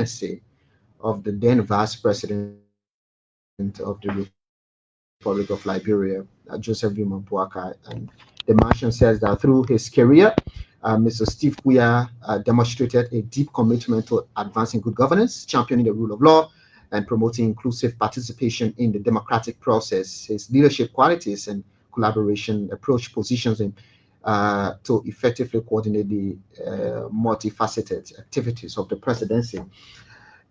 presidency of the then Vice President of the Republic of Liberia, Joseph William Boakai. And the mansion says that through his career, Mr. Steve Kuya demonstrated a deep commitment to advancing good governance, championing the rule of law, and promoting inclusive participation in the democratic process. His leadership qualities and collaboration approach positions him to effectively coordinate the multifaceted activities of the presidency.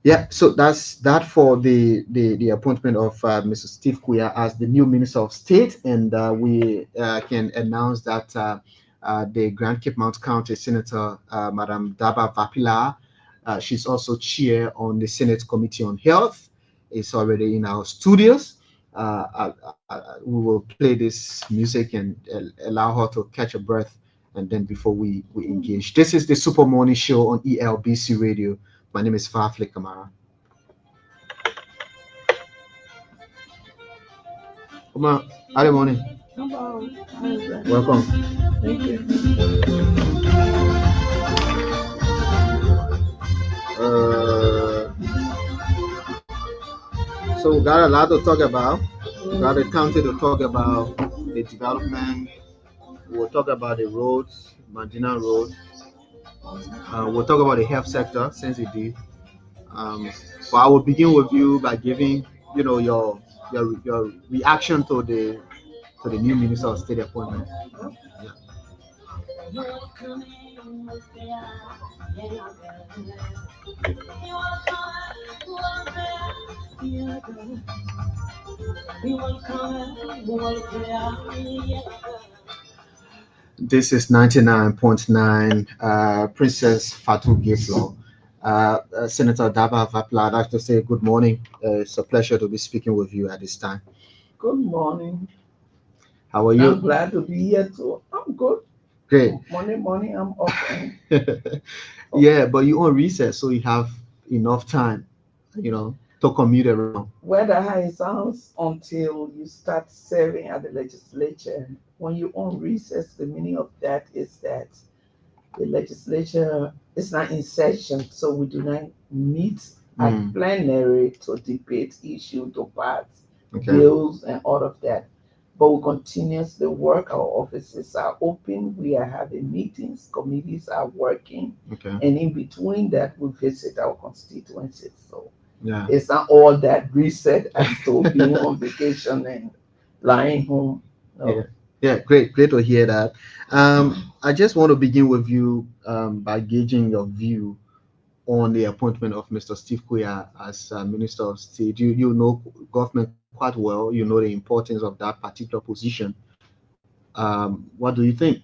Yeah, so that's that for the appointment of Mr. Steve Kuya as the new Minister of State, and we can announce that the Grand Cape Mount County Senator, Madam Daba Vapila, she's also chair on the Senate Committee on Health, is already in our studios. We will play this music and allow her to catch a breath, and then before we engage. This is the Super Morning Show on ELBC Radio. My name is Fafli Kamara. Come on, good morning. Hello. Welcome. Thank you. Uh, so we got a lot to talk about. We got a county to talk about, the development. We'll talk about the roads, Mandina Road. We'll talk about the health sector, since it did. But I will begin with you by giving, your reaction to the new Minister of State appointment. Yeah. This is 99.9 Princess Fatu Giflo. Senator Daba Vapla, I'd like to say good morning. It's a pleasure to be speaking with you at this time. Good morning. How are I'm you? glad to be here too. I'm good. Great. Morning, I'm open. Yeah, but you on recess, so you have enough time, to commute around. Weather how it sounds until you start serving at the legislature. When you on recess, the meaning of that is that the legislature is not in session, so we do not meet at Mm, plenary to debate issue, to pass okay. bills and all of that. But we continuously work. Our offices are open. We are having meetings. Committees are working, Okay. and in between that, we visit our constituencies. So Yeah. it's not all that reset as to being on vacation and lying home. No. Yeah. Yeah, great to hear that. I just want to begin with you by gauging your view on the appointment of Mr. Steve Kuya as Minister of State. You know government quite well. You know the importance of that particular position. What do you think?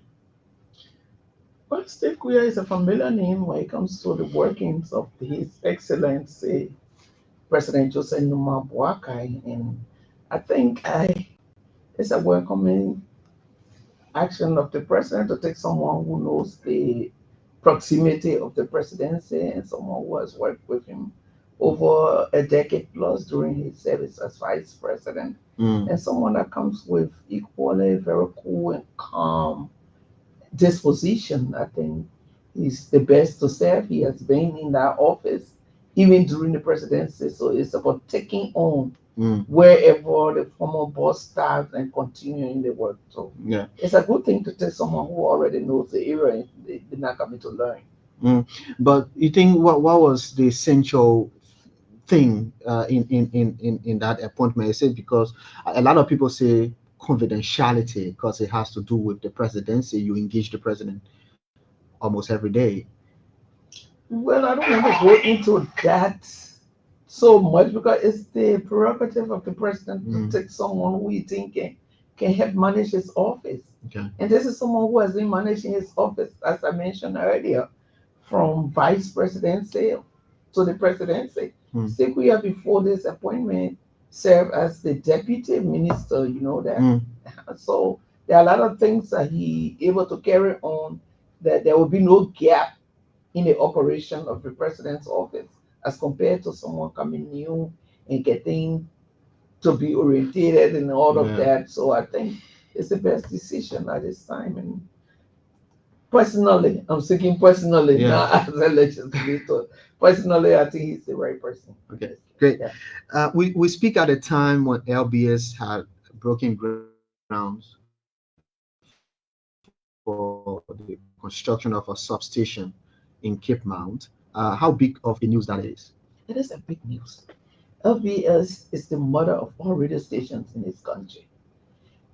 Well, Steve Queer is a familiar name when it comes to the workings of His Excellency President Joseph Numa Boakai, and I think it's a welcoming action of the president to take someone who knows the proximity of the presidency and someone who has worked with him over a decade plus during his service as vice president, Mm, and someone that comes with equally very cool and calm disposition. I think he's the best to serve. He has been in that office even during the presidency. So it's about taking on mm, wherever the former boss starts and continuing the work. So yeah. it's a good thing to take someone who already knows the area and they're not coming to learn. Mm. But you think what was the essential thing in that appointment? Is it because a lot of people say confidentiality because it has to do with the presidency? You engage the president almost every day. Well, I don't want to go into that so much because it's the prerogative of the president to Mm, take someone who he think can help manage his office. okay. And this is someone who has been managing his office, as I mentioned earlier, from vice presidency to the presidency. Mm, Sekuya, before this appointment, served as the deputy minister, you know that. mm, So there are a lot of things that he able to carry on, that there will be no gap in the operation of the president's office as compared to someone coming new and getting to be orientated and all of yeah. that. So I think it's the best decision at this time. And Personally, I'm speaking personally, Yeah. not as a legislator. Personally, I think he's the right person. Okay, great. Yeah. We speak at a time when LBS had broken grounds for the construction of a substation in Cape Mount. How big of a news that is? It is a big news. LBS is the mother of all radio stations in this country.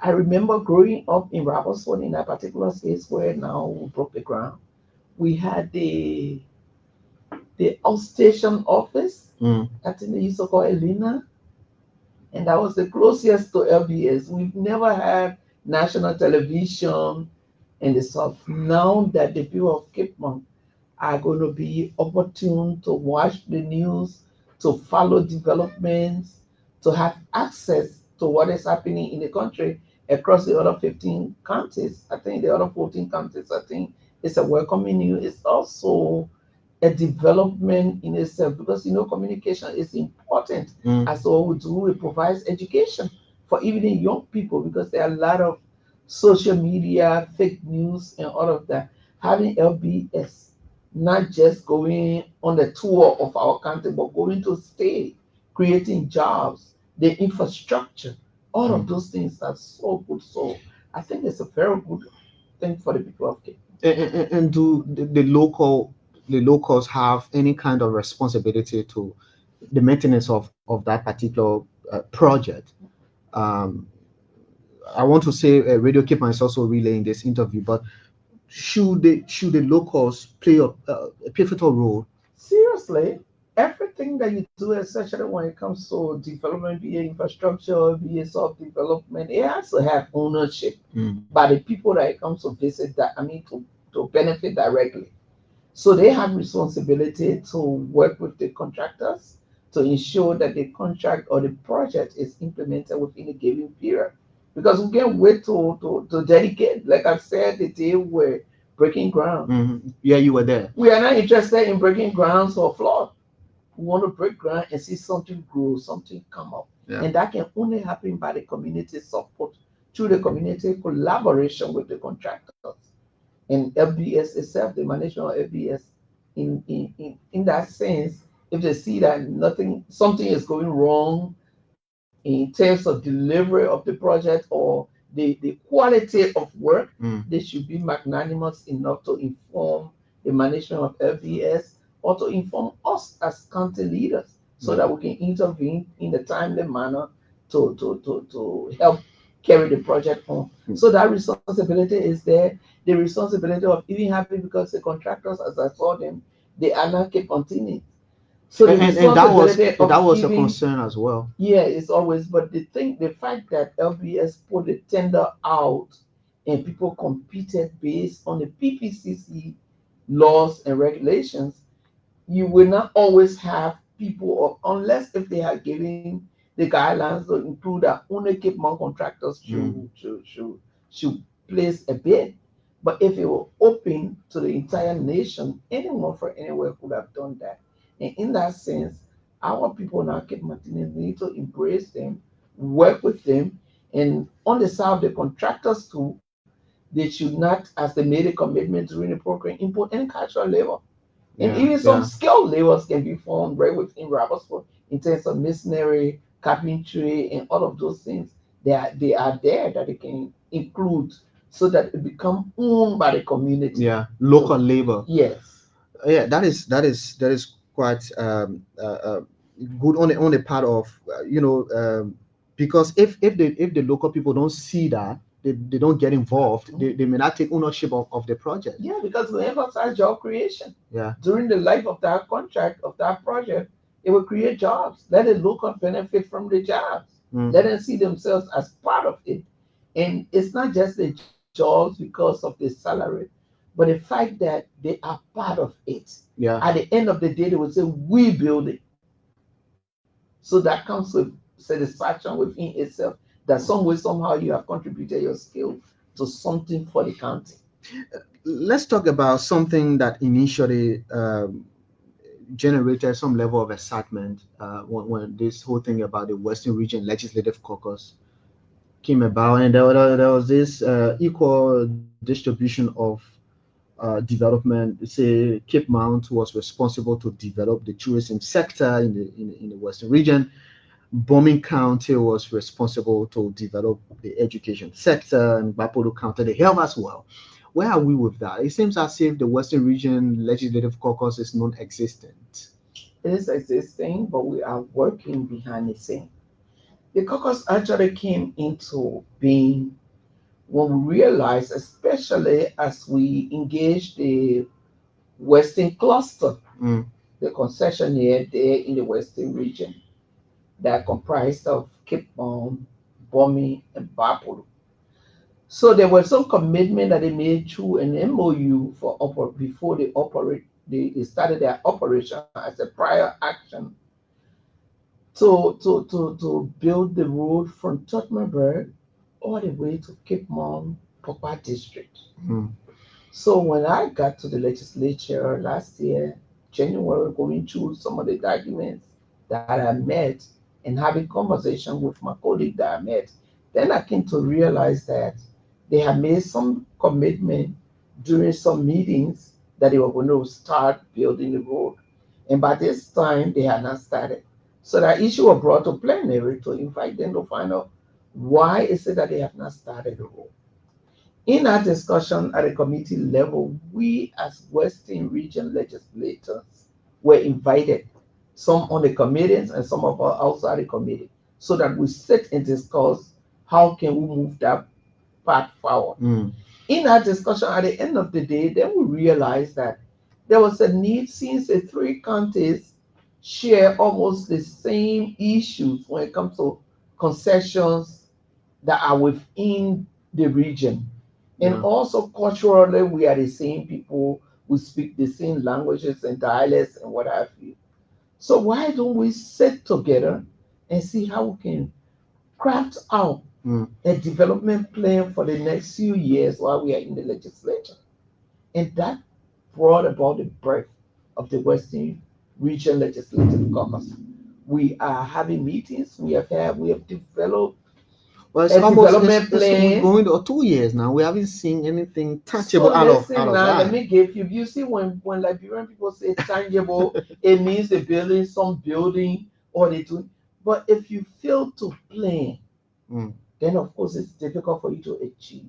I remember growing up in Robertson in that particular space where now we broke the ground. We had the outstation office, Mm. I think they used to call Elena, and that was the closest to LBS. We've never had national television and the stuff. Now that the people of Cape Mount are going to be opportune to watch the news, to follow developments, to have access to what is happening in the country across the other 15 counties. I think the other 14 counties, I think it's a welcoming news. It's also a development in itself because communication is important. Mm. As all we do, it provides education for even the young people because there are a lot of social media, fake news, and all of that. Having LBS not just going on the tour of our country, but going to stay, creating jobs, the infrastructure, all of Mm. those things are so good. So I think it's a very good thing for the people of Cape. And do the locals have any kind of responsibility to the maintenance of that particular project? Um, I want to say Radio Cape Town is also relaying this interview, but should the locals play a pivotal role? Seriously, everything that you do, especially when it comes to development, be it infrastructure, be it soft development, it has to have ownership Mm. by the people that it comes to visit that to benefit directly. So they have responsibility to work with the contractors to ensure that the contract or the project is implemented within a given period. Because we can't wait to dedicate, like I said, the day we're breaking ground. Mhm. Yeah, you were there. We are not interested in breaking grounds for flood. We want to break ground and see something grow, something come up. Yeah. And that can only happen by the community support, through the community collaboration with the contractors. And FBS itself, the management of FBS, in that sense, if they see that something is going wrong in terms of delivery of the project or the quality of work, Mm. they should be magnanimous enough to inform the management of FBS or to inform us as county leaders so that we can intervene in a timely manner to help carry the project on. Mm. So that responsibility is there. The responsibility of even having because the contractors, as I saw them, they are not keep continuing. So the And responsibility that of was a giving, concern as well. yeah, it's always, but the fact that LBS put the tender out and people competed based on the PPCC laws and regulations, you will not always have people, or unless if they are giving the guidelines to include that only Cape Mount contractors Mm. should place a bid. But if it were open to the entire nation, anyone from anywhere could have done that. And in that sense, our people now Cape Martinez need to embrace them, work with them, and on the side of the contractors too, they should not, as they made a commitment during the program, import any cultural labor. And Yeah, even some yeah. skilled labors can be found right within Robertsport in terms of masonry, carpentry, and all of those things. They are there that they can include so that it become owned by the community. Yeah, local So labor. yes, Yeah, that is quite good on the part of because if the local people don't see that, they don't get involved, they may not take ownership of the project. yeah, because we emphasize job creation Yeah. during the life of that contract of that project. It will create jobs. Let the local benefit from the jobs. Mm. Let them see themselves as part of it. And it's not just the jobs because of the salary, but the fact that they are part of it. Yeah. At the end of the day, they will say, "We build it." So that comes with satisfaction within itself that some way, somehow you have contributed your skill to something for the county. Let's talk about something that initially generated some level of excitement when this whole thing about the Western Region Legislative Caucus came about, and there was this equal distribution of development. They say Cape Mount was responsible to develop the tourism sector in the Western region. Bombing County was responsible to develop the education sector, and Bapolo County the health as well. Where are we with that? It seems as if the Western Region Legislative Caucus is non-existent. It is existing, but we are working behind the scene. The caucus actually came into being when we realized, especially as we engaged the Western cluster, Mm, the concessionaire there in the Western region that comprised of Cape Town, Bomi, and Bapolo. So there was some commitment that they made through an MOU for before they operate. They started their operation as a prior action to build the road from Tottenberg all the way to Cape Mount, Pokwa district. mm, So when I got to the legislature last year, January, going through some of the documents that I met and having conversation with my colleague that I met, then I came to realize that they had made some commitment during some meetings that they were going to start building the road. And by this time, they had not started. So that issue was brought to plenary to invite them to find out why is it that they have not started the road. In our discussion at a committee level, we as Western Region legislators were invited, some on the committees and some of us outside the committee, so that we sit and discuss how can we move that path forward. mm. In our discussion at the end of the day, then we realized that there was a need since the three counties share almost the same issues when it comes to concessions that are within the region. And Yeah. also culturally, we are the same people. We speak the same languages and dialects and what have you. So why don't we sit together and see how we can craft out Mm. a development plan for the next few years while we are in the legislature? And that brought about the birth of the Western Region Legislative Caucus. We are having meetings. We have developed Well, a development we're plan. going to 2 years now. We haven't seen anything So tangible out listen of now, let that. me give you. You see, when Liberian people say tangible, it means they're building some building or they do. But if you fail to plan, Mm. then of course it's difficult for you to achieve.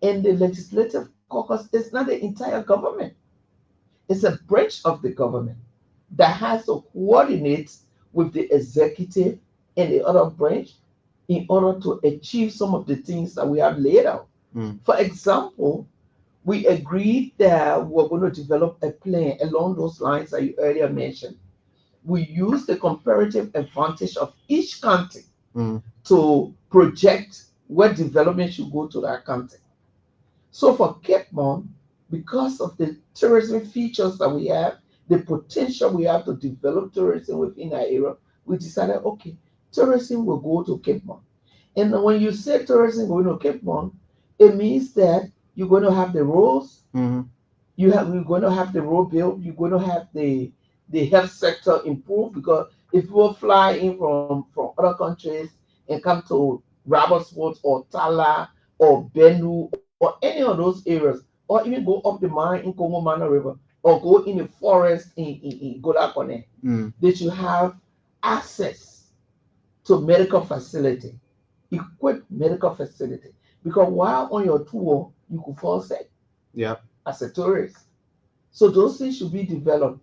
And the legislative caucus is not the entire government; it's a branch of the government that has to coordinate with the executive and the other branch in order to achieve some of the things that we have laid out. Mm. For example, we agreed that we're going to develop a plan along those lines that you earlier mentioned. We use the comparative advantage of each county Mm. to project where development should go to that county. So for Cape Mount, because of the tourism features that we have, the potential we have to develop tourism within our area, we decided, okay, tourism will go to Cape Mount. And when you say tourism going to Cape Mount, it means that you're going to have the roads, Mm. you're going to have the road built, you're going to have the health sector improve because if people fly in from other countries and come to Robertsport or Tala or Benue or any of those areas, or even go up the mine in Congo Mana River or go in the forest in Golakone, Mm. they should have access to medical facility, equipped medical facility. Because while on your tour, you could fall sick Yeah. as a tourist. So those things should be developed.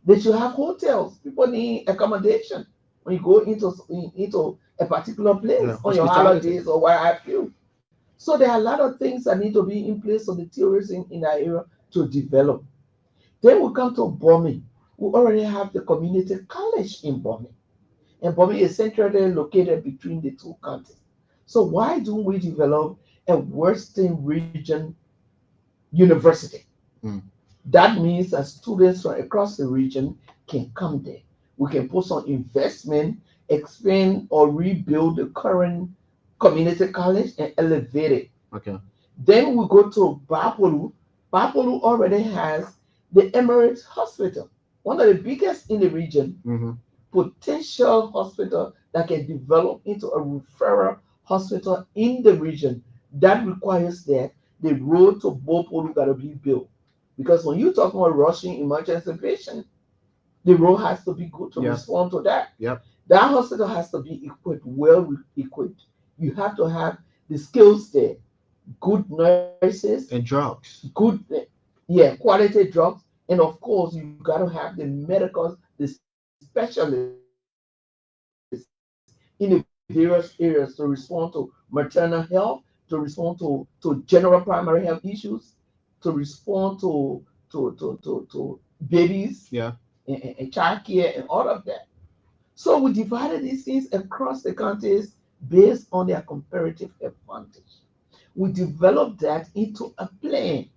They should have hotels. People need accommodation when you go into a particular Yeah. place on your Hospitality. holidays or what have you. So there are a lot of things that need to be in place for the tourism in that area to develop. Then we come to Bomi. We already have the community college in Bomi. And Bomi is centrally located between the two counties. So why don't we develop a Western region university? Mm. That means that students from across the region can come there. We can put some investment, expand or rebuild the current community college and elevate it. Okay. Then we go to Bapolu. Bapolu already has the Emirates Hospital, one of the biggest in the region, Mm-hmm. potential hospital that can develop into a referral hospital in the region. That requires that the road to Bopolu got to be built. Because when you talk about rushing emergency patient, the road has to be good to Yep. respond to that. Yep. That hospital has to be equipped, well equipped. You have to have the skills there, good nurses, And drugs. good, yeah, quality drugs, and of course you got to have the medicals, the specialists in the various areas to respond to maternal health, to respond to general primary health issues, to respond to babies Yeah. and child care and all of that. So we divided these things across the counties based on their comparative advantage. We developed that into a plan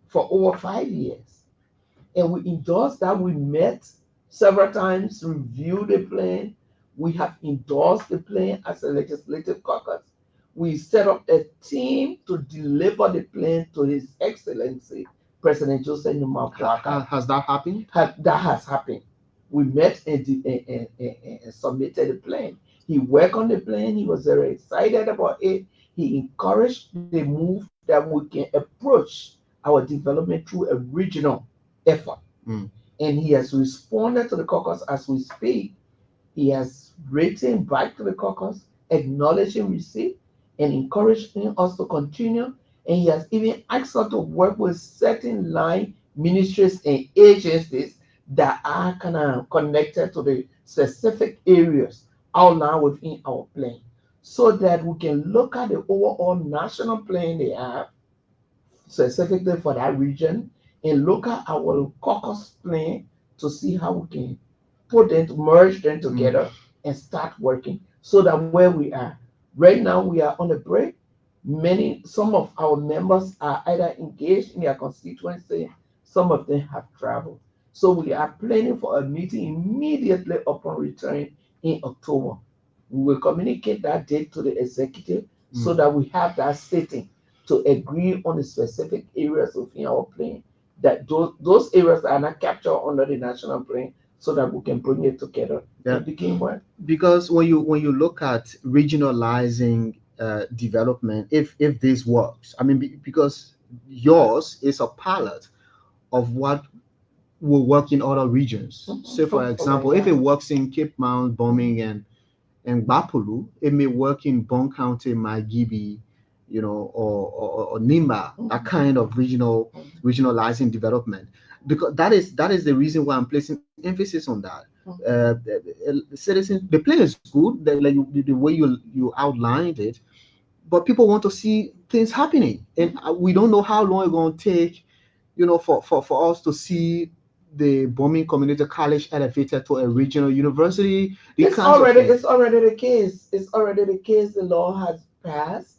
for over 5 years. And we endorsed that. We met several times, reviewed the plan. We have endorsed the plan as a legislative caucus. We set up a team to deliver the plan to His Excellency, President Joseph Numa Boakai. Has that happened? That has happened. We met and submitted the plan. He worked on the plan. He was very excited about it. He encouraged the move that we can approach our development through a regional effort. Mm. And he has responded to the caucus as we speak. He has written back to the caucus, acknowledging receipt and encouraging us to continue. And he has even asked us to work with certain line ministries and agencies that are kind of connected to the specific areas outlined within our plan so that we can look at the overall national plan they have specifically for that region and look at our caucus plan to see how we can put them, merge them together and start working so that where we are. Right now we are on a break. Some of our members are either engaged in their constituency, some of them have traveled. So we are planning for a meeting immediately upon return in October. We will communicate that date to the executive so that we have that sitting to agree on the specific areas within our plan that those areas are not captured under the national plan so that we can bring it together Yeah. and begin work. Because when you look at regionalizing development, if this works, I mean, because yours is a pilot of what will work in other regions. Say, for example, if it works in Cape Mount, Bombing, and Bapulu, it may work in Bon County, Magibi, or Nimba, that kind of regionalizing development. Because that is the reason why I'm placing emphasis on that. Citizens, the plan is good, like the way you outlined it, but people want to see things happening, and we don't know how long it's going to take, for us to see the Bombing Community College elevated to a regional university. It's already the case. It's already the case. The law has passed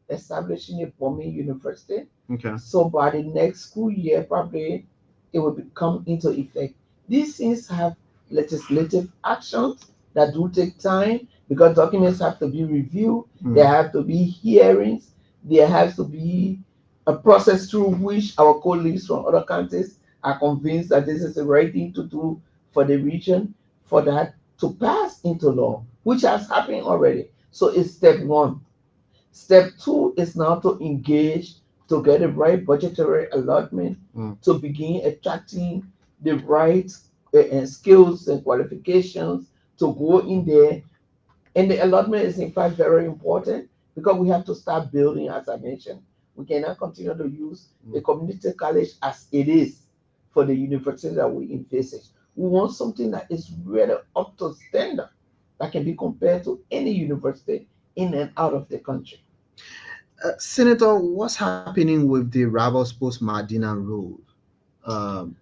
establishing a bombing university. Okay. So by the next school year, probably it will come into effect. These things have legislative actions that do take time because documents have to be reviewed. There have to be hearings. There has to be a process through which our colleagues from other countries are convinced that this is the right thing to do for the region, for that to pass into law, which has happened already. So it's step one. Step two is now to engage to get the right budgetary allotment to begin attracting the right skills and qualifications to go in there. And the allotment is in fact very important because we have to start building, as I mentioned. We cannot continue to use the community college as it is for the university that we envisage. We want something that is really up to standard that can be compared to any university in and out of the country. Senator, what's happening with the Ravos Post Medina Road? Um,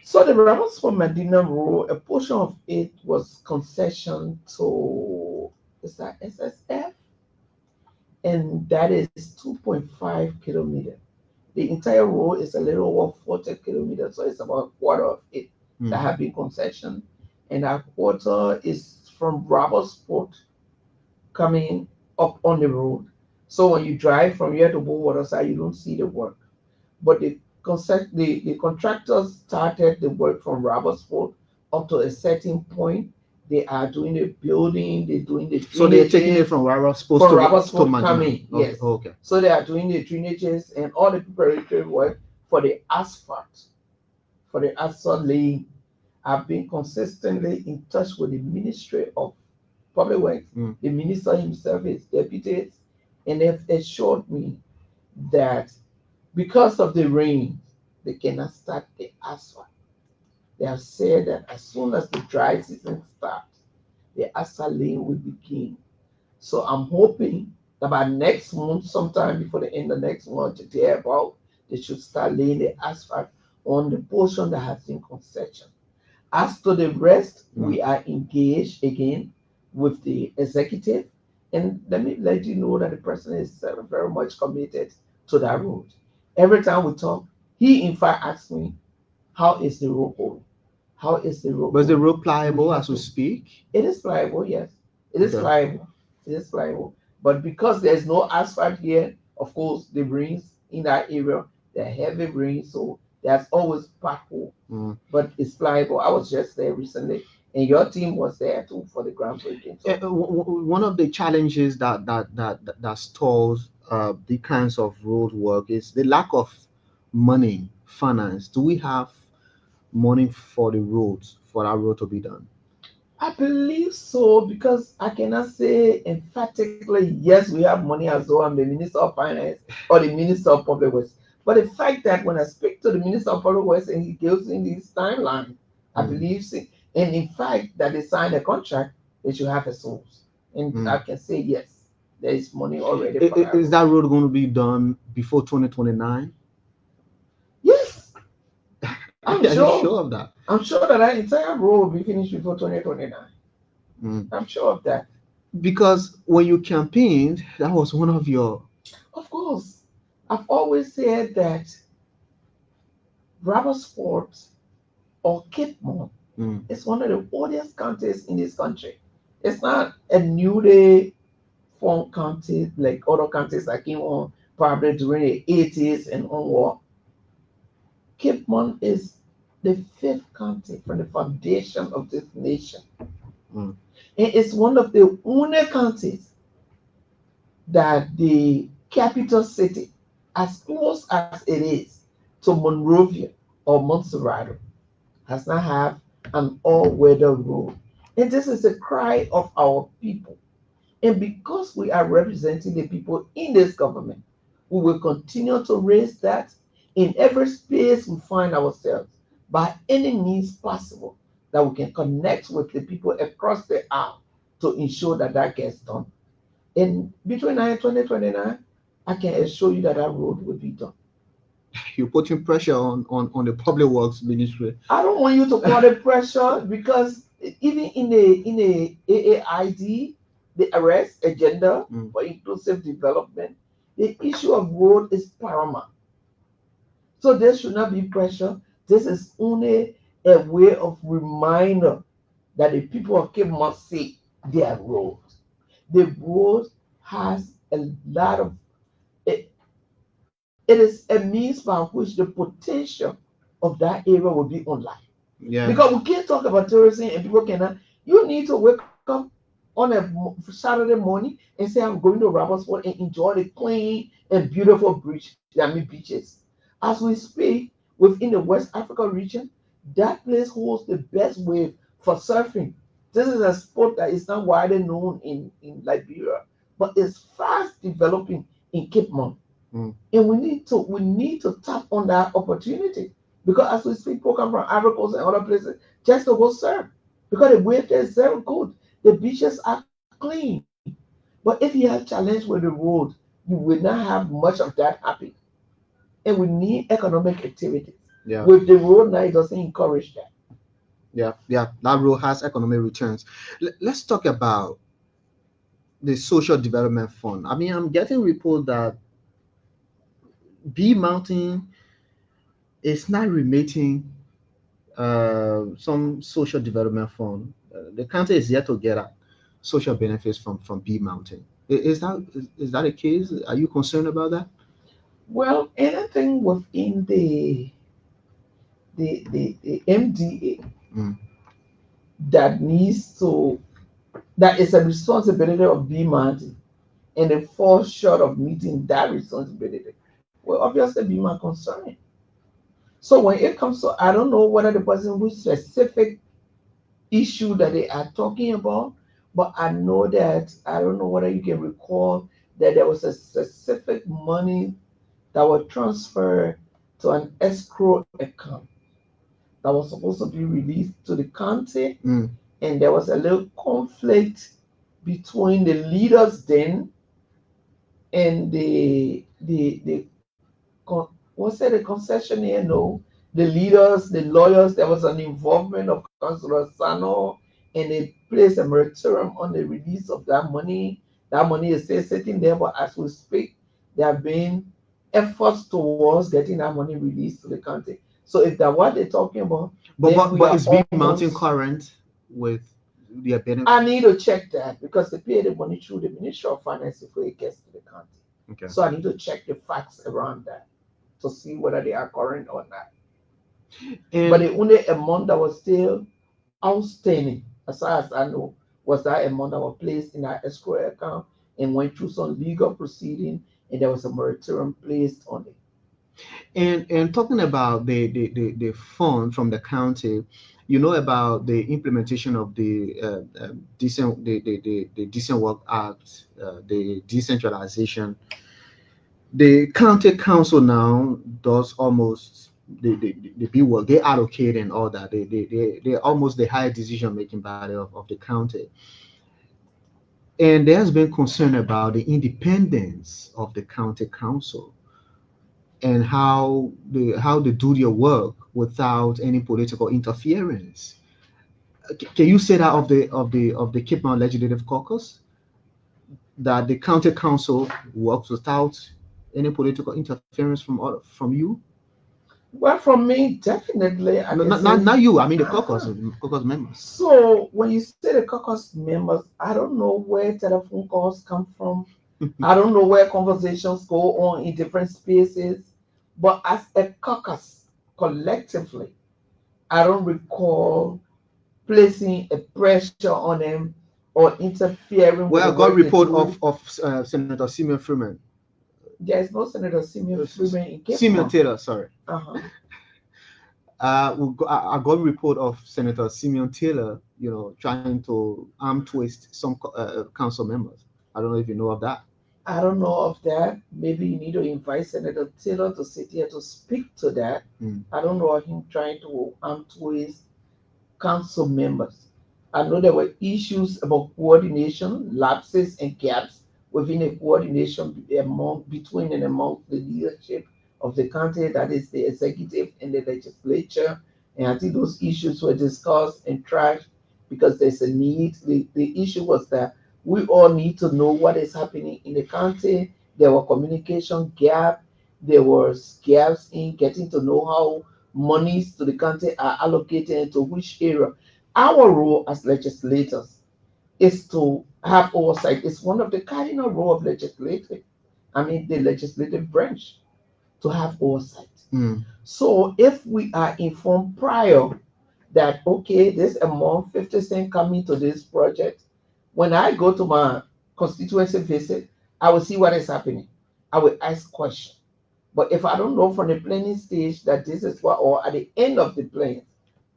So the Ravens for Medina Road, a portion of it was concession to, is that SSF? And that is 2.5 kilometers. The entire road is a little over 40 kilometers, so it's about a quarter of it that have been concession. And that quarter is from Port coming up on the road. So when you drive from here to Bowater side, you don't see the work. But the contractors started the work from Robertsport up to a certain point. They are doing the building, they're doing the drainages. So they're taking it from Ravos Post from to Robertsport Medina. coming, yes. Okay. So they are doing the drainages and all the preparatory work for the asphalt, for the asphalt laying. I've been consistently in touch with the Ministry of Public Works, the minister himself, his deputies, and they've assured me that because of the rain, they cannot start the asphalt. They have said that as soon as the dry season starts, the asphalt laying will begin. So I'm hoping that by next month, sometime before the end of next month, there about, they should start laying the asphalt on the portion that has been concession. As to the rest, we are engaged again with the executive. And let me let you know that the president is very much committed to that road. Every time we talk, he in fact asks me, how is the road going? How is the road Was the going? road pliable as we speak? It is pliable, yes. It is Okay. pliable. It is pliable. But because there's no asphalt here, of course, the rains in that area, they're heavy rains, so there's always pothole. But it's pliable. I was just there recently, and your team was there too for the groundbreaking. So One of the challenges that stalls the kinds of road work is the lack of money, finance. Do we have money for the roads, for that road to be done? I believe so because I cannot say emphatically, yes, we have money as though I'm the Minister of Finance or the Minister of Public Works. But the fact that when I speak to the Minister of Public Works and he gives me this timeline, I believe, and in fact, that they signed a contract, they should have a source. And I can say, yes, there is money already for that. Is that road going to be done before 2029? Yes, Are I'm you sure sure. of that? I'm sure that entire road will be finished before 2029. I'm sure of that. Because when you campaigned, that was one of your. Of course, I've always said that Rappersport or Cape Mon is one of the oldest counties in this country. It's not a newly formed county like other counties that came on probably during the 80s and onward. Cape Mon is the fifth county from the foundation of this nation. And it's one of the only counties that the capital city, as close as it is to Monrovia or Montserrat, has not have an all-weather road. And this is a cry of our people. And because we are representing the people in this government, we will continue to raise that in every space we find ourselves by any means possible that we can connect with the people across the aisle to ensure that that gets done. And between now and 2029, I can assure you that that road will be done. You're putting pressure on the public works ministry. I don't want you to call it pressure because even in the AAID, the arrest agenda for inclusive development, the issue of road is paramount. So there should not be pressure. This is only a way of reminder that the people of Cape must see their road. The road has a lot of it, it is a means by which the potential of that area will be unlocked. Yeah. Because we can't talk about tourism and people cannot. You need to wake up on a Saturday morning and say, I'm going to Robertsport and enjoy the clean and beautiful beaches. As we speak, within the West Africa region, that place holds the best wave for surfing. This is a sport that is not widely known in Liberia, but it's fast developing in Cape Mon. And we need to tap on that opportunity. Because as we speak, people come from Ivory Coast and other places just to go surf. Because the wave there is very good. The beaches are clean. But if you have challenge with the road, you will not have much of that happen. And we need economic activities. Yeah. With the road now, it doesn't encourage that. Yeah, that road has economic returns. Let's talk about the social development fund. I mean, I'm getting reports that B Mountain is not remitting some social development fund. The county is yet to get social benefits from B Mountain. Is that the case? Are you concerned about that? Well, anything within the MDA that needs to that is a responsibility of B Mountain and they fall short of meeting that responsibility, well, obviously be my concern. So when it comes to, I don't know whether the person which specific issue that they are talking about, but I know that I don't know whether you can recall that there was a specific money that was transferred to an escrow account that was supposed to be released to the county, Mm. and there was a little conflict between the leaders then and the what's that, the concessionaire? No, the leaders, the lawyers. There was an involvement of Councillor Sano, and they placed a moratorium on the release of that money. That money is still sitting there, but as we speak, there have been efforts towards getting that money released to the county. So if that's what they're talking about, then we But are it's been mounting almost. current with the I benefit. need to check that because they pay the money through the Ministry of Finance before it gets to the county. Okay. So I need to check the facts around that to see whether they are current or not. But And the only amount that was still outstanding, as far as I know, was that amount that was placed in our escrow account and went through some legal proceeding, and there was a moratorium placed on it. and talking about the fund from the county, you know about the implementation of the the Decent Work Act, the decentralization. The county council now does almost the big work. They allocate and all that. They almost the higher decision making body of the county. And there has been concern about the independence of the county council and how they do their work without any political interference. Can you say that of the Cape Mount Legislative Caucus, that the county council works without any political interference from you? Well, from me, definitely, I No, can not say. you. I mean the Uh-huh. caucus members. So when you say the caucus members, I don't know where telephone calls come from. I don't know where conversations go on in different spaces. But as a caucus, collectively, I don't recall placing a pressure on them or interfering with the Well, I got work they report do. of Senator Simeon Freeman, There is no Senator Simeon Freeman in Cape Simeon Town. Taylor. Sorry, Uh-huh. I got report of Senator Simeon Taylor, trying to arm twist some council members. I don't know if you know of that. I don't know of that. Maybe you need to invite Senator Taylor to sit here to speak to that. Mm. I don't know of him trying to twist council members. I know there were issues about coordination, lapses, and gaps within the coordination between and among the leadership of the county, that is the executive and the legislature. And I think those issues were discussed and trashed because there's a need. The issue was that we all need to know what is happening in the county. There were communication gap. There was gaps in getting to know how monies to the county are allocated into which area. Our role as legislators is to have oversight. It's one of the cardinal role of the legislative branch, to have oversight. Mm. So if we are informed prior that okay, this amount 50 cents coming to this project, when I go to my constituency visit, I will see what is happening. I will ask questions. But if I don't know from the planning stage that this is what, or at the end of the plan,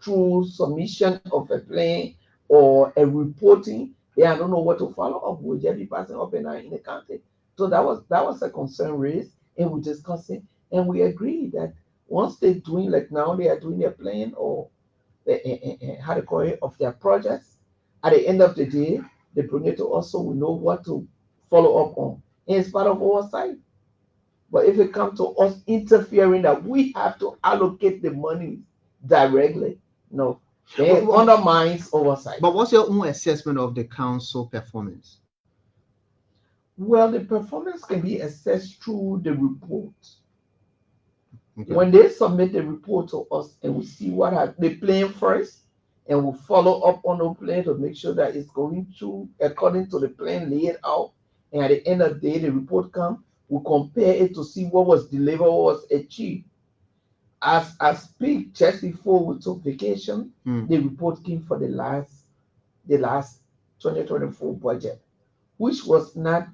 through submission of a plan or a reporting, then I don't know what to follow up with. Just be passing up and down in the county. So that was a concern raised, and we discussed it, and we agreed that once they're doing, like now they are doing their plan or how to call it, of their projects, at the end of the day, they bring it to us so we know what to follow up on. And it's part of oversight. But if it comes to us interfering that we have to allocate the money directly, no, then But, it undermines oversight. but what's your own assessment of the council performance? Well, the performance can be assessed through the report. Okay. When they submit the report to us and we see what they plan first, and we follow up on the plan to make sure that it's going through according to the plan laid out. And at the end of the day, the report comes, we compare it to see what was delivered, what was achieved. As I speak, just before we took vacation, Mm. the report came for the last 2024 budget, which was not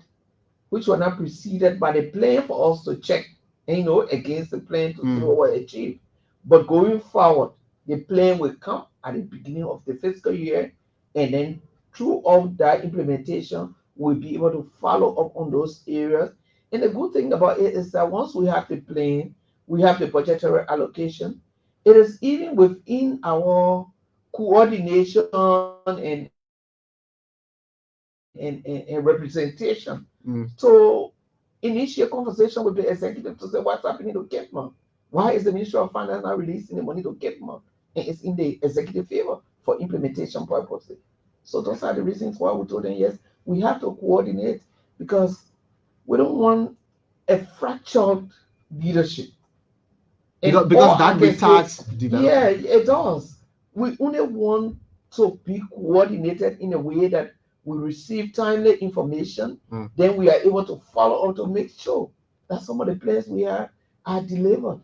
preceded by the plan for us to check, against the plan to see Mm. what was achieved. But going forward, the plan will come at the beginning of the fiscal year, and then throughout that implementation, we'll be able to follow up on those areas. And the good thing about it is that once we have the plan, we have the budgetary allocation. It is even within our coordination and representation to initiate conversation with the executive to say what's happening to Kipman. Why is the Ministry of Finance not releasing the money to Kipman? And it's in the executive favor for implementation purposes. So those are the reasons why we told them yes, we have to coordinate because we don't want a fractured leadership. And because that retards yeah, development. it does. We only want to be coordinated in a way that we receive timely information, then we are able to follow up to make sure that some of the plans we are delivered.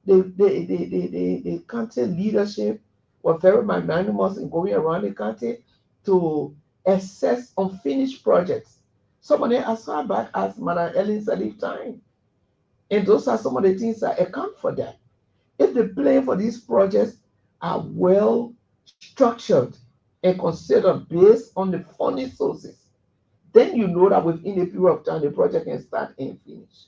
The county leadership were very magnanimous in going around the county to assess unfinished projects. Some of them as far back as Madam Ellen Salif time. And those are some of the things that account for that. If the plan for these projects are well structured and considered based on the funding sources, then you know that within a period of time the project can start and finish.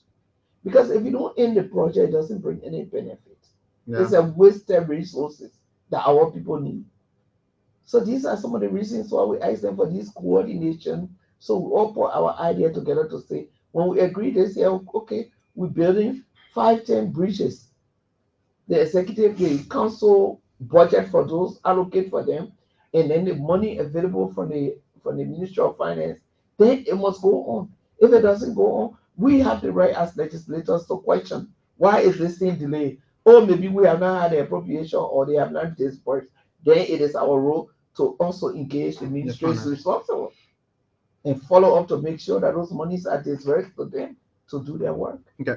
Because if you don't end the project, it doesn't bring any benefit. It's a wasted resources that our people need. So these are some of the reasons why we ask them for this coordination. So we all put our idea together to say, when we agree, they say, okay, we're building 5, 10 bridges. The executive, the council budget for those, allocate for them, and then the money available from the Ministry of Finance, then it must go on. If it doesn't go on, we have the right as legislators to question why is this thing delayed? Or maybe we have not had the appropriation or they have not disbursed. Then it is our role to also engage the ministries responsible and follow up to make sure that those monies are disbursed to them to do their work. Okay,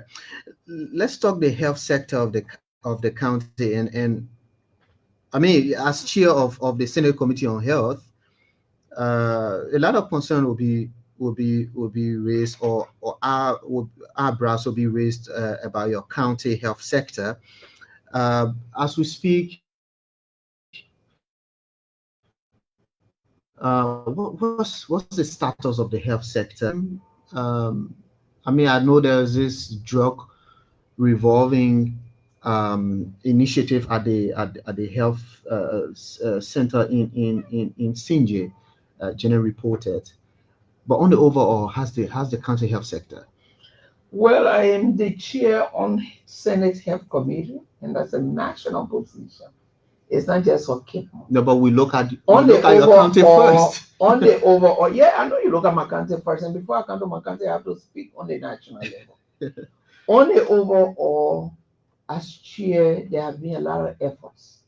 let's talk the health sector of the county, and I mean, as chair of the Senate Committee on Health, a lot of concern will be raised, or our brows will be raised about your county health sector. As we speak, what's the status of the health sector? I mean, I know there's this drug revolving initiative at the health center in Sinje, Jenna reported. But on the overall, has the county health sector? Well, I am the chair on Senate Health Committee, and that's a national position. It's not just for Kipman. No, but we look at your county overall, first. on the overall, yeah, I know you look at my county first, and before I come to my county, I have to speak on the national level. On the overall, as chair, there have been a lot of efforts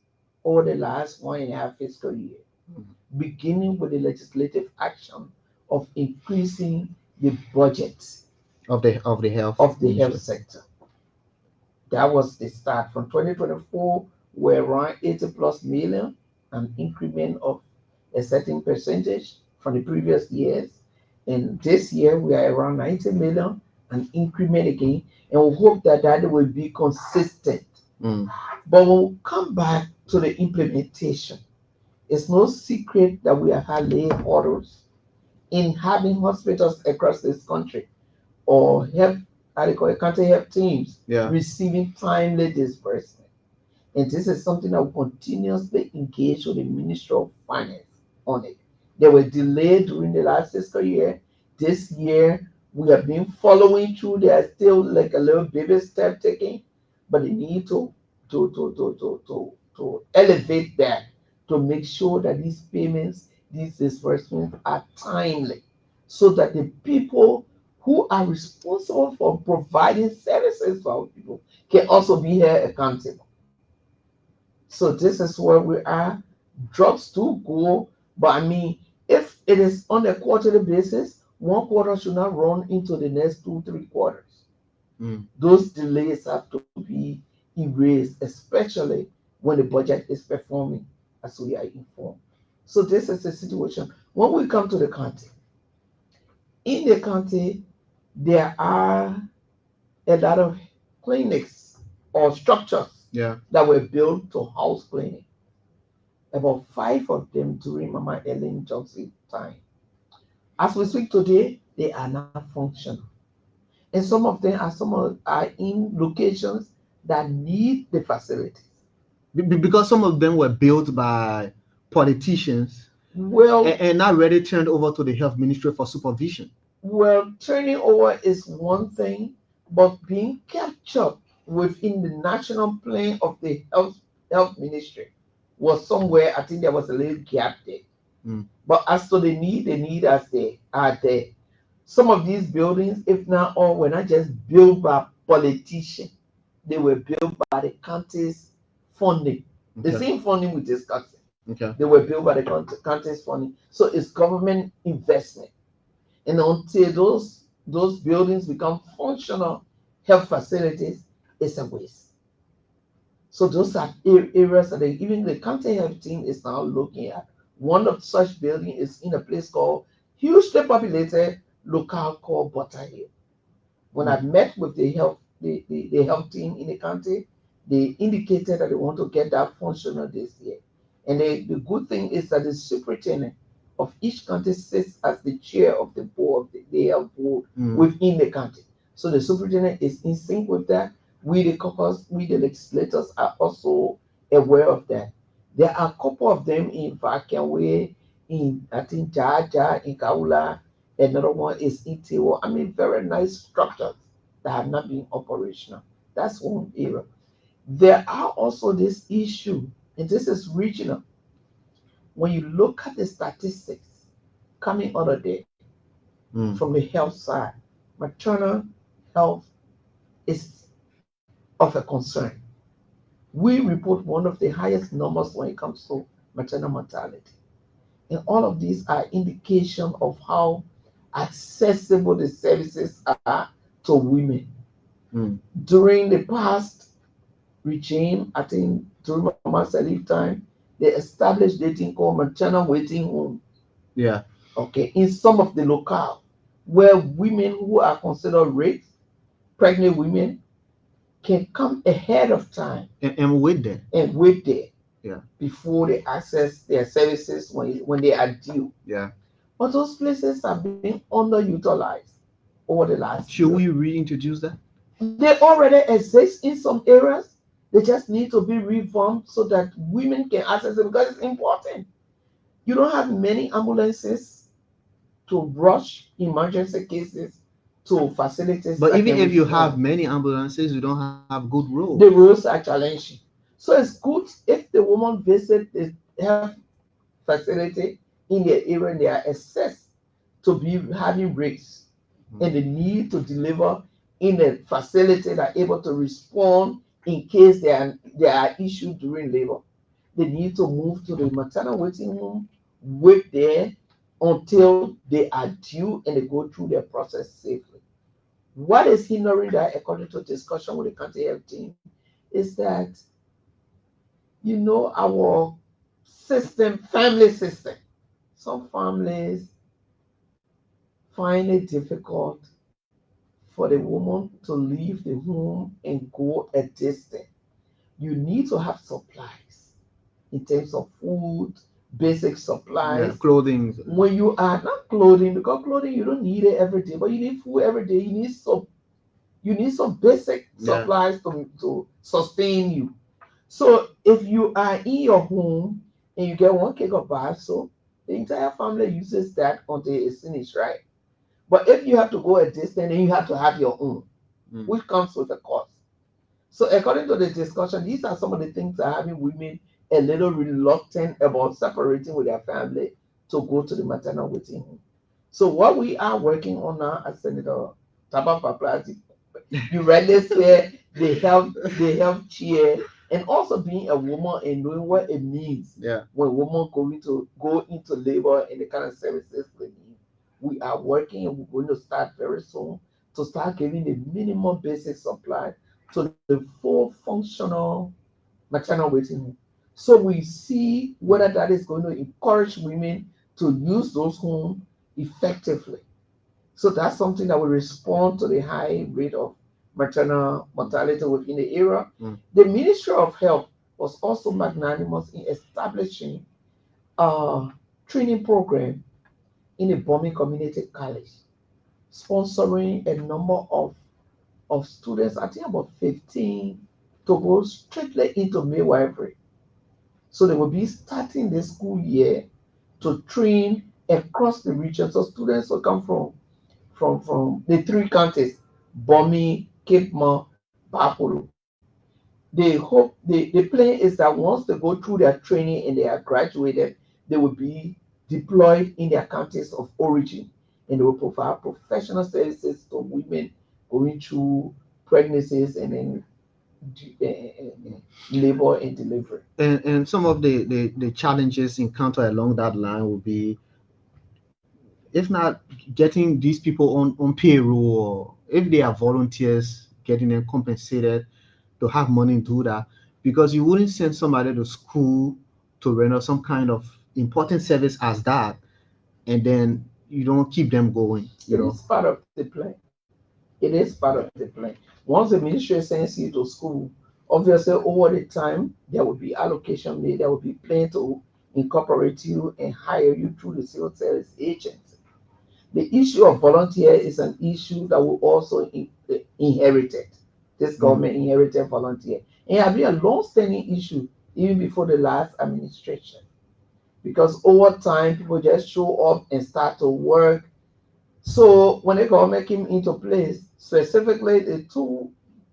over the last 1.5 fiscal year, beginning with the legislative action of increasing the budget of the health sector. That was the start. From 2024, we're around 80 plus million, an increment of a certain percentage from the previous years. And this year, we are around 90 million, an increment again. And we hope that that will be consistent. But we'll come back to the implementation. It's no secret that we have had late orders in having hospitals across this country or health, how they call it, county health teams receiving timely disbursement. And this is something that will continuously engage with the Ministry of Finance on it. They were delayed during the last fiscal year. This year, we have been following through. There are still like a little baby step taking, but they need to elevate that to make sure that these payments, these disbursements are timely so that the people who are responsible for providing services for our people can also be held accountable. So this is where we are. Drops do go, but I mean, if it is on a quarterly basis, one quarter should not run into the next 2, 3 quarters. Those delays have to be erased, especially when the budget is performing as we are informed. So this is the situation. When we come to the county, in the county, there are a lot of clinics or structures Yeah. that were built to house clinic. About 5 of them during Mama Ellen Johnson time. As we speak today, they are not functional. And some of them are in locations that need the facilities. Because some of them were built by politicians Well, and not ready turned over to the health ministry for supervision. well, turning over is one thing, but being captured within the national plan of the health ministry was somewhere. I think there was a little gap there. Mm. But as to the need as they are there. Some of these buildings, if not all, were not just built by politicians. They were built by the county's funding. The Okay. same funding we discussed. Okay. They were built by the county's funding. So it's government investment. And until those buildings become functional health facilities, it's a waste. So those are areas that even the county health team is now looking at. One of such building is in a place called hugely populated local called Butter Hill. When I Mm. met with the health team in the county, they indicated that they want to get that functional this year. And the good thing is that the superintendent of each county sits as the chair of the board, the health board Mm. within the county. So the superintendent is in sync with that. We, the caucus, we, the legislators, are also aware of that. There are a couple of them in Vakenwe, in I think Jaja, in Kaula, another one is ETO. I mean, very nice structures that have not been operational. That's one area. There are also this issue, and this is regional. When you look at the statistics coming out of there Mm. from the health side, maternal health is of a concern. We report one of the highest numbers when it comes to maternal mortality. And all of these are indication of how accessible the services are to women. Mm. During the past regime, I think during Mama Salif time, they established dating called maternal waiting home. Yeah. Okay, in some of the locale where women who are considered raped, pregnant women, can come ahead of time And with that. and wait there Yeah. before they access their services when they are due. Yeah. But those places are being underutilized over the last Should year. we reintroduce that? They already exist in some areas. They just need to be revamped so that women can access it because it's important. You don't have many ambulances to rush emergency cases to facilities But that even can if you have respond. many ambulances, you don't have good roads. The roads are challenging. So it's good if the woman visit the health facility in their area and they are assessed to be having rates and the need to deliver in a facility that are able to respond in case there are issues during labor. They need to move to the maternal waiting room, wait there until they are due and they go through their process safely. What is hindering that, according to discussion with the county health team, is that our system, family system. Some families find it difficult for the woman to leave the home and go a distance. You need to have supplies in terms of food, basic Yeah, supplies. clothing. When you are not clothing, because clothing you don't need it every day, but you need food every day. You need some basic Yeah. supplies to sustain you. So if you are in your home and you get one cake of bar soap, the entire family uses that until it's finished, right? But if you have to go a distance, then you have to have your own, Mm. which comes with a cost. So according to the discussion, these are some of the things that are having women a little reluctant about separating with their family to go to the maternal waiting home. So what we are working on now, as Senator Tabapa Plati, you rightly say the health chair, and also being a woman and knowing what it means Yeah. when women go into labor and the kind of services they need. We are working and we're going to start very soon to start giving the minimum basic supply to the full functional maternal waiting room. So we see whether that is going to encourage women to use those homes effectively. So that's something that will respond to the high rate of maternal mortality within the area. Mm. The Ministry of Health was also magnanimous in establishing a training program in a bombing community college, sponsoring a number of students, I think about 15, to go straight into midwifery. So they will be starting the school year to train across the region. So students will come from the three counties, Bomi, Cape Mo, Bapolo. The plan is that once they go through their training and they are graduated, they will be deployed in their countries of origin, and they will provide professional services to women going through pregnancies and then labor and delivery. And some of the challenges encountered along that line will be, if not getting these people on payroll, or if they are volunteers, getting them compensated to have money to do that, because you wouldn't send somebody to school to render some kind of important service as that, and then you don't keep them going, you It know. is part of the plan. It is part of the plan. Once the ministry sends you to school, obviously over the time there will be allocation made. There will be plan to incorporate you and hire you through the civil service agents. The issue of volunteer is an issue that we also inherited. This Mm. government inherited volunteer. And it has been a long-standing issue even before the last administration. Because over time, people just show up and start to work. So when the government came into place, specifically the two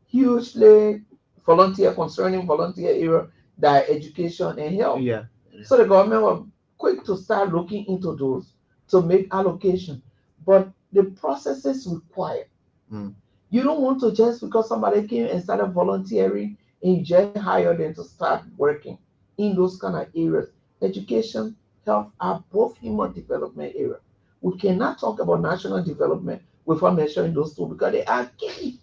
hugely volunteer concerning volunteer area, that education and health. Yeah. So the government was quick to start looking into those to make allocation. But the processes required. Mm. You don't want to just because somebody came and started volunteering and you just hire them to start working in those kind of areas. Education, health are both human development areas. We cannot talk about national development without mentioning those two because they are key,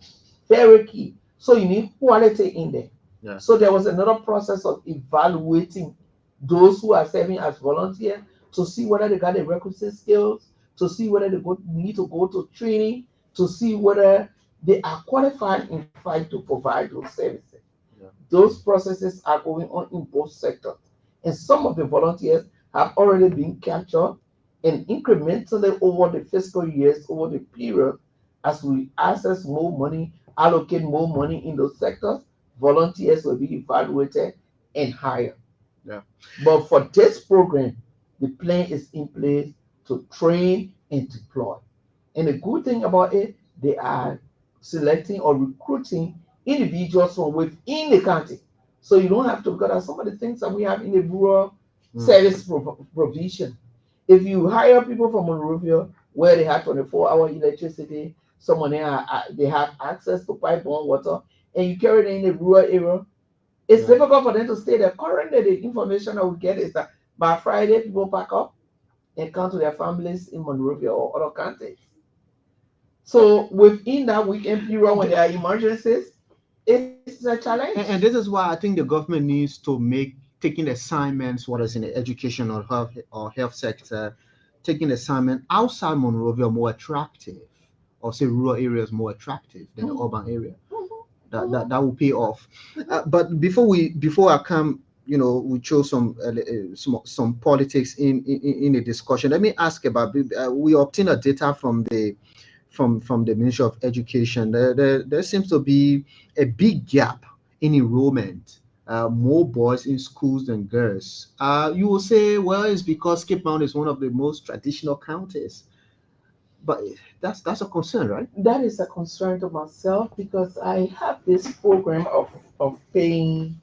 very key. So you need quality in there. Yeah. So there was another process of evaluating those who are serving as volunteers to see whether they got the requisite skills, to see whether need to go to training, to see whether they are qualified in fact to provide those services. Yeah. Those processes are going on in both sectors. And some of the volunteers have already been captured, and incrementally over the fiscal years, over the period, as we access more money, allocate more money in those sectors, volunteers will be evaluated and hired. Yeah. But for this program, the plan is in place to train and deploy. And the good thing about it, they are selecting or recruiting individuals from within the county. So you don't have to, because some of the things that we have in the rural Mm. service provision. If you hire people from Monrovia where they have 24-hour electricity, someone there, they have access to pipe-borne water, and you carry them in the rural area, it's Yeah. difficult for them to stay there. Currently, the information that we get is that by Friday, people pack up and come to their families in Monrovia or other counties. So within that weekend period, when there are emergencies, it's a challenge. And this is why I think the government needs to make taking assignments, what is in the education or health sector, taking assignment outside Monrovia more attractive, or say rural areas more attractive than the Mhm, urban area. mhm. That will pay off. But before I come, we chose some politics in the discussion. Let me ask about. We obtain a data from the Ministry of Education. There seems to be a big gap in enrollment. More boys in schools than girls. You will say, well, it's because Cape Town is one of the most traditional counties, but that's a concern, right? That is a concern to myself because I have this program of paying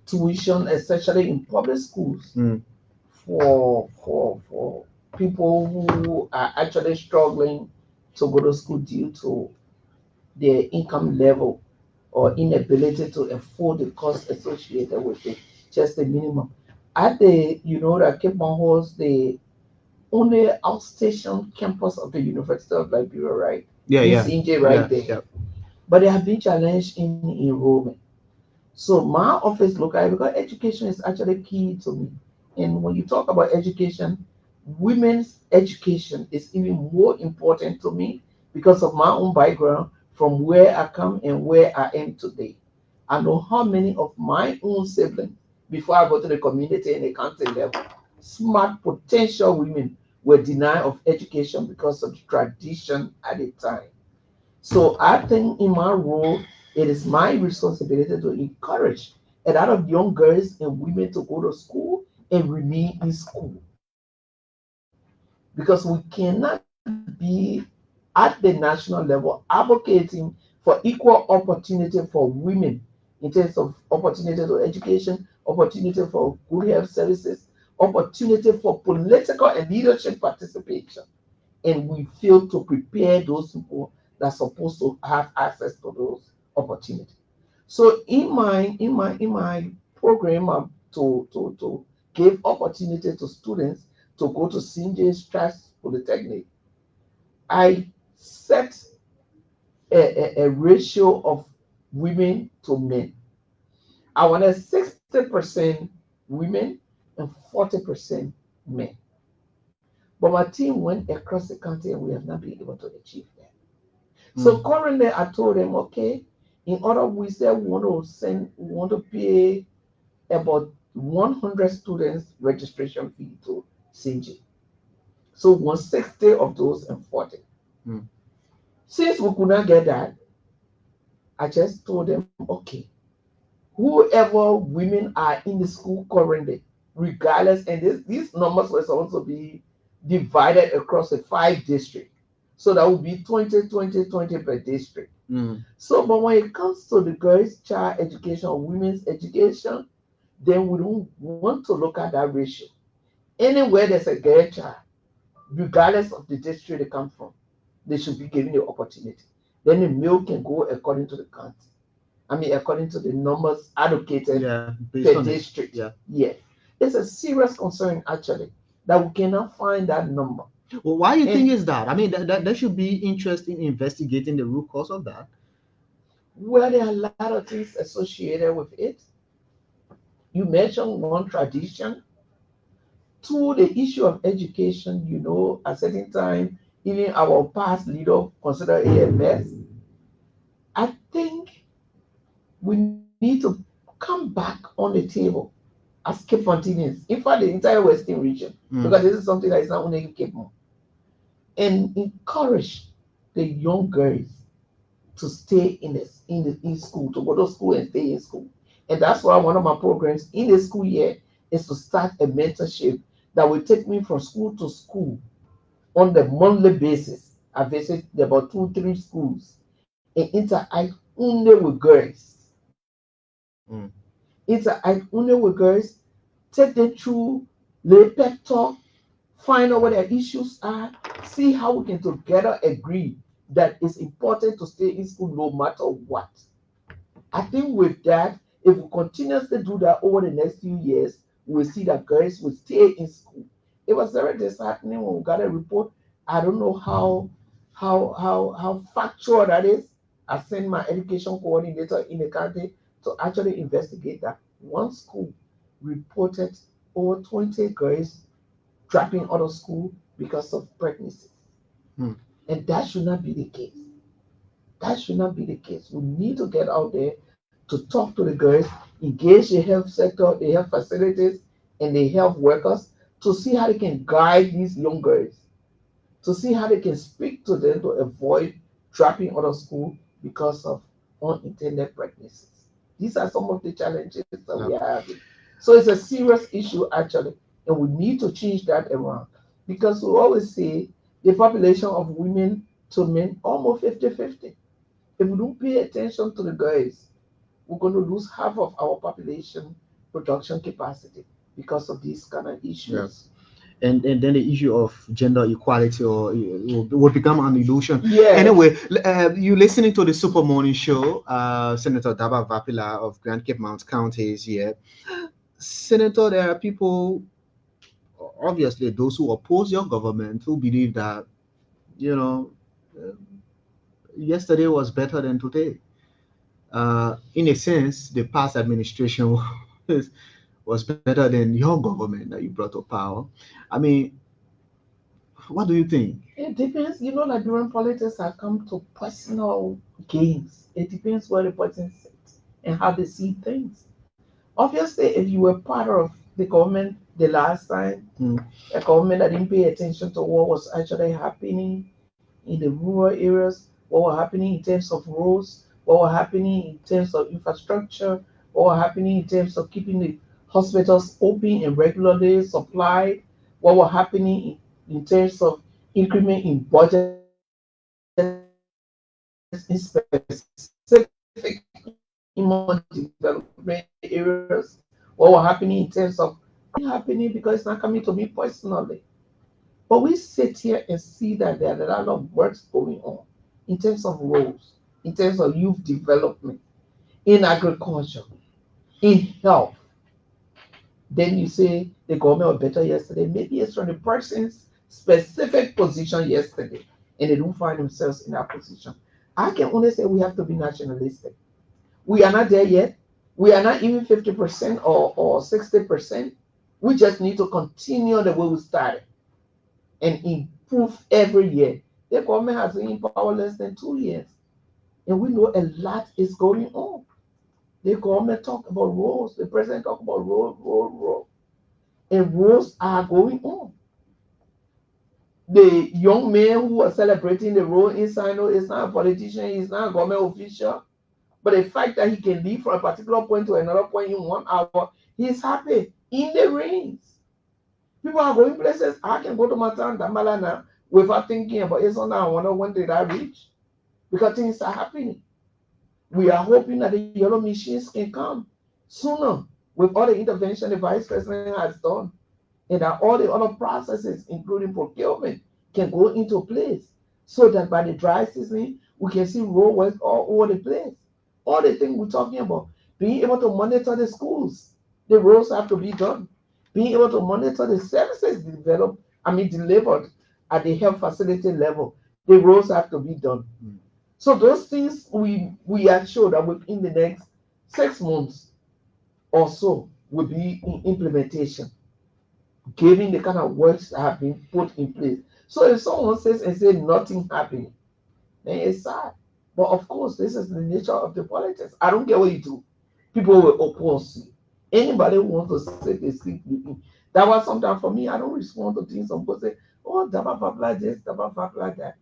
tuition, especially in public schools, Mm. for people who are actually struggling to go to school due to their income level or inability to afford the cost associated with it, just the minimum. At the, that Cape Town holds the only outstation campus of the University of Liberia, right? Yeah, yeah, UCNJ right yeah, there. yeah. But they have been challenged in enrollment. So my office look at it because education is actually key to me. And when you talk about education, women's education is even more important to me because of my own background from where I come and where I am today. I know how many of my own siblings, before I go to the community and the county level, smart potential women were denied of education because of the tradition at the time. So I think in my role, it is my responsibility to encourage a lot of young girls and women to go to school and remain in school. Because we cannot be at the national level advocating for equal opportunity for women in terms of opportunity to education, opportunity for good health services, opportunity for political and leadership participation, and we fail to prepare those people that are supposed to have access to those opportunities. So in my program to give opportunity to students to go to St. James Trust Polytechnic, I set a ratio of women to men. I wanted 60% women and 40% men. But my team went across the country and we have not been able to achieve that. So currently, I told them, okay, in order we said we want to pay about 100 students registration fee to CG. So 160 of those and 40. Mm. Since we could not get that, I just told them, okay, whoever women are in the school currently, regardless, and these numbers were supposed to be divided across the 5 districts. So that would be 20, 20, 20 per district. So, but when it comes to the girls' child education or women's education, then we don't want to look at that ratio. Anywhere there's a girl child, regardless of the district they come from, they should be given the opportunity. Then the male can go according to the count. I mean, according to the numbers allocated per district. Yeah. It's a serious concern, actually, that we cannot find that number. Well, why do you think is that? I mean, that should be interesting in investigating the root cause of that. Well, there are a lot of things associated with it. You mentioned one tradition. Two, the issue of education, at a certain time, even our past leader considered AMS. I think we need to come back on the table as Cape Fontanians, in fact, the entire Western region, because this is something that is not only in Cape Mo, and encourage the young girls to stay in school, to go to school and stay in school. And that's why one of my programs in the school year is to start a mentorship that will take me from school to school on the monthly basis. I visit about 2, 3 schools and interact only with girls. Interact only with girls, take them through, lay pep talk, find out what their issues are, see how we can together agree that it's important to stay in school no matter what. I think with that, if we continuously do that over the next few years, we'll see that girls will stay in school. It was very disheartening when we got a report. I don't know how factual that is. I sent my education coordinator in the county to actually investigate that. One school reported over 20 girls dropping out of school because of pregnancy. And that should not be the case. That should not be the case. We need to get out there to talk to the girls, engage the health sector, the health facilities, and the health workers to see how they can guide these young girls, to see how they can speak to them to avoid dropping out of school because of unintended pregnancies. These are some of the challenges that we are having. So it's a serious issue, actually, and we need to change that around because we always say the population of women to men almost 50-50. If we don't pay attention to the girls, we're going to lose half of our population production capacity because of these kind of issues. And then the issue of gender equality will become an illusion. Yes. Anyway, you listening to the Super Morning Show. Senator Daba Vapila of Grand Cape Mount County is here. Senator, there are people, obviously those who oppose your government, who believe that, yesterday was better than today. In a sense, the past administration was better than your government that you brought to power. I mean, what do you think? It depends. Liberian politics have come to personal gains. It depends where the person sits and how they see things. Obviously, if you were part of the government the last time, a government that didn't pay attention to what was actually happening in the rural areas, what was happening in terms of roads, what was happening in terms of infrastructure, what was happening in terms of keeping the hospitals open and regularly supplied, what was happening in terms of increment in budgets in specific human development areas, what was happening in terms of happening because it's not coming to me personally. But we sit here and see that there are a lot of works going on in terms of roads, in terms of youth development, in agriculture, in health. Then you say the government was better yesterday. Maybe it's from the person's specific position yesterday, and they don't find themselves in that position. I can only say we have to be nationalistic. We are not there yet. We are not even 50% or 60%. We just need to continue the way we started and improve every year. The government has been in power less than 2 years, and we know a lot is going on. The government talk about roads, the president talk about road, and roads are going on. The young man who was celebrating the road inside, no, is not a politician, he's not a government official, but the fact that he can leave from a particular point to another point in 1 hour, he's happy in the rains. People are going places. I can go to my town, Damala now, without thinking about it. So now I wonder when did I reach? Because things are happening. We are hoping that the yellow machines can come sooner with all the intervention the vice president has done, and that all the other processes, including procurement, can go into place so that by the dry season, we can see road work all over the place. All the things we're talking about, being able to monitor the schools, the roads have to be done. Being able to monitor the services delivered at the health facility level, the roads have to be done. So those things we are sure that within the next 6 months or so will be in implementation, given the kind of works that have been put in place. So if someone says and say nothing happening, then it's sad. But of course, this is the nature of the politics. I don't care what you do. People will oppose you. Anybody who wants to sit and sleep with me. That was sometimes for me, I don't respond to things some people say, oh, like this, like that.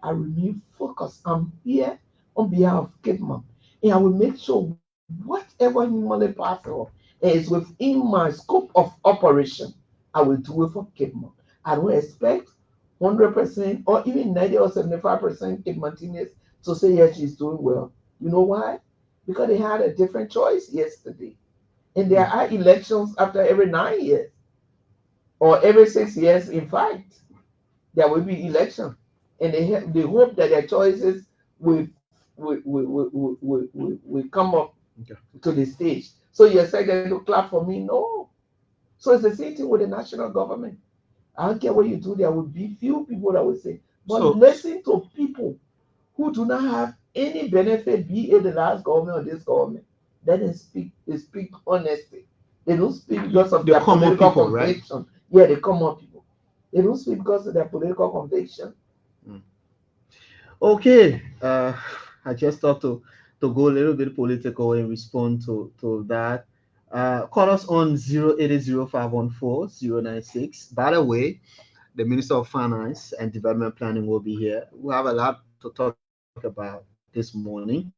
I remain focused. I'm here on behalf of Kidman. And I will make sure whatever humanly possible is within my scope of operation, I will do it for Kidman. I don't expect 100% or even 90 or 75% Kid Martinez to say, yes, she's doing well. You know why? Because they had a different choice yesterday. And there are elections after every 9 years or every 6 years. In fact, there will be election, and they hope that their choices will come up to the stage. So you expect them to clap for me? No. So it's the same thing with the national government. I don't care what you do, there will be few people that will say, but listen to people who do not have any benefit, be it the last government or this government. Then they speak honestly. They don't speak because of their political conviction. Right? Yeah, they come up people. They don't speak because of their political conviction. Okay, I just thought to go a little bit political and respond to that. Call us on 0800514 By the way, the Minister of Finance and Development Planning will be here. We have a lot to talk about this morning.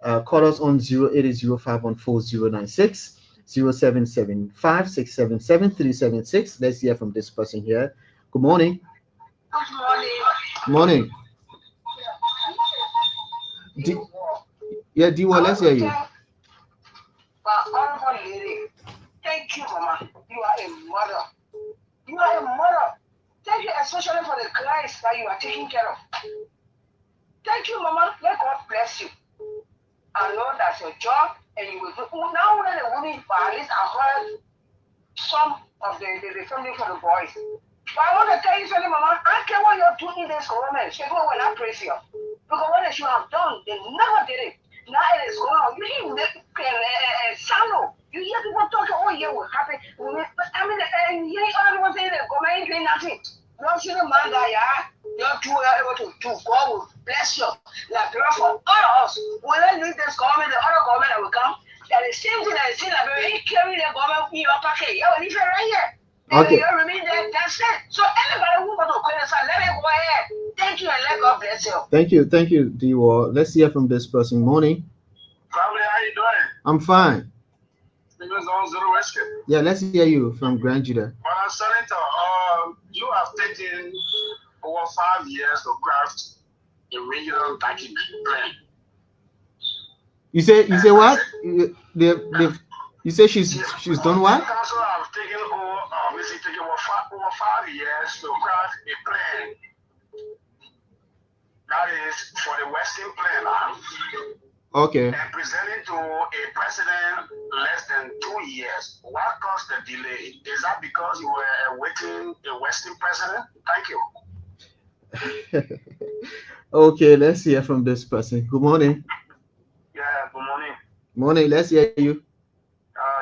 Call us on 080514096 0775677376. Let's hear from this person here. Good morning. Good morning. Morning. D1, let's hear you. Thank you, Mama. You are a mother. You are a mother. Thank you, especially for the clients that you are taking care of. Thank you, Mama. Let God bless you. I know that's your job, and you will do. Now, when the women, at least I heard some of the family for the boys. But I want to tell you something, Mama. I care what you're doing in this government. People will not praise you. Because what they should have done, they never did it. Now it is going on. You hear shallow. You hear people talking, oh, yeah, we're happy. I mean, and you hear other people saying that government ain't doing nothing. No, she don't mind that, yeah. You're too able to do. God will bless you. Like for all of us. When I leave this government, the other government that will come, that the same thing that is in Liberia, carry the government in your pocket. You will leave it right here. Okay. You remain there, that's it. So anybody who want to call us, let me go ahead. Thank you and let God bless you. Thank you, Diwo. Let's hear from this person. Morning. Family, how you doing? I'm fine. Zero Whiskey. Yeah, let's hear you from Grand Judah. Madam Senator, you have taken over 5 years to craft a regional package plan. You say what? You say she's done what? The council have taken over, over 5 years to craft a plan. That is for the Western plan. Okay. And presenting to a president less than 2 years. What caused the delay? Is that because you were awaiting a Western president? Thank you. Okay, let's hear from this person. Good morning. Yeah, good morning. Morning, let's hear you.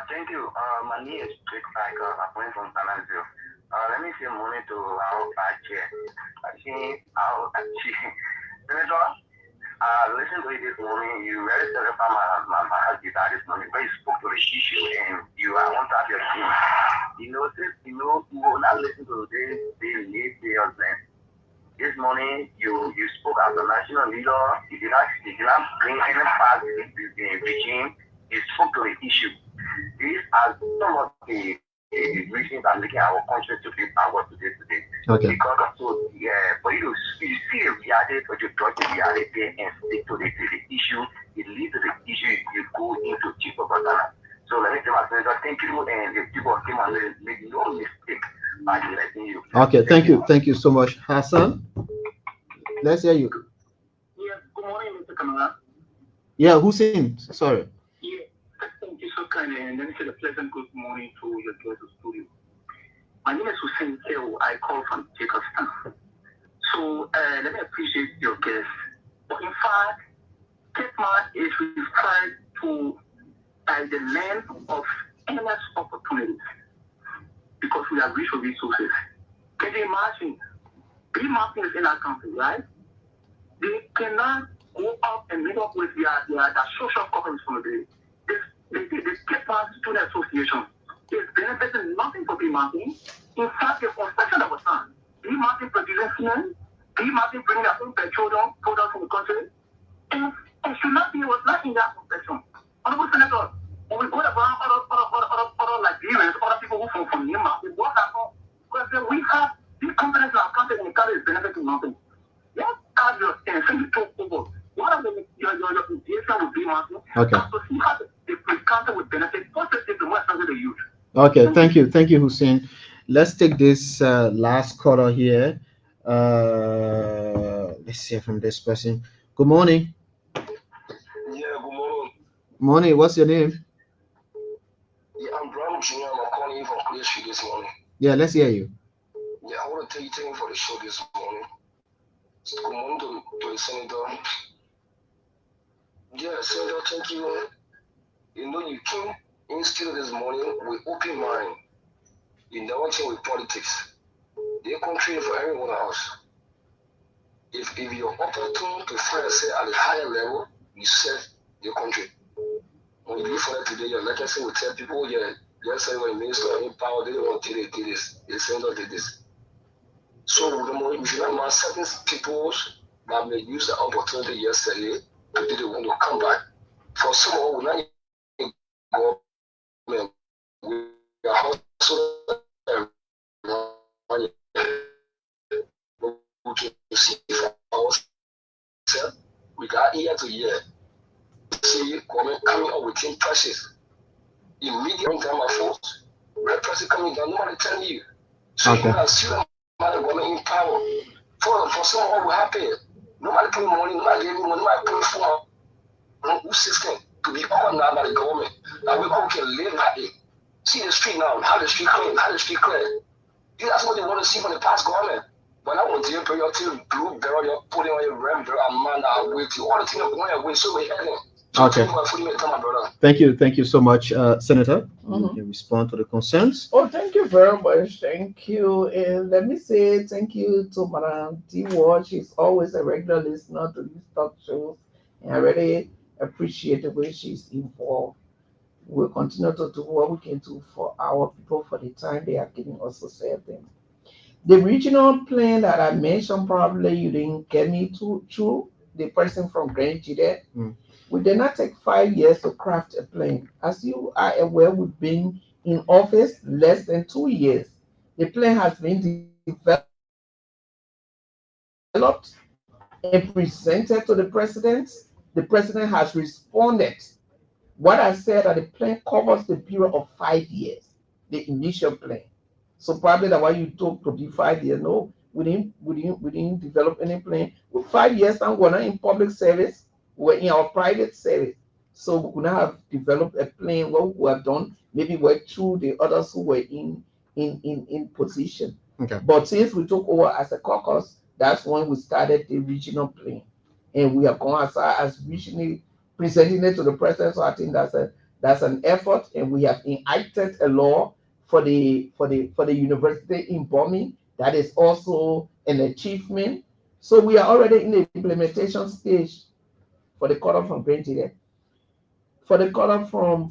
Thank you. My name is Trick Piker. I'm calling from Tanazio. Let me say morning to our chair. Senator, listen to it this morning. You very certified my guitar this morning, but you spoke to the issue and you are on top of your team. You will not listen to this this morning. You spoke as a national leader. You did not bring any part in the regime. You spoke to the issue. These are some of the reasons that making our country to be power today. Okay. Because of so, for you to see the reality, but you draw the reality and stick to the issue, it leads to the issue, you go into cheaper banana. So let me say my friends, thank you, and if people came and make no mistake by letting you. Okay, thank you so much. Hassan, let's hear you. Yeah, good morning, Mr. Kamala. Yeah, Hussein, sorry. Yeah, thank you so kindly, and then say a pleasant good morning to your guest studio. My name is Hussein Keo. I call from Jacobstown. So let me appreciate your guest. But in fact, Ketma is referred to as the land of endless opportunities because we have rich resources. Can you imagine? 3 mountains in our country, right? They cannot go up and meet up with their social problems from the Ketma Student Association. It's benefiting nothing for the mountain. In fact, the construction that was done, the mountain producing cement, the mountain bringing their own petroleum products in the country, and should not be, was not in that construction. Honorable Senator, when we go around other Liberians, other people who from Nima, we work at home, because we have this confidence in our country and the country is benefiting nothing. Let's have your thing to over. One of your intention would be mountain. Okay. So see how the country would benefit positively the more expensive the youth. Okay, thank you, Hussein. Let's take this last caller here. Let's hear from this person. Good morning. Yeah, good morning. Morning, what's your name? Yeah, I'm Brown Jr. I'm calling you from Clear Street this morning. Yeah, let's hear you. Yeah, I want to thank you for the show this morning. Good morning to the Senator. Yeah, Senator, thank you. You know, you came in still this morning with open mind. You never change with politics. They're contrary for everyone else. If you're opportune to find say at a higher level, you serve your country. When you do for that today, your legacy will tell people, yes, when the minister in power, they don't want to do this. The Senator did this. So we should not mind certain people that may use the opportunity yesterday to do the one to come back. For some of us, we not go. We are also to see for ourselves. We got year to year. See government coming up with impressions. Immediate time of force. Red person coming down, nobody telling you. So you can see the government in power. For some of us, we happy. Nobody put money, nobody gave money, nobody put for who system to be organized by the government. That we all can live happy. See the street now, how the street clean, how the street clear. That's what they want to see from the past government. But I want to pay your team blue barrel, you're putting on your ram barrel, and man, I wait you. All the things are going away, so we're heading. Okay. Thank you so much, Senator. You can respond to the concerns. Oh, thank you very much. Thank you. And let me say thank you to Madam D. Ward. She's always a regular listener to these talk shows. And I really appreciate the way she's involved. We'll continue to do what we can do for our people for the time they are giving us to say things. The regional plan that I mentioned, probably you didn't get me to through the person from Grand Jide. We did not take 5 years to craft a plan. As you are aware, we've been in office less than 2 years. The plan has been developed and presented to the president. The president has responded. What I said that the plan covers the period of 5 years, the initial plan. So probably that's why you took to be 5 years. No, we didn't develop any plan. With 5 years now, we're not in public service, we're in our private service. So we could not have developed a plan. What we have done, maybe work through the others who were in position. Okay. But since we took over as a caucus, that's when we started the regional plan. And we have gone as far as regionally presenting it to the president. So I think that's an effort, and we have enacted a law for the university in Bombing. That is also an achievement. So we are already in the implementation stage for the color from Benjamin. For the color from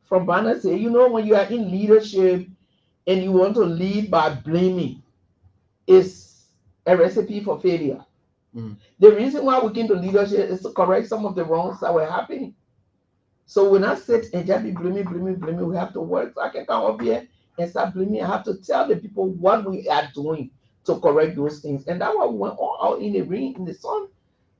Banase, when you are in leadership and you want to lead by blaming, is a recipe for failure. The reason why we came to leadership is to correct some of the wrongs that were happening. So when I sit and just be blaming, we have to work. So I can come up here and start blaming. I have to tell the people what we are doing to correct those things. And that's why we went all out in the ring, in the sun,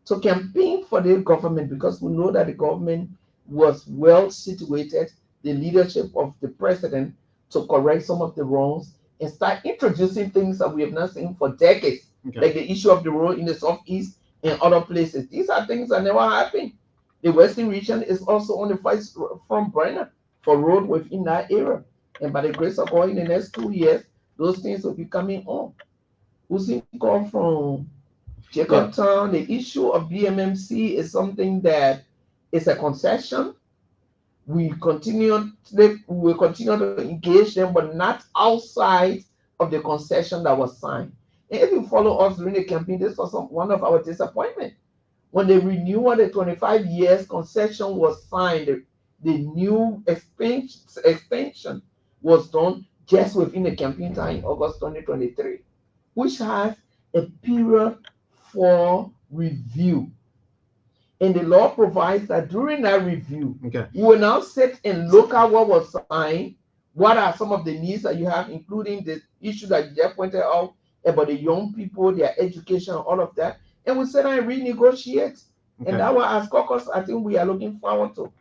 to campaign for the government, because we know that the government was well situated, the leadership of the president, to correct some of the wrongs and start introducing things that we have not seen for decades, like the issue of the road in the southeast and other places. These are things that never happened. The Western region is also on the fight from Brenner for road within that area. And by the grace of God, in the next 2 years, those things will be coming on. Uzi come from Jacobtown. The issue of BMMC is something that is a concession. We will continue to engage them, but not outside of the concession that was signed. And if you follow us during the campaign, this was one of our disappointments. When the renewal, the 25 years concession was signed, the new extension was done just within the campaign time, August 2023, which has a period for review. And the law provides that during that review, we will now sit and look at what was signed, what are some of the needs that you have, including the issue that you just pointed out about the young people, their education, all of that. And we sit down and renegotiate. And that was, as caucus, I think we are looking forward to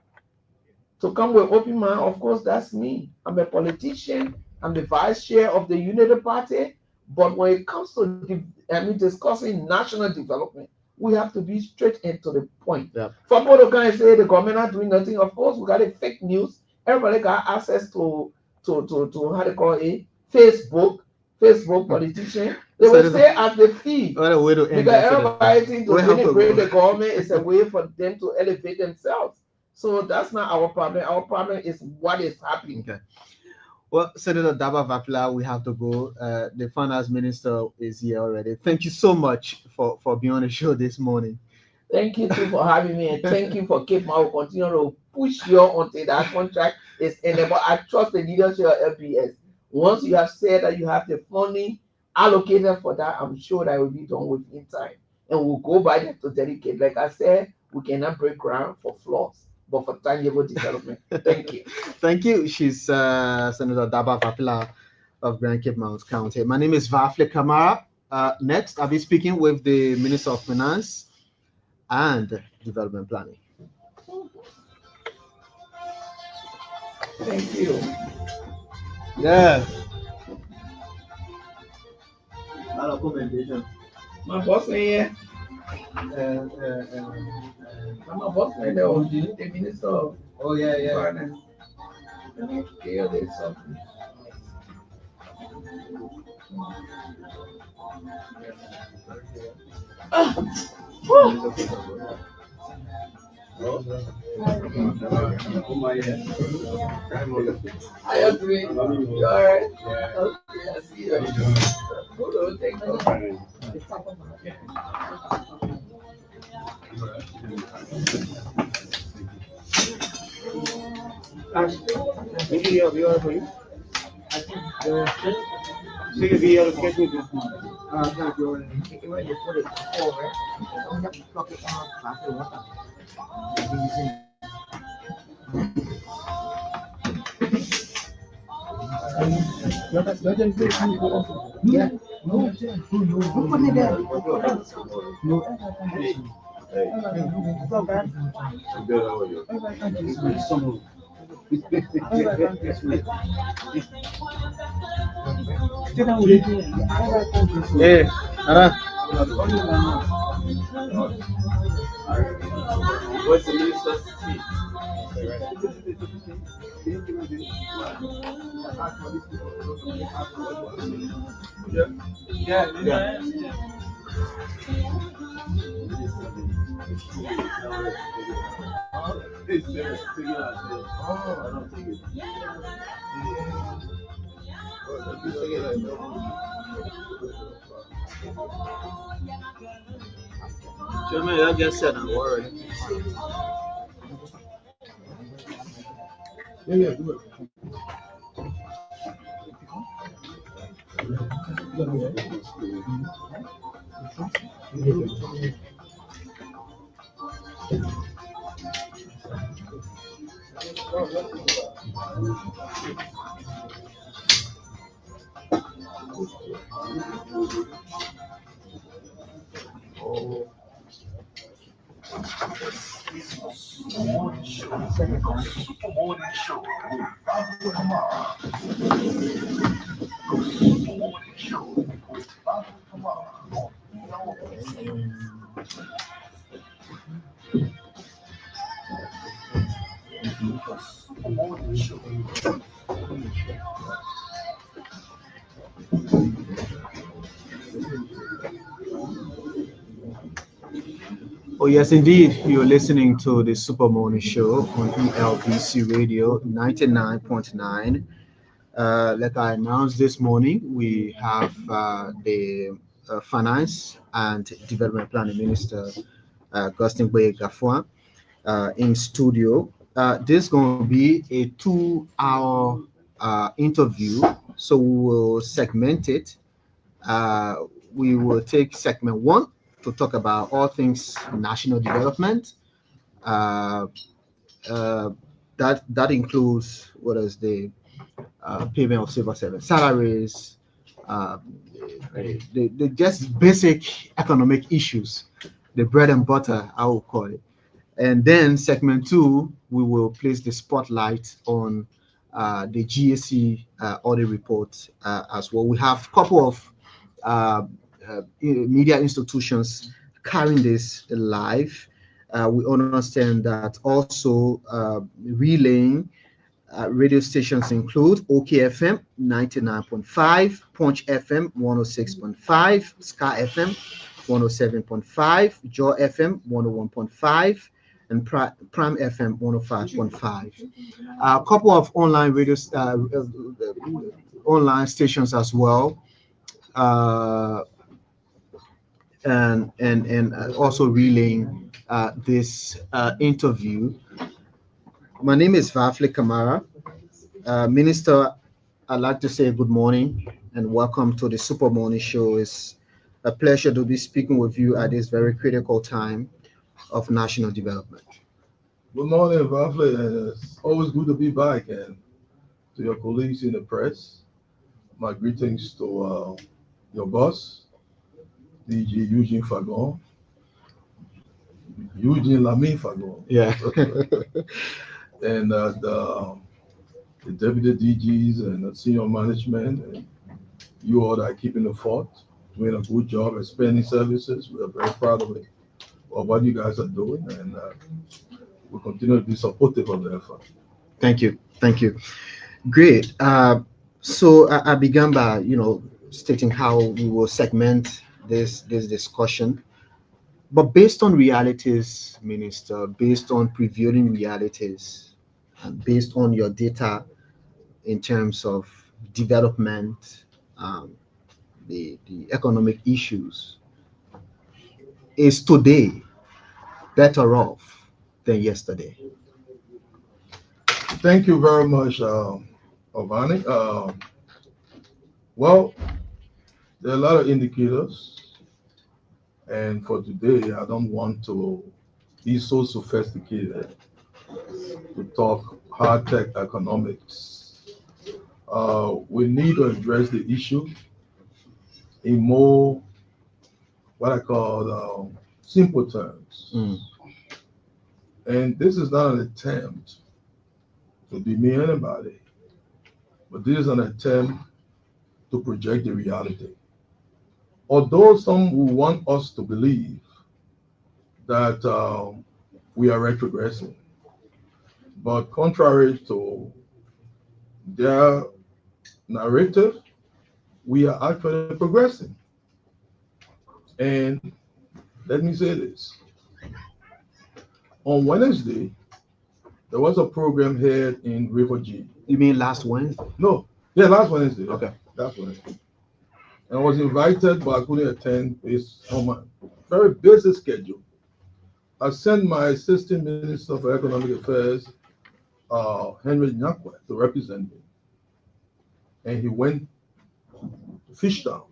come with open mind. Of course, that's me. I'm a politician. I'm the vice chair of the Unity Party. But when it comes to discussing national development, we have to be straight and to the point. For people to come and say the government not doing nothing, of course, we got a fake news. Everybody got access to how they call it, Facebook politician. They will say as the fee. Because everybody thinks to denigrate the government is a way for them to elevate themselves. So that's not our problem. Our problem is what is happening. Well, Senator Daba Vapila, we have to go. The finance minister is here already. Thank you so much for being on the show this morning. Thank you too for having me, and thank you for keeping. I will continue to push you until that contract is ended. But I trust the leadership of LPS. Once you have said that you have the funding allocated for that, I'm sure that will be done within time. And we'll go by that to dedicate. Like I said, we cannot break ground for flaws, but for tangible development. Thank you. Thank you. She's Senator Daba Vapila of Grand Cape Mount County. My name is Vafle Kamara. Next, I'll be speaking with the Minister of Finance and Development Planning. Thank you. Yeah. My boss is here. I'm a boss man, the Minister of Finance. Let me hear this something. I agree. You alright? Okay, I see you. Hello, thank you. Yeah. Eh, Ara. What's the minister's speech? Jermaine, I just said a word. Oh, yes, indeed. You're listening to the Super Morning Show on ELBC Radio 99.9. Like I announced this morning, we have the Finance and Development Planning Minister, Ngafuan, in studio. This is going to be a 2 hour interview, so we will segment it. We will take segment one to talk about all things national development. Uh, uh, that includes what is the payment of civil servant salaries, uh, the just basic economic issues, the bread and butter, I will call it. And then segment two, we will place the spotlight on the GAC audit report as well. We have a couple of media institutions carrying this live. We understand that also relaying radio stations include OKFM 99.5, Punch FM 106.5, Sky FM 107.5, Joy FM 101.5, and Prime FM 105.5. A couple of online online stations as well, and also relaying this interview. My name is Vafli Kamara. Minister, I'd like to say good morning and welcome to the Super Morning Show. It's a pleasure to be speaking with you at this very critical time of national development. Good morning, Vafli, and it's always good to be back. And to your colleagues in the press, my greetings to your boss, DG Eugene Fagon, Eugene Lamy Fagon. Yeah. And the deputy DGs and the senior management, and you all that are keeping the fort, doing a good job expanding services. We are very proud of it, of what you guys are doing, and we'll continue to be supportive of the effort. Thank you. Great. So I began by stating how we will segment this discussion. But based on realities, Minister, based on prevailing realities, and based on your data in terms of development, um, the economic issues, is today better off than yesterday? Thank you very much, Ovani. Well, there are a lot of indicators, and for today, I don't want to be so sophisticated to talk hard tech economics. We need to address the issue in more what I call simple terms. Mm. And this is not an attempt to demean anybody, but this is an attempt to project the reality. Although some will want us to believe that we are retrogressing, but contrary to their narrative, we are actually progressing. And let me say this. On Wednesday, there was a program here in River G. You mean last Wednesday? No, yeah, last Wednesday. Yeah, Okay. last Wednesday. And I was invited, but I couldn't attend based on my very busy schedule. I sent my assistant minister for economic affairs, Henry Ngafuan, to represent me. And he went to Fishtown.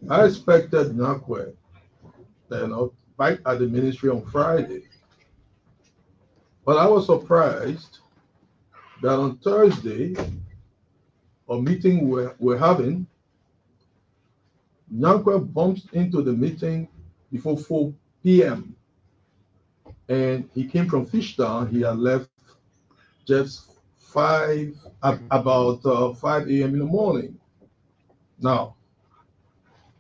I expected Ngafuan, back at the ministry on Friday. But I was surprised that on Thursday, a meeting we're having, Ngafuan bumps into the meeting before 4 p.m. And he came from Fishtown. He had left just about 5 a.m. in the morning. Now,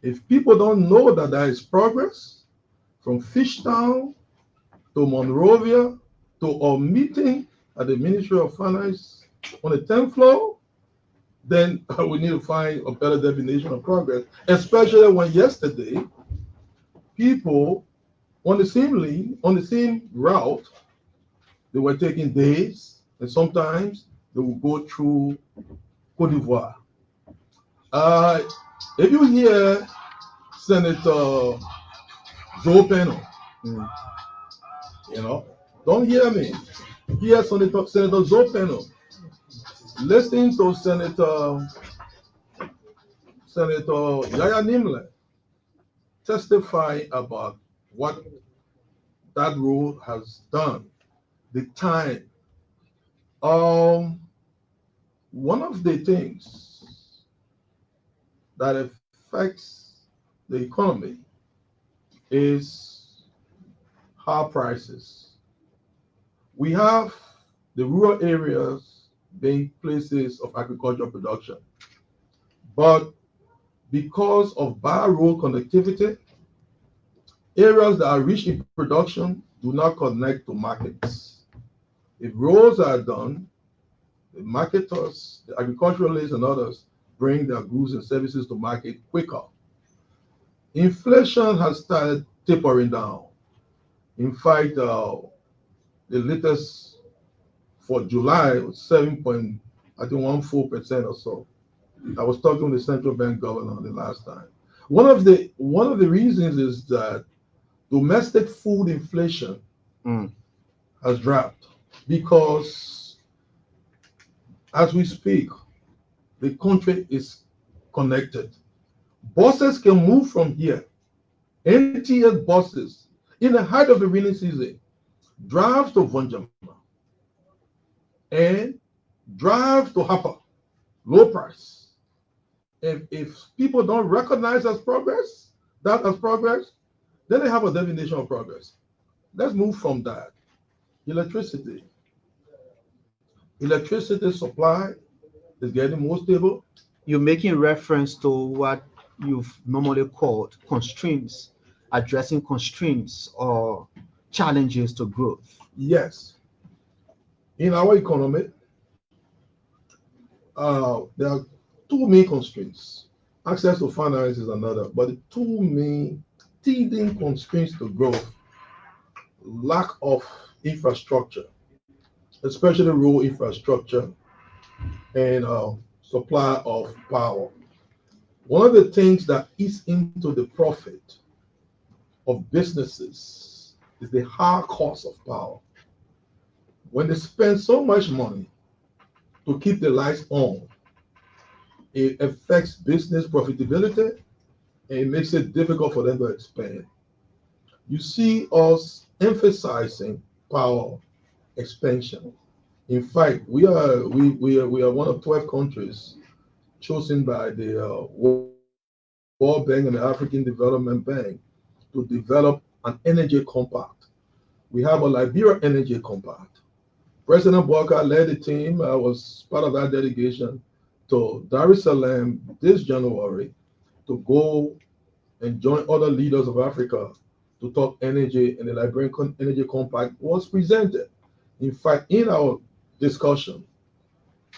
if people don't know that there is progress from Fishtown to Monrovia to our meeting at the Ministry of Finance on the 10th floor, then we need to find a better definition of progress, especially when yesterday people on the same lane, on the same route, they were taking days, and sometimes they will go through Cote d'Ivoire. If you hear Senator Joe Peno, Mm. Don't hear me. Hear Senator Joe Peno. Listen to Senator Yaya Nimle testify about what that road has done, the time. One of the things that affects the economy is high prices. We have the rural areas being places of agricultural production, but because of bad road connectivity, areas that are rich in production do not connect to markets. If roads are done, the marketers, the agriculturalists, and others bring their goods and services to market quicker. Inflation has started tapering down. In fact, the latest for July was 7.14% or so. I was talking with the central bank governor the last time. One of the reasons is that domestic food inflation Mm. has dropped because as we speak, the country is connected. Buses can move from here. NTS buses in the height of the rainy season drives to Vonjama and drives to Hapa, low price. If people don't recognize that as progress, then they have a definition of progress. Let's move from that. Electricity. Electricity supply is getting more stable. You're making reference to what you've normally called constraints, addressing constraints or challenges to growth. Yes. In our economy, there are two main constraints. Access to finance is another, but the two main teething constraints to growth, lack of infrastructure, especially rural infrastructure and supply of power. One of the things that eats into the profit of businesses is the high cost of power. When they spend so much money to keep the lights on, it affects business profitability and it makes it difficult for them to expand. You see us emphasizing power expansion. In fact, we are one of 12 countries chosen by the World Bank and the African Development Bank to develop an energy compact. We have a Liberia energy compact. President Walker led the team. I was part of that delegation to Dar es Salaam this January to go and join other leaders of Africa to talk energy, and the Liberian Energy Compact was presented. In fact, in our discussion,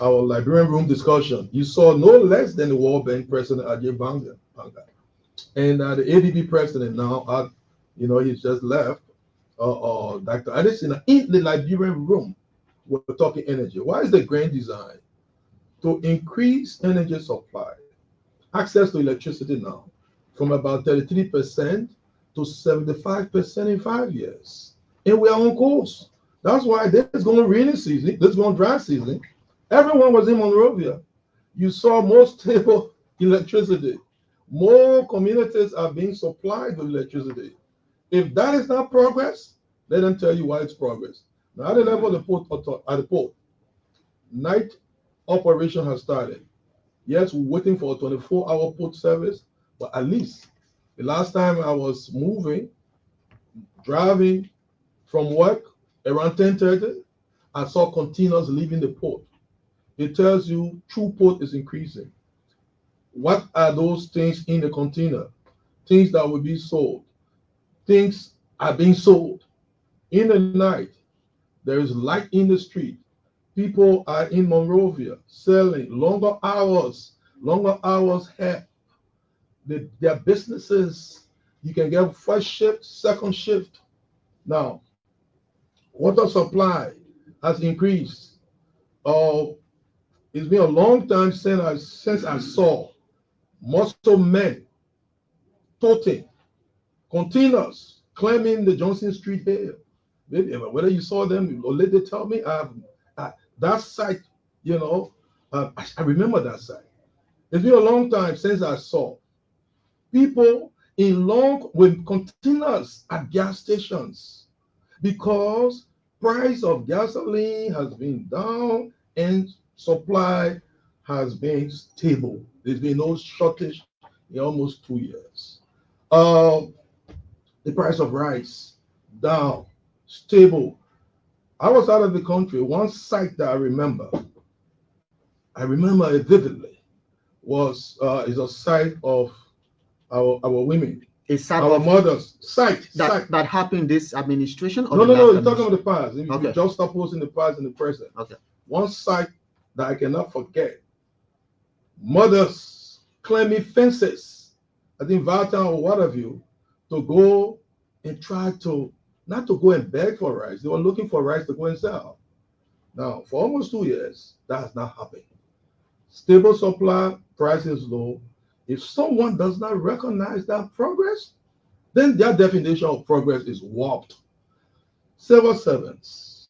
our Liberian room discussion, you saw no less than the World Bank President Ajay Banga, and the ADB President now, he's just left, Dr. Adesina, in the Liberian room. We're talking energy. Why is the grand design? To increase energy supply, access to electricity now, from about 33% to 75% in 5 years. And we are on course. That's why there's going rainy season, there's going dry season. Everyone was in Monrovia. You saw more stable electricity. More communities are being supplied with electricity. If that is not progress, let them tell you why it's progress. Now, at the level of the port, night operation has started. Yes, we're waiting for a 24-hour port service, but at least the last time I was driving from work around 10:30, I saw containers leaving the port. It tells you throughput is increasing. What are those things in the container? Things that will be sold. Things are being sold. In the night, there is light in the street. People are in Monrovia selling longer hours help. Their businesses, you can get first shift, second shift. Now, water supply has increased. It's been a long time since I saw muscle men toting containers climbing the Johnson Street Hill. Whether you saw them or later tell me, that site, I remember that site. It's been a long time since I saw people with containers at gas stations because price of gasoline has been down and supply has been stable. There's been no shortage in almost 2 years. The price of rice down, stable. I was out of the country. One site that I remember it vividly, is a site of our women, our mothers. Site that happened this administration. Or no. You're talking about the past. Okay. You just stop posting the past and the present. Okay. One site that I cannot forget. Mothers climbing fences, I think Valtown or what have you, to go and try to not to go and beg for rice. They were looking for rice to go and sell. Now, for almost 2 years, that has not happened. Stable supply, prices low. If someone does not recognize that progress, then their definition of progress is warped. Civil servants.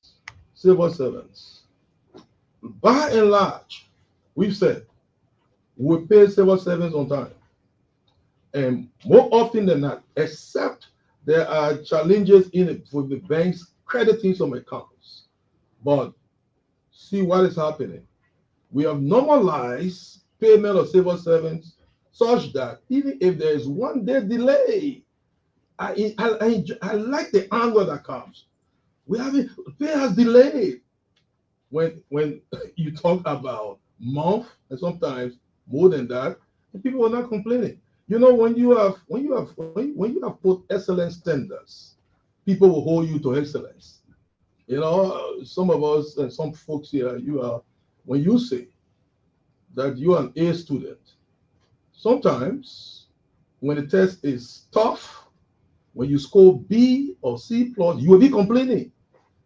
By and large, we've said we pay civil servants on time. And more often than not, except there are challenges in it with the banks crediting some accounts. But see what is happening. We have normalized payment of civil servants such that even if there is 1 day delay, I like the anger that comes. Pay has delayed. When you talk about month and sometimes more than that, and people are not complaining. When you have put excellence standards, people will hold you to excellence. Some of us and some folks here, when you say that you are an A student, sometimes when the test is tough, When you score B or C plus, you will be complaining.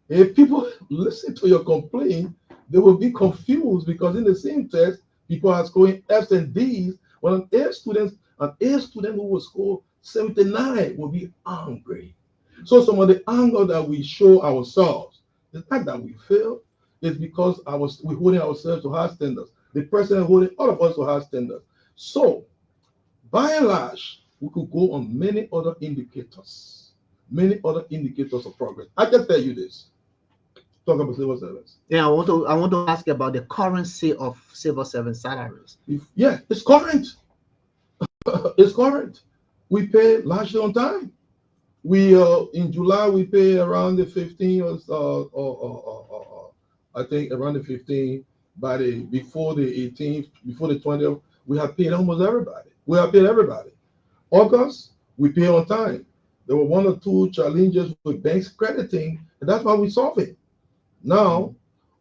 If people listen to your complaint, they will be confused because in the same test, people are scoring F's and D's. When an A student who will score 79 will be angry. So some of the anger that we show ourselves, the fact that we fail, is because we're holding ourselves to high standards. The president holding all of us to high standards. So by and large, we could go on many other indicators of progress. I can tell you this. Talk about civil servants. Yeah, I want to ask about the currency of civil servant salaries. Yeah, it's current. It's current. We pay largely on time. We in July we pay around the 15 or I think around the 15. Before the 18th, before the 20th, we have paid almost everybody. We have paid everybody. August, we pay on time. There were one or two challenges with banks crediting, and that's why we solve it. Now,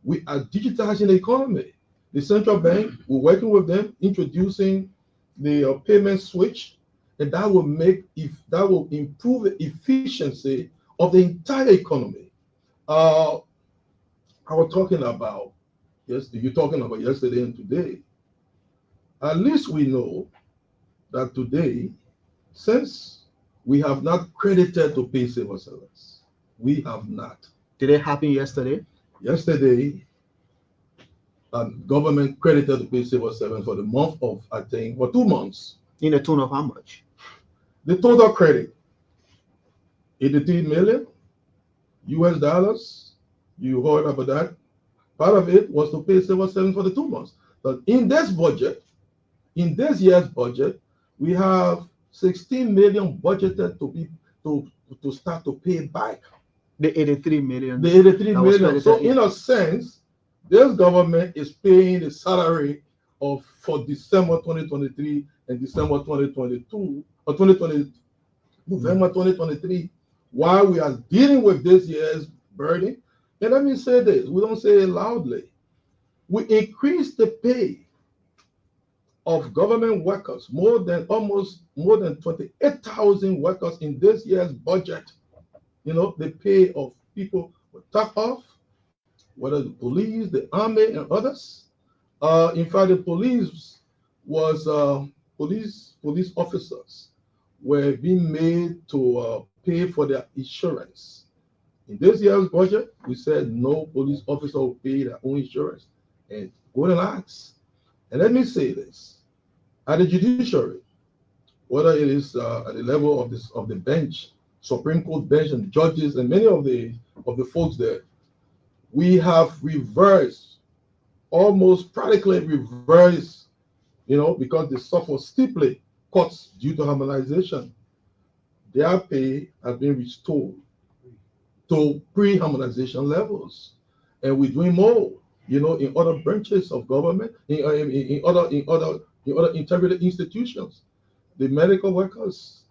we are digitizing the economy. The central bank, we're working with them, introducing the payment switch, and that will improve the efficiency of the entire economy. I was talking about you're talking about yesterday and today. At least we know that today, since we have not credited to pay civil servants, we have not. Did it happen yesterday? Yesterday, government credited to pay civil servants for the month of, I think, for 2 months. In the tune of how much? The total credit, 83 million US dollars. You heard about that. Part of it was to pay civil servants for the 2 months. But in this year's budget, we have 16 million budgeted to start to pay back. The 83 million. The 83 million. So in a sense, this government is paying the salary for December 2023 and December 2022 or 2020, November 2023, while we are dealing with this year's burden. And let me say this, we don't say it loudly. We increased the pay of government workers, more than 28,000 workers in this year's budget. You know, the pay of people were tough off, whether the police, the army, and others. In fact, the police officers were being made to pay for their insurance. In this year's budget, we said no police officer will pay their own insurance. And go and ask. And let me say this: at the judiciary, whether it is at the level of the bench, Supreme Court bench, and judges, and many of the folks there, we have almost practically reversed, because they suffer steeply cuts due to harmonization. Their pay has been restored to pre-harmonization levels, and we're doing more. In other branches of government, in other integrated institutions, the medical workers.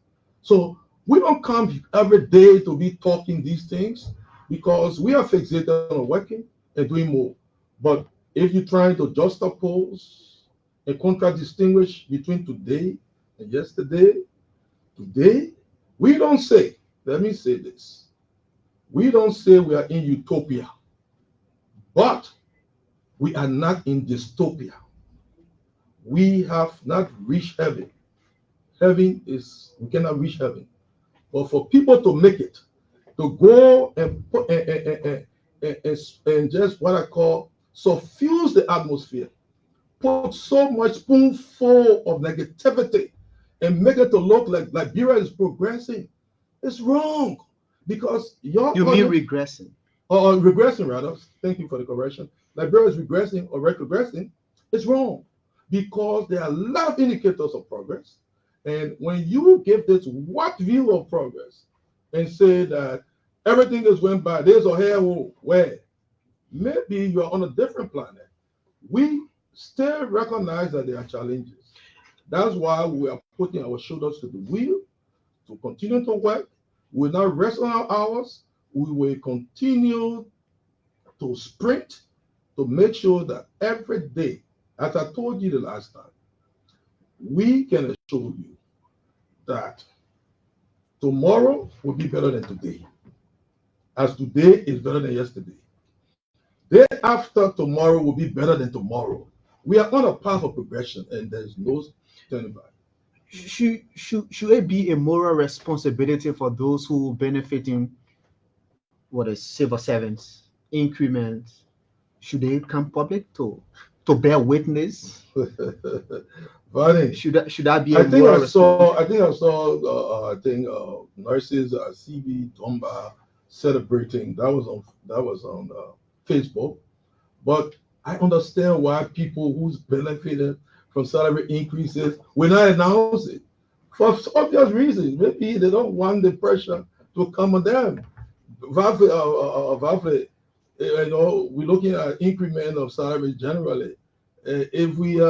So we don't come every day to be talking these things because we are fixated on working and doing more. But if you're trying to juxtapose and contradistinguish between today and yesterday, we don't say, let me say this, we don't say we are in utopia, but we are not in dystopia. We have not reached heaven. We cannot reach heaven. But for people to make it, to go and put and just what I call suffuse the atmosphere, put so much spoonful of negativity and make it to look like Liberia is progressing, it's wrong. Because you mean regressing? Or regressing, rather. Thank you for the correction. Liberia is regressing or retrogressing. It's wrong because there are a lot of indicators of progress. And when you give this what view of progress and say that everything is went by this or here or where, maybe you're on a different planet. We still recognize that there are challenges. That's why we are putting our shoulders to the wheel to continue to work. We will not rest on our hours. We will continue to sprint to make sure that every day, as I told you the last time, we can assure you that tomorrow will be better than today, as today is better than yesterday. Day after tomorrow will be better than tomorrow. We are on a path of progression, and there's no turning back. Should it be a moral responsibility for those who benefit in what is civil servants increments? Should they come public to bear witness? Funny. Should that be a moral responsibility? I think nurses CB Tomba celebrating. That was on Facebook. But I understand why people who's benefited from salary increases will not announce it for obvious reasons. Maybe they don't want the pressure to come on them. Valve, we're looking at increment of salary generally. If we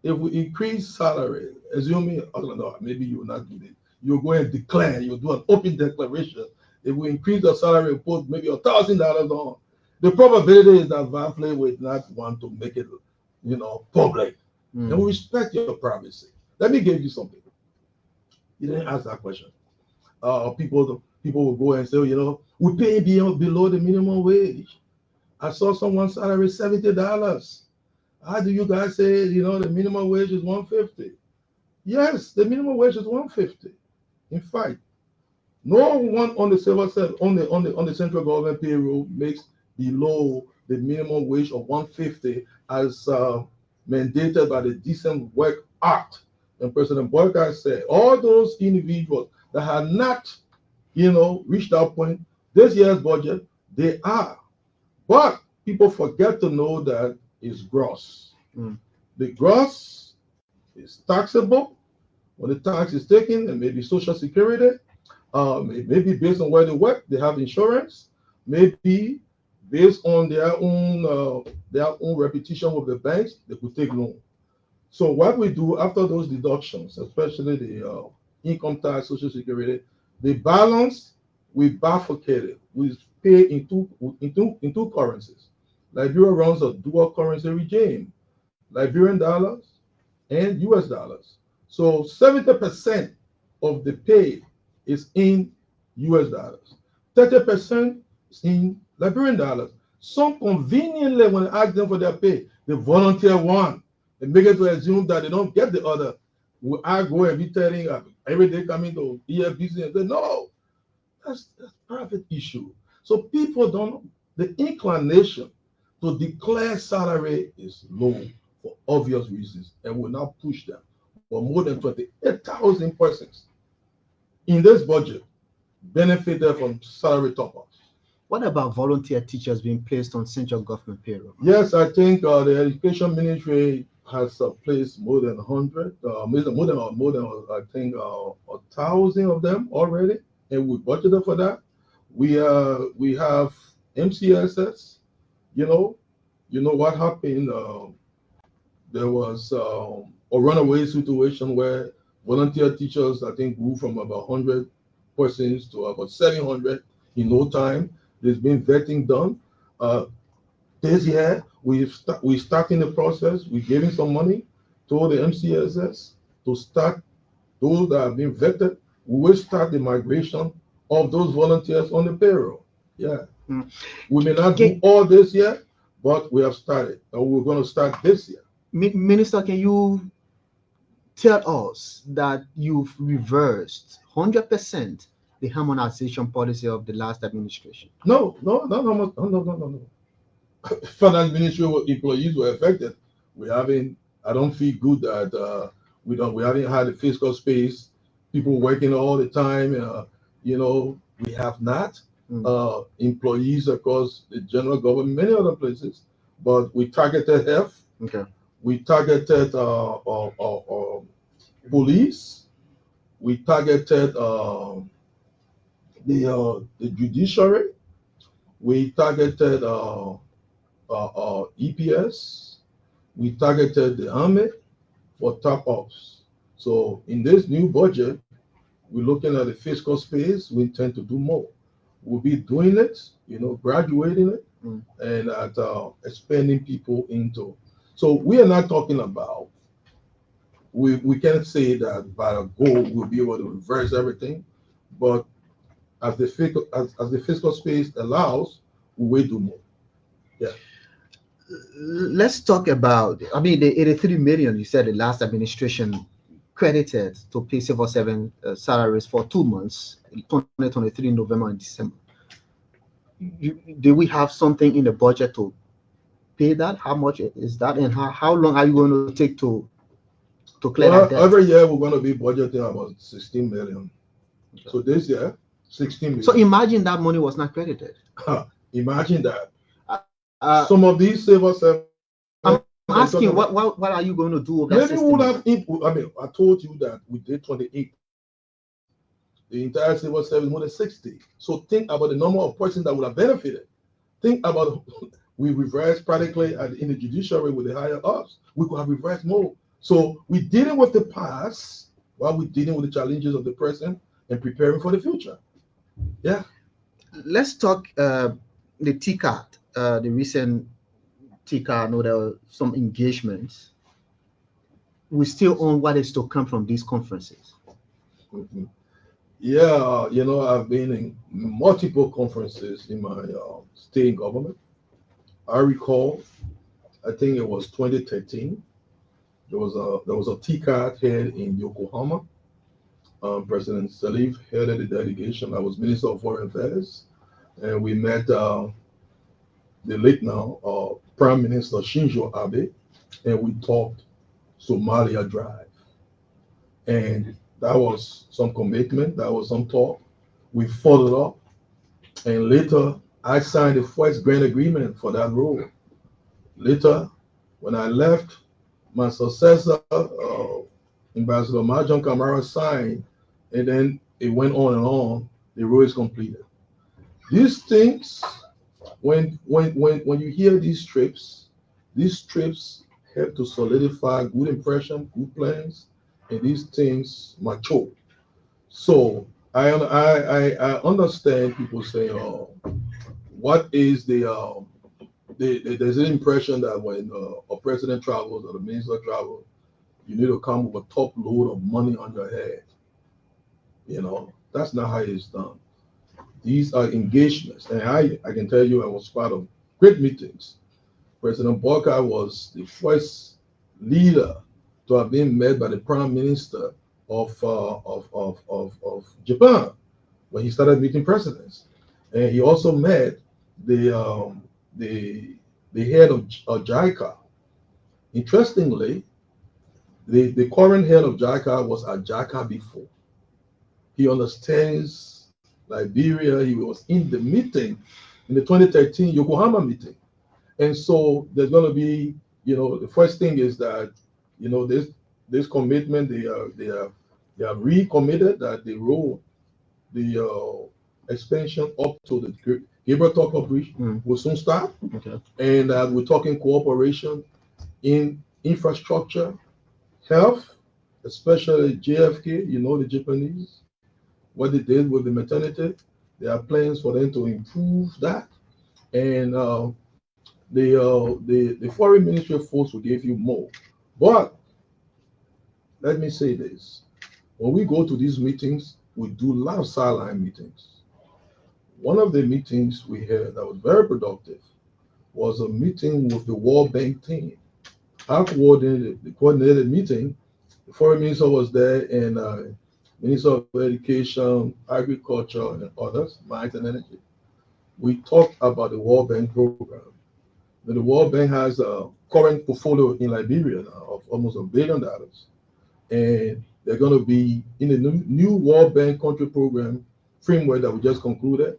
increase salary, assuming, I don't know, maybe you will not do it. You'll go and declare, you'll do an open declaration. If we increase the salary, put maybe $1,000 on, the probability is that Valve would not want to make it, public. And we respect your privacy. Let me give you something. You didn't ask that question. People will go and say, we pay below the minimum wage. I saw someone's salary $70. How do you guys say, the minimum wage is 150? Yes, the minimum wage is 150. In fact, no one on the civil service, on the central government payroll makes below the minimum wage of 150 as mandated by the Decent Work Act. And President Boyka said all those individuals that have not, reached that point, this year's budget, they are. But people forget to know that it's gross. The gross is taxable when the tax is taken, and maybe Social Security, maybe based on where they work, they have insurance, maybe based on their own repetition with the banks, they could take loan. So what we do after those deductions, especially the income tax, Social Security, the balance we bifurcate it. We pay in two currencies. Liberia runs a dual currency regime, Liberian dollars and US dollars. So 70% of the pay is in US dollars. 30% is in Liberian dollars. Some conveniently, when I ask them for their pay, they volunteer one and make it to assume that they don't get the other. I go and be telling every day coming to EFBC and say, no, that's private issue. So people don't, the inclination to declare salary is low for obvious reasons and will not push them. But more than 28,000 persons in this budget benefited from salary top-ups. What about volunteer teachers being placed on central government payroll? Yes, I think the education ministry has placed more than 100, more than I think 1,000 of them already, and we budgeted for that. We have MCSS. You know what happened. There was a runaway situation where volunteer teachers, I think, grew from about 100 persons to about 700 in no time. There's been vetting done. This year, we're starting the process. We're giving some money to the MCSS to start those that have been vetted. We will start the migration of those volunteers on the payroll. Yeah. We may not do all this year, but we have started, and we're going to start this year. Minister, can you tell us that you've reversed 100% the harmonization policy of the last administration? No. Finance ministry employees were affected. I don't feel good that we haven't had a fiscal space, people working all the time. We have not employees across the general government, many other places, but we targeted health. Okay. We targeted police. We targeted the judiciary. We targeted EPS. We targeted the army for top-ups. So in this new budget, we're looking at the fiscal space. We intend to do more. We'll be doing it, graduating it, and at expanding people into. So we are not talking about, we can't say that by a goal we'll be able to reverse everything. but as the fiscal space allows, we will do more. Let's talk about, I mean, the 83 million you said the last administration credited to pay civil servant salaries for 2 months, 2023, November and December. Do we have something in the budget to pay that? How much is that, and how long are you going to take to clear that Well, debt? every year we're going to be budgeting about 16 million. Okay. So this year, 16 million. So imagine that money was not credited. Imagine that. Some of these civil servants. I'm asking, what are you going to do with that Maybe system? we'll have input. I mean, I told you that we did 28. The entire civil service more than 60. So think about the number of persons that would have benefited. Think about we reversed practically in the judiciary with the higher ups. We could have reversed more. So we're dealing with the past while we're dealing with the challenges of the present and preparing for the future. Yeah. Let's talk the TCAT, the recent TCAT. I know there were some engagements. We still own what is to come from these conferences. Mm-hmm. Yeah, I've been in multiple conferences in my state government. I recall, I think it was 2013. There was a TCAT held in Yokohama. President Salif headed the delegation. I was Minister of Foreign Affairs, and we met the late now Prime Minister Shinzo Abe, and we talked Somalia Drive. And that was some commitment, that was some talk. We followed up, and later I signed the first grant agreement for that role. Later, when I left, my successor, Ambassador Majon Kamara, signed, and then it went on and on. The role is completed. These things, when you hear these trips help to solidify good impression, good plans, and these things mature. So I understand people say, "Oh, what is there's an impression that when a president travels or the minister travels, you need to come with a top load of money on your head." That's not how it's done. These are engagements, and I can tell you I was part of great meetings. President Barker was the first leader to have been met by the Prime Minister of Japan when he started meeting presidents, and he also met the head of JICA. Interestingly, the current head of JICA was at JICA before. He understands Liberia. He was in the meeting, in the 2013 Yokohama meeting. And so there's going to be, the first thing is that, this commitment, they are recommitted that the road, the expansion up to the Gibraltar Corporation will soon start. Okay. And we're talking cooperation in infrastructure, health, especially JFK, the Japanese, what they did with the maternity. There are plans for them to improve that. And the foreign ministry folks will give you more. But let me say this. When we go to these meetings, we do a lot of sideline meetings. One of the meetings we had that was very productive was a meeting with the World Bank team. I coordinated the meeting. The foreign minister was there, and Minister of Education, Agriculture, and others, Mines and Energy. We talked about the World Bank program. The World Bank has a current portfolio in Liberia now of almost $1 billion. And they're going to be in the new World Bank country program framework that we just concluded.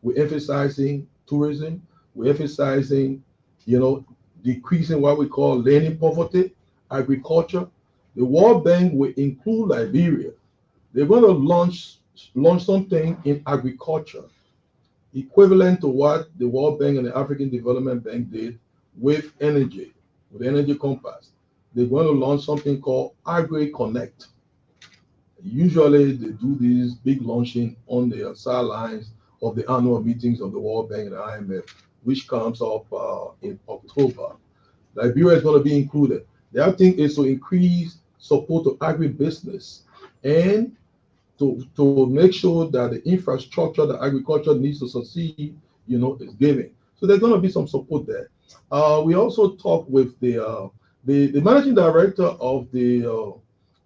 We're emphasizing tourism. We're emphasizing, decreasing what we call learning poverty, agriculture. The World Bank will include Liberia. They're going to launch something in agriculture, equivalent to what the World Bank and the African Development Bank did with energy, with Energy Compass. They're going to launch something called Agri Connect. Usually they do these big launching on the sidelines of the annual meetings of the World Bank and the IMF, which comes up in October. Liberia is going to be included. The other thing is to increase support to agribusiness and to make sure that the infrastructure that agriculture needs to succeed, is given. So there's going to be some support there. We also talked with the managing director of the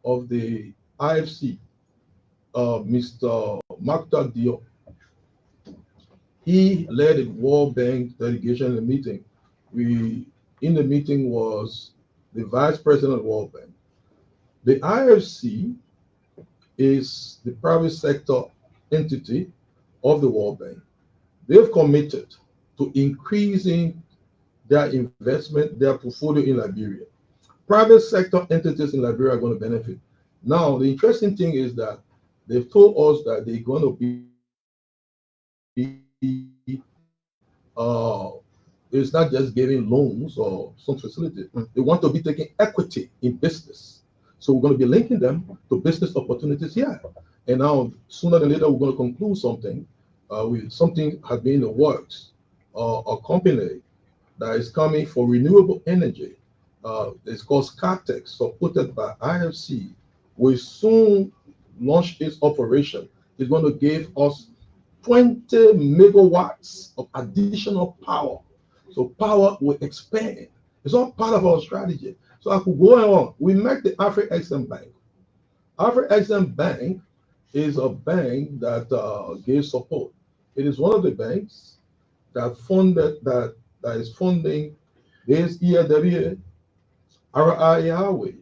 IFC, Mr. Makta Diop. He led a World Bank delegation in the meeting. We in the meeting was the vice president of the World Bank. The IFC is the private sector entity of the World Bank. They've committed to increasing their investment, their portfolio in Liberia. Private sector entities in Liberia are going to benefit. Now, the interesting thing is that they've told us that they're going to be, it's not just giving loans or some facilities. They want to be taking equity in business. So we're going to be linking them to business opportunities here. And now, sooner than later, we're going to conclude something. Something has been in the works. A company that is coming for renewable energy. It's called Scatex, supported by IFC. Will soon launch its operation. It's going to give us 20 megawatts of additional power. So power will expand. It's all part of our strategy. So I could go on. We met the AfriExim Bank. AfriExim Bank is a bank that gives support. It is one of the banks that is funding this ELWA, our highway.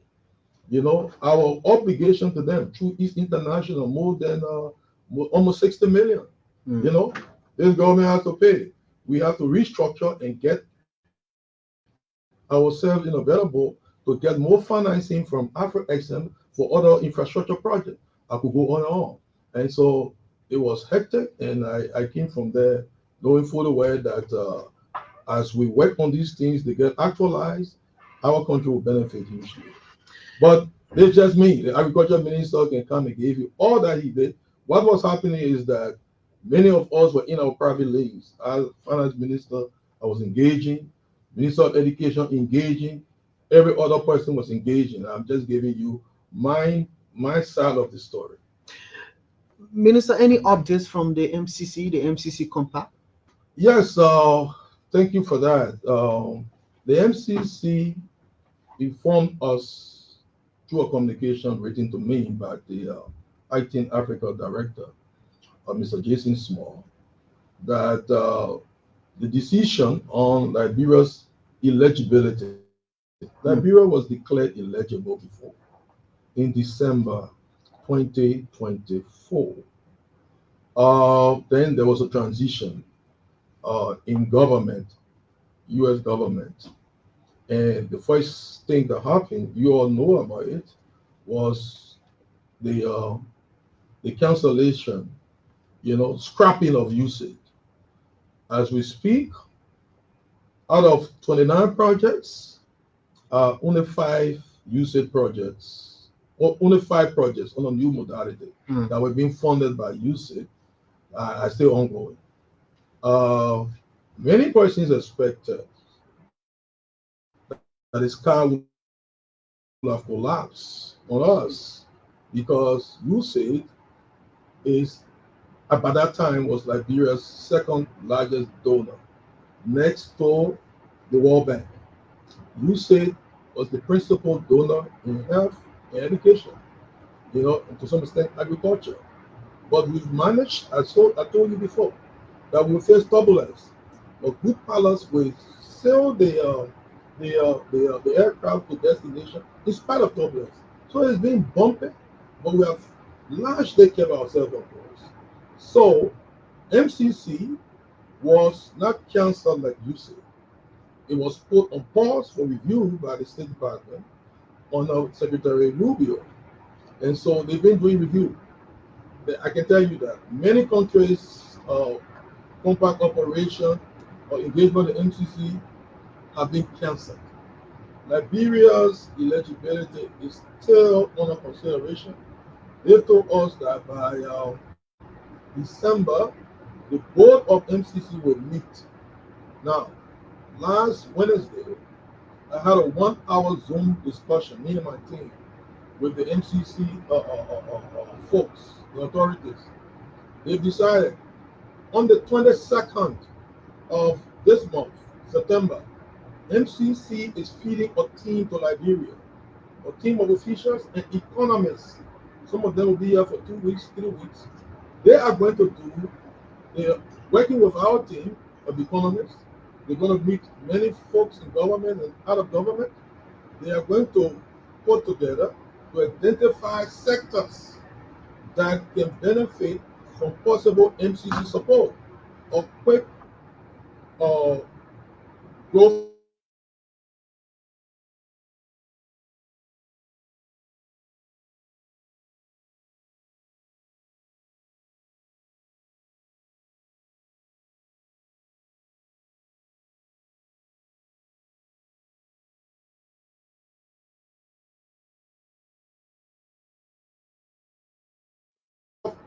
Our obligation to them through East International more than almost 60 million. You know, this government has to pay. We have to restructure and get ourselves in a better boat to get more financing from AfroExim for other infrastructure projects. I could go on and on. And so it was hectic, and I came from there knowing fully well that as we work on these things, they get actualized, our country will benefit hugely. But it's just me. The agriculture minister can come and give you all that he did. What was happening is that many of us were in our private lanes. As finance minister, I was engaging, minister of education engaging, every other person was engaging. I'm just giving you my side of the story. Minister, any updates from the MCC compact? Yes, thank you for that. The MCC informed us through a communication written to me by the IT Africa director, Mr. Jason Small, that the decision on Liberia's eligibility, Liberia was declared eligible before in December 2024. Then there was a transition in government, U.S. government. And the first thing that happened, you all know about it, was the cancellation, scrapping of usage. As we speak, out of 29 projects, only 5 usage projects, or only 5 projects on a new modality that were being funded by usage are still ongoing. Many persons expected that the sky would have collapsed on us because USAID is, by that time, was Liberia's second largest donor, next to the World Bank. USAID was the principal donor in health and education, and to some extent agriculture. But we've managed, as I told you before, that we face turbulence. But good pilots will sail the aircraft to destination in spite of turbulence. So it's been bumpy, but we have largely kept ourselves on course. So MCC was not cancelled like you said. It was put on pause for review by the State Department under Secretary Rubio. And so they've been doing review. I can tell you that many countries' compact operation or engagement in MCC have been cancelled. Liberia's eligibility is still under consideration. They told us that by December, the board of MCC will meet. Now, last Wednesday, I had a 1-hour Zoom discussion, me and my team, with the MCC folks, the authorities. They've decided on the 22nd of this month, September, MCC is feeding a team to Liberia, a team of officials and economists. Some of them will be here for 2 weeks, 3 weeks. They are going to do, they're working with our team of economists. They're going to meet many folks in government and out of government. They are going to put together to identify sectors that can benefit from possible MCC support or quick uh, growth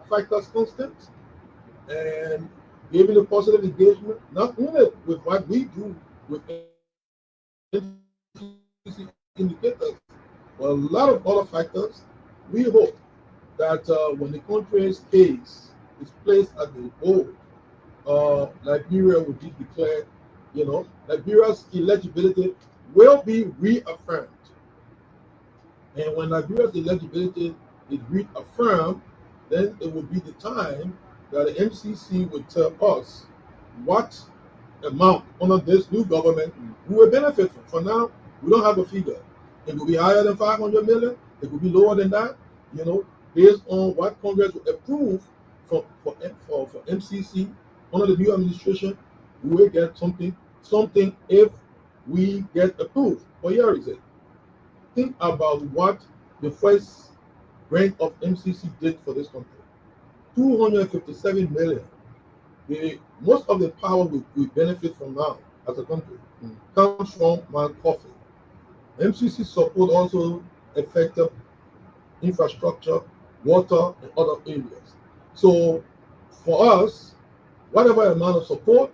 factors constant. And giving a positive engagement, not only with what we do with MCC indicators, but a lot of other factors. We hope that when the country's case is placed at the board, Liberia will be declared, Liberia's eligibility will be reaffirmed. And when Liberia's eligibility is reaffirmed, then it will be the time that the MCC would tell us what amount under this new government we will benefit from. For now, we don't have a figure. It will be higher than 500 million. It will be lower than that. Based on what Congress will approve for MCC under the new administration, we will get something if we get approved. But here is it. Think about what the first grant of MCC did for this country. 257 million. Most of the power we benefit from now as a country comes from my coffee. MCC support also affected infrastructure, water, and other areas. So for us, whatever amount of support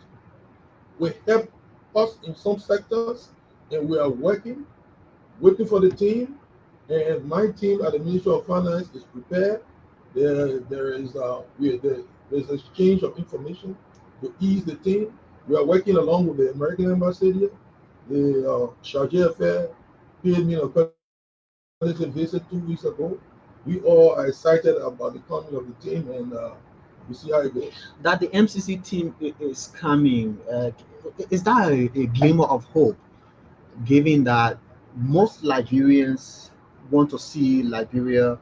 will help us in some sectors, and we are waiting for the team. And my team at the Ministry of Finance is prepared. There's exchange of information to ease the team. We are working along with the American Embassy here. The Charge Affair paid me a visit 2 weeks ago. We all are excited about the coming of the team, and we see how it goes. That the MCC team is coming, is that a glimmer of hope, given that most Liberians want to see Liberia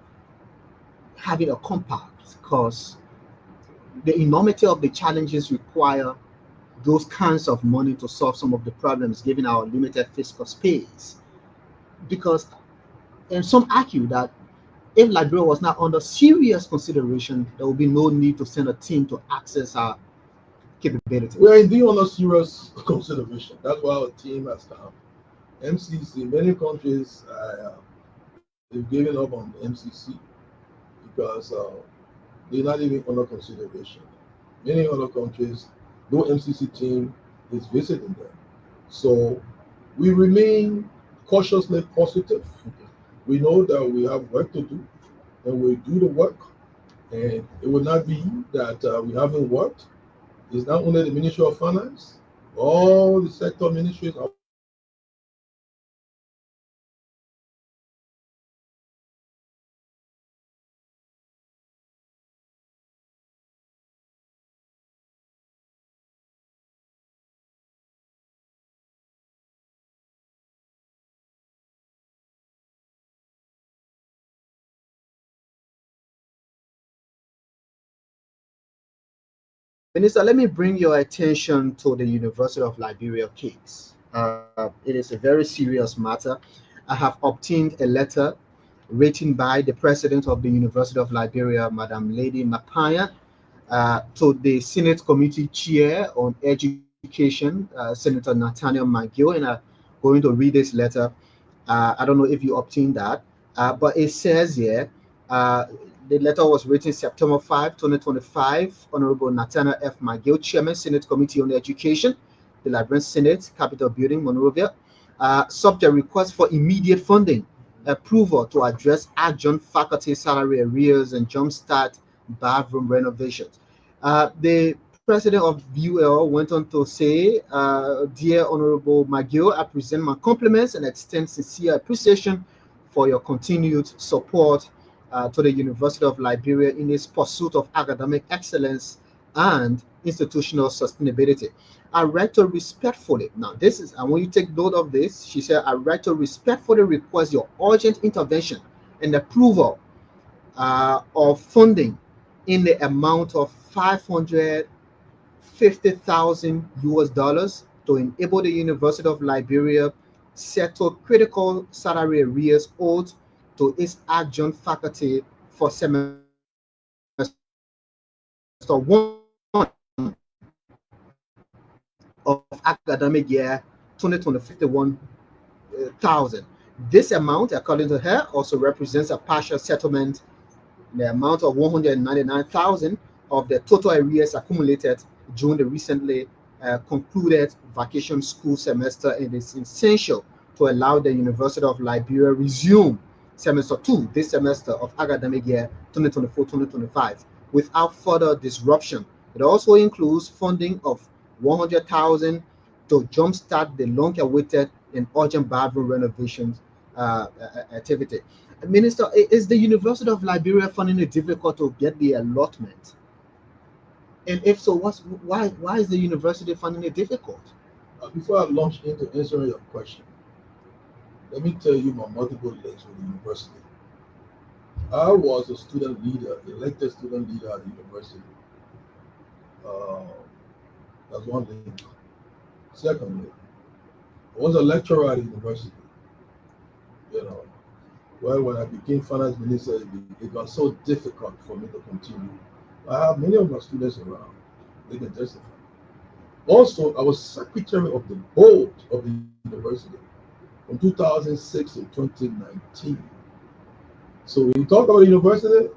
having a compact, because the enormity of the challenges require those kinds of money to solve some of the problems, given our limited fiscal space? Because, and some argue that if Liberia was not under serious consideration, there would be no need to send a team to access our capabilities. We are indeed under serious consideration. That's why our team has come. MCC, many countries, they've given up on MCC because they're not even under consideration. Many other countries, no MCC team is visiting them. So we remain cautiously positive. We know that we have work to do, and we do the work. And it will not be that we haven't worked. It's not only the Ministry of Finance, all the sector ministries are working together to identify sectors that can benefit from MCC support. Minister, let me bring your attention to the University of Liberia case. It is a very serious matter. I have obtained a letter written by the president of the University of Liberia, Madam Lady Mapaya, to the Senate Committee Chair on Education, Senator Nathaniel McGill, and I'm going to read this letter. I don't know if you obtained that, but it says here, uh, the letter was written September 5, 2025. Honorable Nathaniel F. McGill, Chairman, Senate Committee on Education, the Liberian Senate, Capitol Building, Monrovia. Subject request for immediate funding approval to address adjunct faculty salary arrears and jumpstart bathroom renovations. The president of UL went on to say, Dear Honorable McGill, I present my compliments and extend sincere appreciation for your continued support to the University of Liberia in its pursuit of academic excellence and institutional sustainability. I write to respectfully, now this is, I want you to take note of this. She said, I write to respectfully request your urgent intervention and approval of funding in the amount of 550,000 US dollars to enable the University of Liberia settle critical salary arrears owed to its adjunct faculty for semester 1 of academic year 2024-2025. This amount, according to her, also represents a partial settlement in the amount of 199,000 of the total arrears accumulated during the recently concluded vacation school semester, and is essential to allow the University of Liberia resume semester 2 this semester of academic year 2024-2025 without further disruption. It also includes funding of 100,000 to jumpstart the long-awaited and urgent bathroom renovations activity. Minister, is the University of Liberia finding it difficult to get the allotment? And if so, why is the university finding it difficult? Before I launch into answering your question, let me tell you my multiple links with the university. I was a student leader, elected student leader at the university. Uh, that's one link. Secondly, I was a lecturer at the university. You know, well, when I became finance minister, it got so difficult for me to continue. I have many of my students around; they can testify. Also, I was secretary of the board of the university from 2006 to 2019. So when you talk about the university,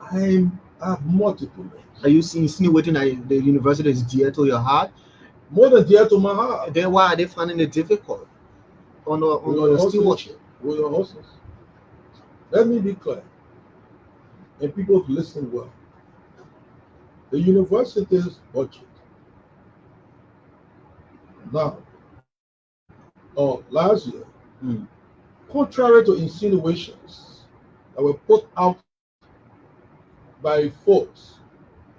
I have multiple Are links. you insinuating that the university is dear to your heart? More than dear to my heart. Then why are they finding it difficult With on your your horses, stewardship? with your horses. Let me be clear, and people listen well. The university's budget now, or last year, Mm. contrary to insinuations that were put out by folks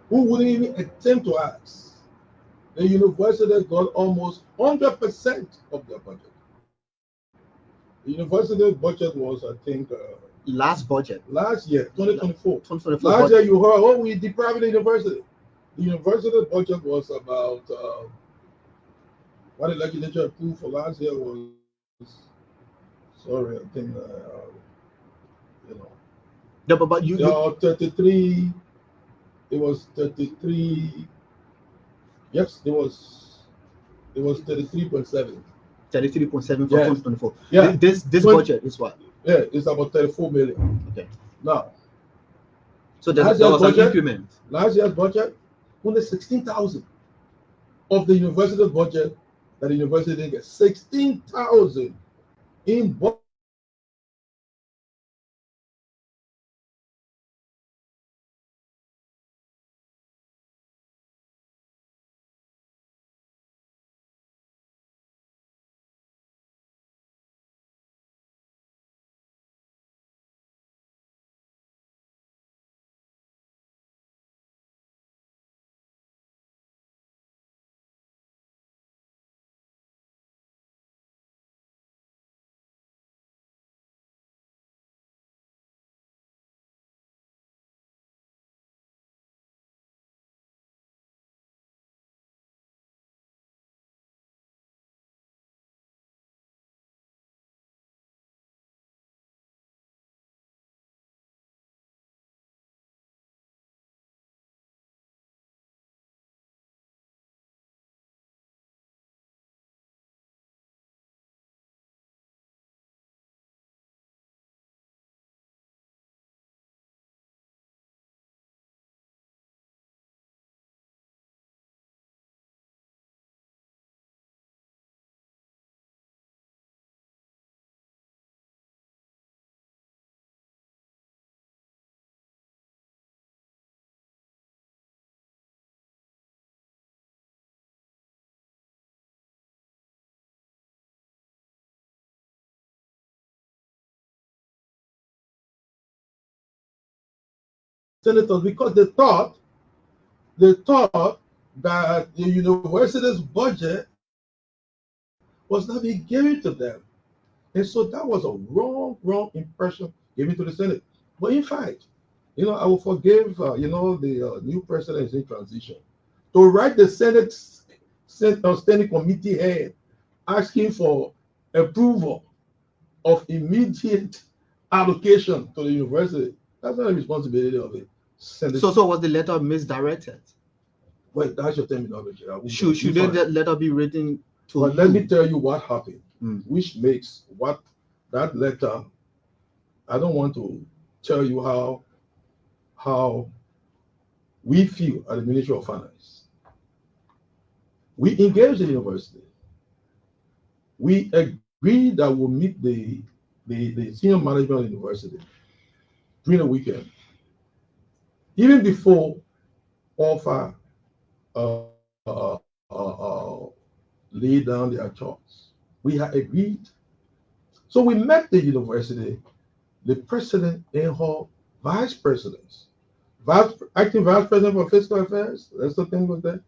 who wouldn't even attempt to ask, the university got almost 100% of their budget. The university budget was, I think, Last budget, last year, 2024. 2024 Last year, budget. you heard, oh, we deprived the university. The university budget was about, what the legislature approved for last year was, sorry, I think, you know, No, but you 33, it was 33, yes, it was 33.7. 33.7 for Yes, 2024. yeah, This 20, budget is what? yeah, it's about 34 million. Okay. Now, So last there year's was an budget, increment. last year's budget, only 16,000 of the university budget that the university didn't get. 16,000 in budget that the university didn't get. senators because they thought that the university's budget was not being given to them. And so that was a wrong impression given to the Senate. But in fact, I will forgive, the new president is in transition to write the Senate Standing Committee head asking for approval of immediate allocation to the university. That's not a responsibility of it. So was the letter misdirected? Well, that's your terminology. Should the letter be written to But let me tell you what happened, which makes what that letter. I don't want to tell you how we feel at the Ministry of Finance. We engaged the university. We agreed that we'll meet the senior management of the university during the weekend, even before offer lay down their charts. We had agreed. So we met the university, the president and her vice presidents, acting vice president for fiscal affairs. That's the thing with that.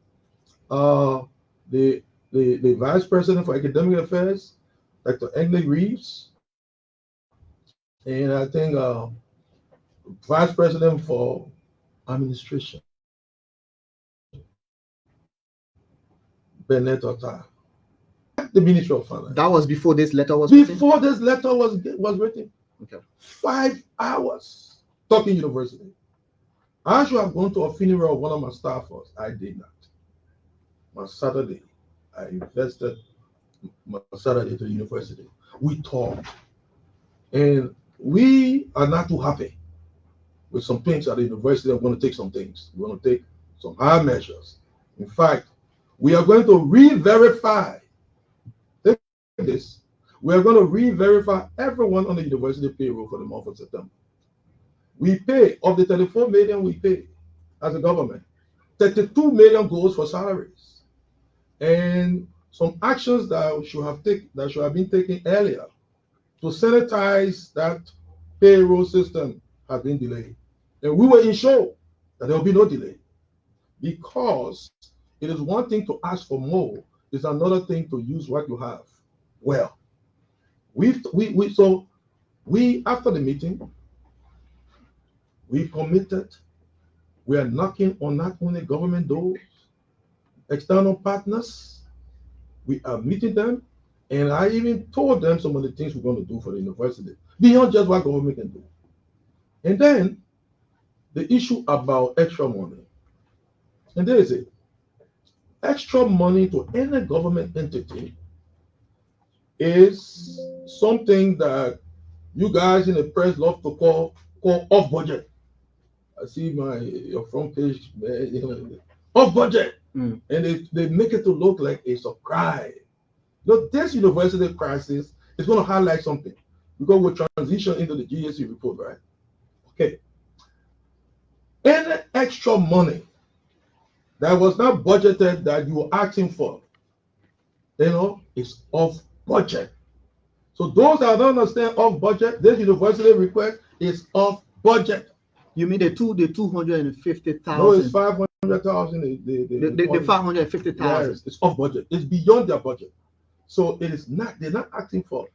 The vice president for academic affairs, Dr. Engley Reeves, and I think vice president for administration, Bennett Otta. The Ministry of Finance. That was before this letter was before written? this letter was written. Okay. 5 hours talking university. I should have gone to a funeral of one of my staffers. I did not. My Saturday, I invested my Saturday to the university. We talked, and we are not too happy with some things at the university. We're going to take some things. We're going to take some hard measures. In fact, we are going to re-verify this. We are going to re-verify everyone on the university payroll for the month of September. We pay, of the 34 million we pay as a government, 32 million goes for salaries. And some actions that should have been taken earlier to sanitize that payroll system have been delayed. And we were ensured that there will be no delay, because it is one thing to ask for more, it's another thing to use what you have well. We after the meeting, we committed. We are knocking on not only government doors, external partners. We are meeting them, and I even told them some of the things we're going to do for the university beyond just what government can do. And then the issue about extra money, and there is it. Extra money to any government entity is something that you guys in the press love to call off budget. I see your front page, off budget, and they make it to look like it's a crime. This university crisis is going to highlight something, because we'll transition into the GSC report, right? Okay. Any extra money that was not budgeted that you were asking for, is off budget. So those that don't understand off budget, this university request is off budget. You mean the 250,000? No, it's 500,000. The 550,000. Yes, it's off budget. It's beyond their budget. So it is not. They're not asking for.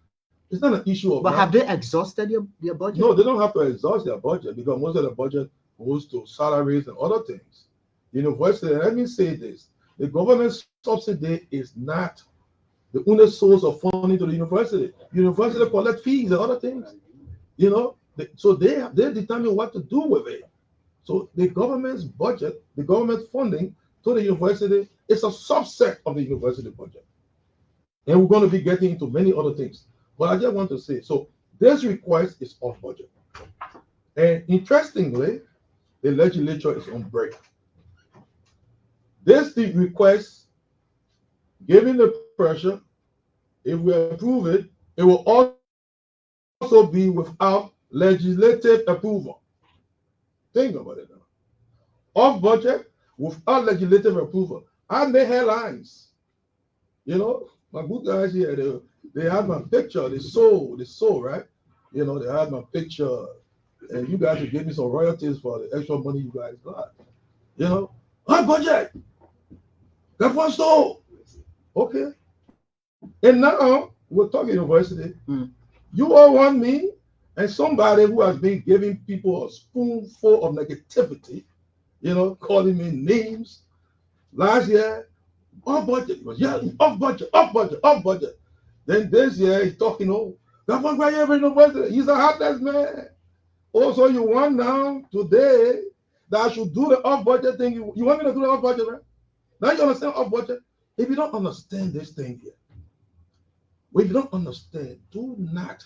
It's not an issue of. But have they exhausted their budget? No, they don't have to exhaust their budget, because most of the budget goes to salaries and other things. University. Let me say this: the government subsidy is not the only source of funding to the university. University collect fees and other things. So they determine what to do with it. So the government's budget, the government funding to the university, is a subset of the university budget. And we're going to be getting into many other things. But I just want to say, so this request is off budget. And interestingly, the legislature is on break. This request, given the pressure, if we approve it, it will also be without legislative approval. Think about it now. Off budget without legislative approval. I made headlines. My good guys here, they had my picture, they saw, right? They had my picture and you guys should give me some royalties for the extra money you guys got. You know, our budget. That one stole. Okay. And now we're talking university. You all want me and somebody who has been giving people a spoonful of negativity, you know, calling me names. Last year, off budget. He was yelling, off budget, off budget, off budget. Then this year he's talking, oh, that one guy ever university. He's a heartless man. Also, you want now today that I should do the off budget thing. You want me to do the off budget, right? Now you understand off budget? If you don't understand this thing here, if you don't understand, do not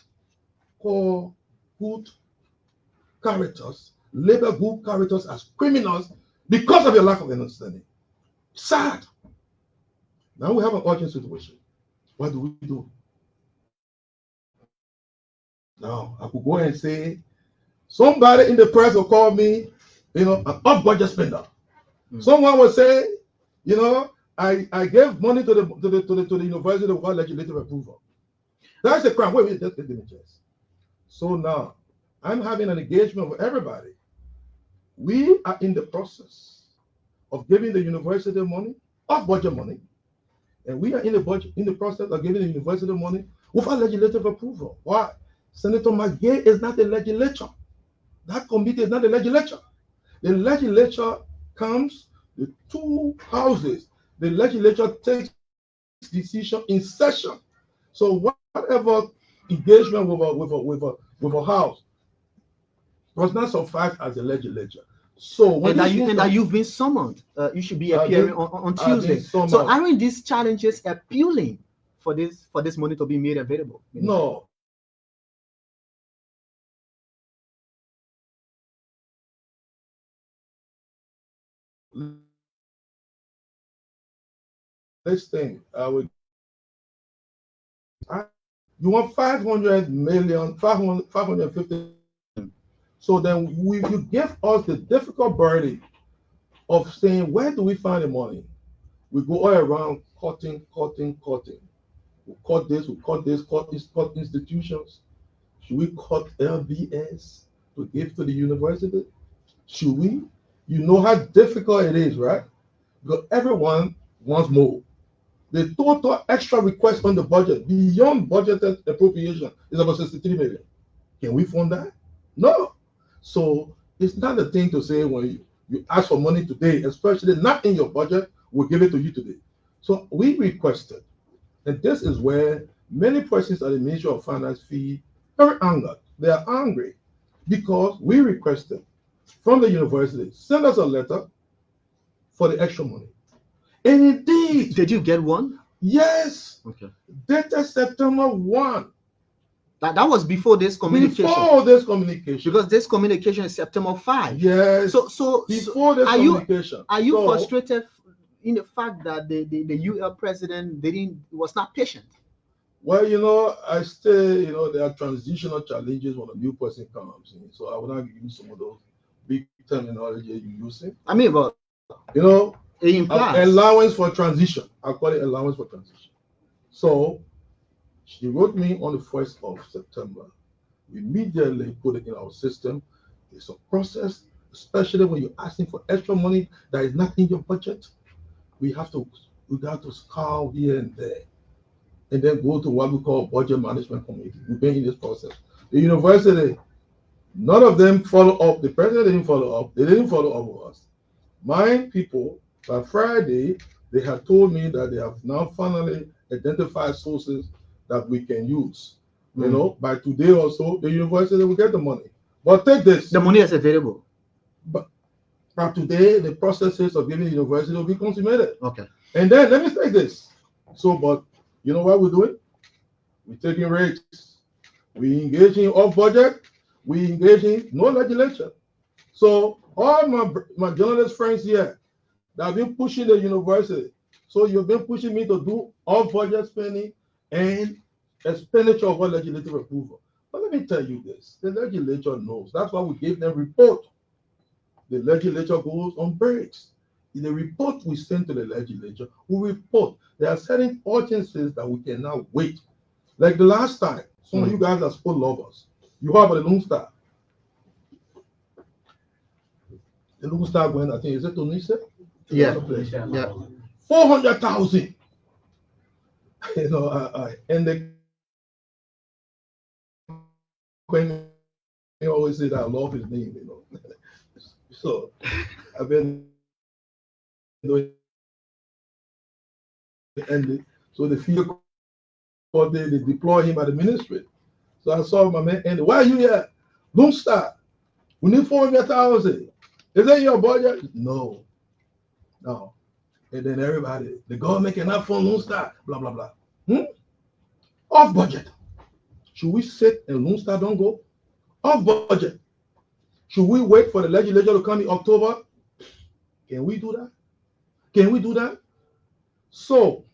call good characters, label good characters as criminals because of your lack of understanding. Sad. Now we have an urgent situation. What do we do? Now I could go and say, somebody in the press will call me, you know, an off-budget spender. Someone will say, you know, I gave money to the university without legislative approval. That's a crime. Wait, just let me just. So now I'm having an engagement with everybody. We are in the process of giving the university money, off-budget money, and we are in the process of giving the university money without legislative approval. Why? Senator McGay is not the legislature. That committee is not the legislature. The legislature comes, the two houses. The legislature takes decision in session. So whatever engagement with a house does not suffice as a legislature. So when that you've been summoned, you should be appearing on Tuesday. So aren't these challenges appealing for this money to be made available? No. This thing, you want 500 million, 550. So then you give us the difficult burden of saying, where do we find the money? We go all around cutting. We cut this, cut institutions. Should we cut LBS to give to the university? Should we? You know how difficult it is, right? Because everyone wants more. The total extra request on the budget beyond budgeted appropriation is about 63 million. Can we fund that? No. So it's not a thing to say when you ask for money today, especially not in your budget, we'll give it to you today. So we requested, and this is where many persons at the Ministry of Finance feel very angered. They are angry because we requested from the university, send us a letter for the extra money. And indeed, did you get one? Yes. Okay. Dated September 1. That was before this communication. Before this communication. Because this communication is September 5. Yes. So before this communication. Are you frustrated in the fact that the UL president was not patient? Well, you know, I stay, you know, there are transitional challenges when a new person comes in. So I will not give you some of those big terminology you're using. I mean, but you know, implies allowance for transition. I call it allowance for transition. So she wrote me on the 1st of September. We immediately put it in our system. It's a process, especially when you're asking for extra money that is not in your budget. We got to scour here and there, and then go to what we call budget management committee. We've been in this process. The university, none of them follow up. The president didn't follow up. They didn't follow up with us. My people, by Friday, they had told me that they have now finally identified sources that we can use. You know, by today or so, the university will get the money. But take this. The money is available. But by today, the processes of giving the university will be consummated. Okay. And then let me take this. So, but you know what we're doing? We're taking rates. We engage in off budget. We engage in no legislation. So all my journalist friends here that have been pushing the university. So you've been pushing me to do off budget spending and expenditure of legislative approval. But let me tell you this, the legislature knows. That's why we gave them report. The legislature goes on breaks. In the report we send to the legislature, we report there are certain urgencies that we cannot wait. Like the last time, some of you guys are sport lovers. You have a Lone Star. The Loon Star went, I think, is it Tunisia? Yeah. Place. Yeah. 400,000. And they always say that I love his name. So I've been doing, and so the field court, they deploy him at the ministry. So I saw my man, and why are you here? Don't start. We need 400,000. Is that your budget? No. And then everybody, the government cannot fund Lone Star, blah, blah, blah. Off budget. Should we sit and Lone Star don't go? Off budget. Should we wait for the legislature to come in October? Can we do that? Can we do that? So,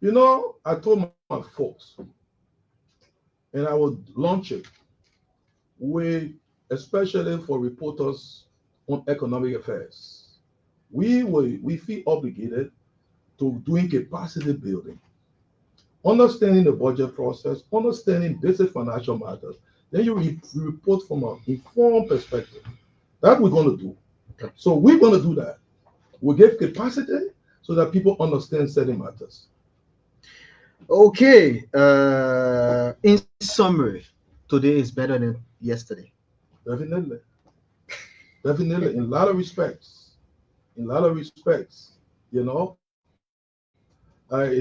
I told my folks, and I would launch it with, especially for reporters on economic affairs. We feel obligated to doing capacity building, understanding the budget process, understanding basic financial matters. Then you report from an informed perspective. That we're going to do. So we're going to do that. We give capacity so that people understand certain matters. Okay. In summary, today is better than yesterday. Definitely. Definitely. In a lot of respects. It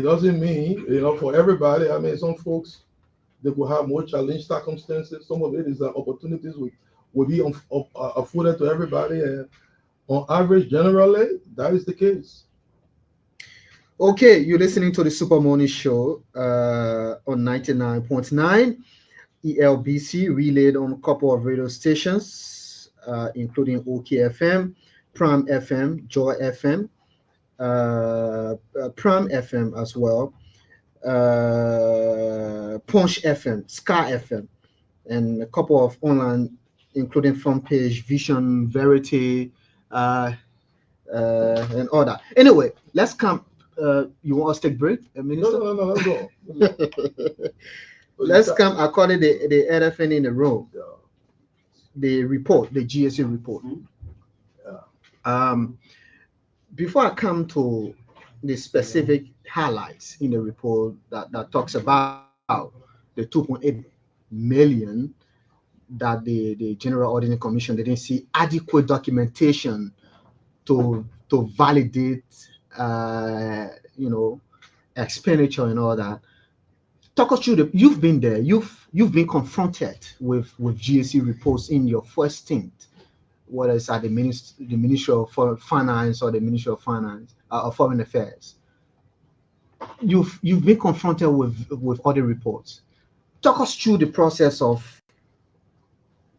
doesn't mean, for everybody. I mean, some folks, they could have more challenged circumstances. Some of it is that opportunities will be afforded to everybody. And on average, generally, that is the case. Okay, you're listening to the Super Morning Show on 99.9 ELBC, relayed on a couple of radio stations, including OKFM, Prime FM, Joy FM, Prime FM as well, Punch FM, Sky FM, and a couple of online, including Front Page, Vision, Verity, and all that. Anyway, let's come. You want us to take break, Minister? No, let's go. Let's come according to the elephant in the room. Yeah. The report, the GSA report. Yeah. Before I come to the specific highlights in the report that talks about the 2.8 million that the General Auditing Commission didn't see adequate documentation to validate expenditure and all that. Talk us through you've been there, you've been confronted with GSC reports in your first stint, whether it's at the Ministry of Finance or the Ministry of Finance or Foreign Affairs. You've been confronted with other reports. Talk us through the process of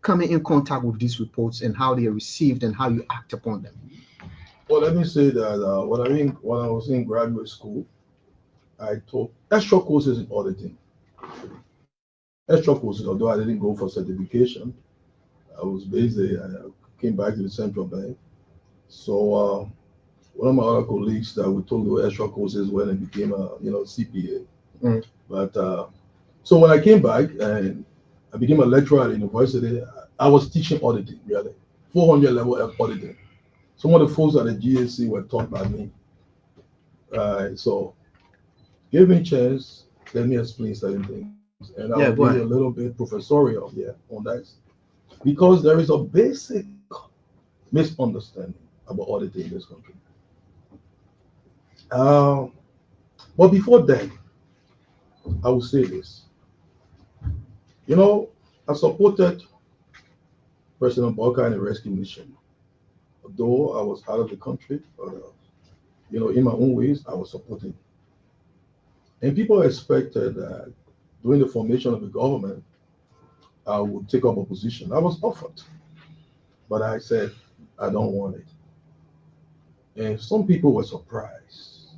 coming in contact with these reports and how they are received and how you act upon them. Well, let me say that when I was in graduate school, I took extra courses in auditing. Extra courses, although I didn't go for certification. I was busy. I came back to the central bank. So one of my other colleagues that we took the extra courses when I became a CPA. Mm. But so when I came back and I became a lecturer at university, I was teaching auditing, really, 400 level auditing. Some of the folks at the GSC were taught by me. So give me a chance, let me explain certain things. And I'll be a little bit professorial here on that. Because there is a basic misunderstanding about auditing in this country. But before then, I will say this. I supported President Barker and the rescue mission. Although I was out of the country, but in my own ways, I was supporting. And people expected that during the formation of the government, I would take up a position. I was offered, but I said, I don't want it. And some people were surprised.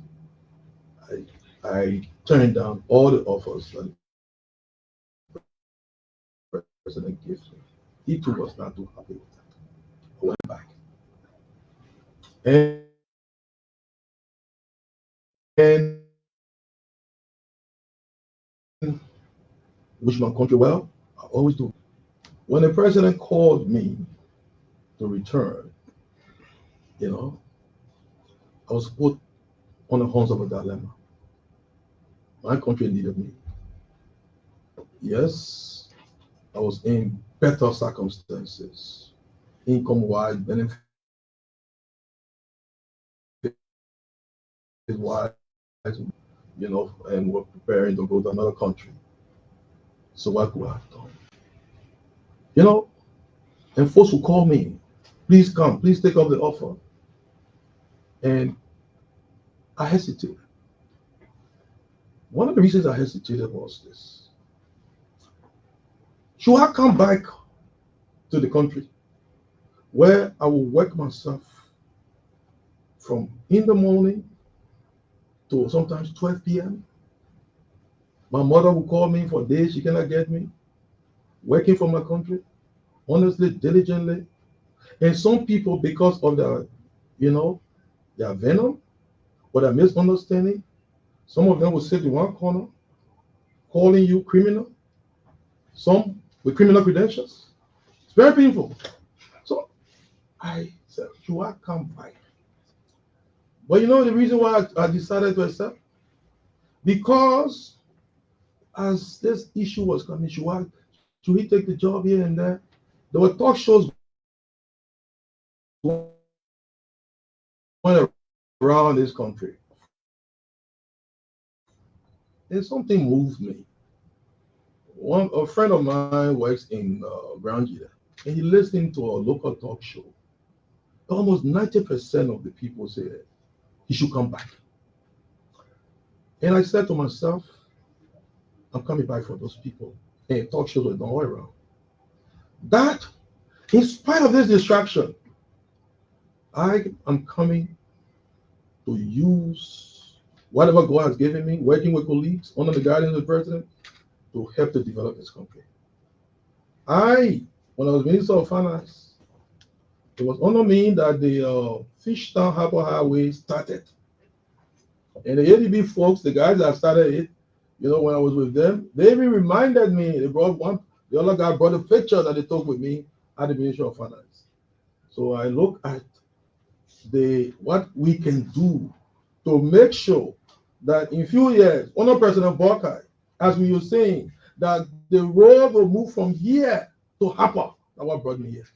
I turned down all the offers that the president gave me. He too was not too happy with that. I went back. And wish my country well, I always do. When the president called me to return, You know, I was put on the horns of a dilemma. My country needed me. Yes, I was in better circumstances, income-wise, benefit-wise, you know, and we're preparing to go to another country. So what could I have done? You know, and folks will call me, please come, please take up the offer. And I hesitated. One of the reasons I hesitated was this. Should I come back to the country where I will work myself from in the morning to sometimes 12 p.m.? My mother will call me for days, she cannot get me, working for my country, honestly, diligently. And some people, because of their, you know, their venom or their misunderstanding, some of them will sit in one corner calling you criminal, some with criminal credentials. It's very painful. So I said, should I come back? But you know the reason why I decided to accept? Because as this issue was coming, should he take the job here and there? There were talk shows going around this country. And something moved me. A friend of mine works in Grandia, and he listened to a local talk show. Almost 90% of the people said he should come back. And I said to myself, I'm coming back for those people. And talk shows were all around. That, in spite of this distraction, I am coming to use whatever God has given me, working with colleagues under the guidance of the president, to help to develop this country. When I was Minister of Finance, it was under me that the Fishtown Harbor Highway started. And the ADB folks, the guys that started it, you know, when I was with them, they even reminded me, the other guy brought a picture that they took with me at the Ministry of Finance. So I look at what we can do to make sure that in few years, under President Buckeye, as we were saying, that the road will move from here to Harper. That's what brought me here.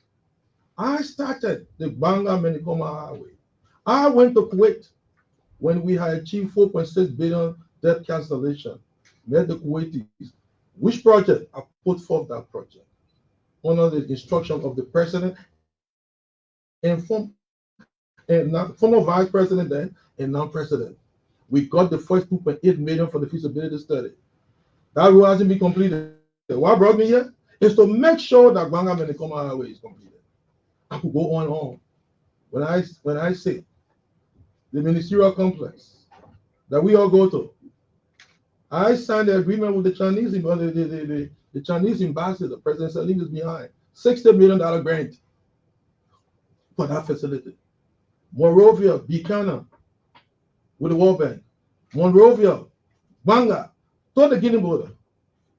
I started the Banga Menikoma Highway. I went to Kuwait when we had achieved 4.6 billion debt cancellation. Met the Kuwaitis. Which project? I put forth that project under the instruction of the president and former vice president then and now president. We got the first 2.8 million for the feasibility study. That road hasn't been completed. What brought me here is to make sure that Banga Menikoma Highway is completed. I could go on. When I say the ministerial complex that we all go to, I signed the agreement with the Chinese, the Chinese ambassador, President Salim is behind. $60 million grant for that facility. Monrovia, Buchanan, with the World Bank. Monrovia, Banga, to the Guinea border.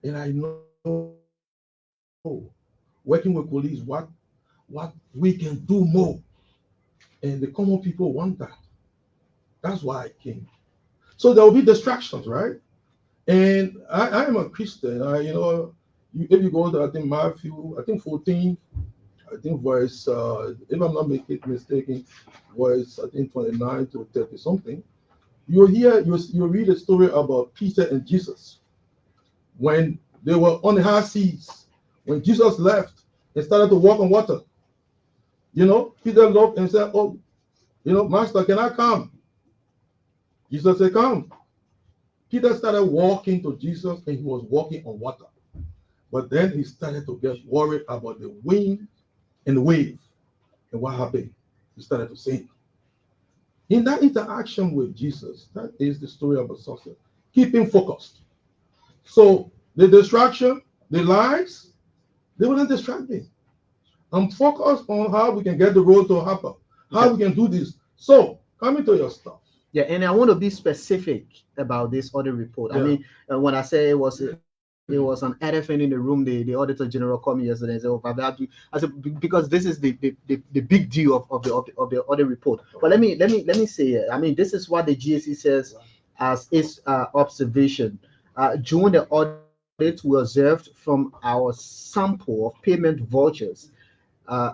And I know, working with police, what we can do more. And the common people want that. That's why I came. So there will be distractions, right? And I am a Christian. If you go to, I think, Matthew, 14, verse, if I'm not mistaken, verse, 29 to 30 something, you read a story about Peter and Jesus when they were on the high seas, when Jesus left and started to walk on water. Peter looked and said, "Oh, Master, can I come?" Jesus said, "Come." Peter started walking to Jesus and he was walking on water. But then he started to get worried about the wind and the wave. And what happened? He started to sink. In that interaction with Jesus, that is the story of a success. Keep him focused. So the distraction, the lies, they will not distract me. I'm focused on how we can get the road to happen, how we can do this. So coming to your stuff. Yeah, and I want to be specific about this audit report. I mean, when I say it was it was an elephant in the room. The auditor general called me yesterday and said, "Oh, Father, I said because this is the big deal of the audit report." But let me say, I mean, this is what the GSC says as its observation. During the audit, we observed from our sample of payment vouchers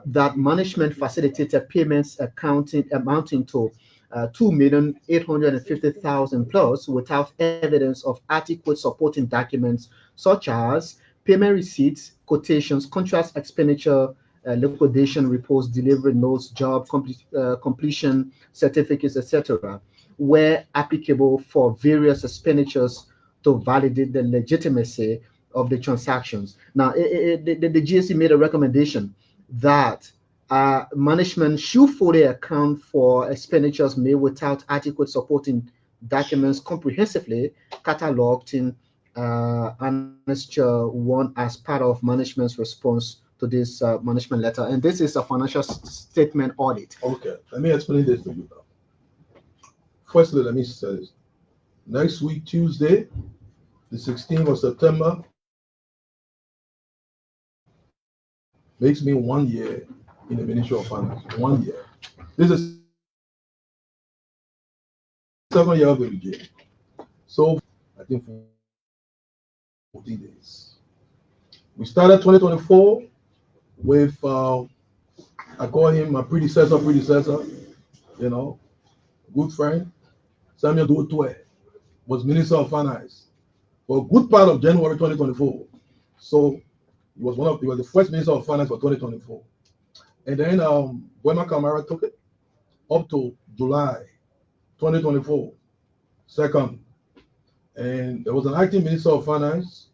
that management facilitated payments amounting to 2,850,000 plus without evidence of adequate supporting documents such as payment receipts, quotations, contract expenditure, liquidation reports, delivery notes, completion certificates, etc., where applicable for various expenditures to validate the legitimacy of the transactions. Now, the GSC made a recommendation that management should fully account for expenditures made without adequate supporting documents comprehensively cataloged in Annexure 1 as part of management's response to this management letter. And this is a financial statement audit. Okay, let me explain this to you now. Firstly, let me say this. Next week, Tuesday, the 16th of September, makes me 1 year in the Ministry of Finance. 1 year. This is 7 years of the regime. So, I think 14 days. We started 2024 with, I call him my predecessor, you know, good friend, Samuel Doutoure, was Minister of Finance for a good part of January 2024. So, he was the first Minister of Finance for 2024. And then Boema Kamara took it up to July 2024, second. And there was an acting Minister of Finance,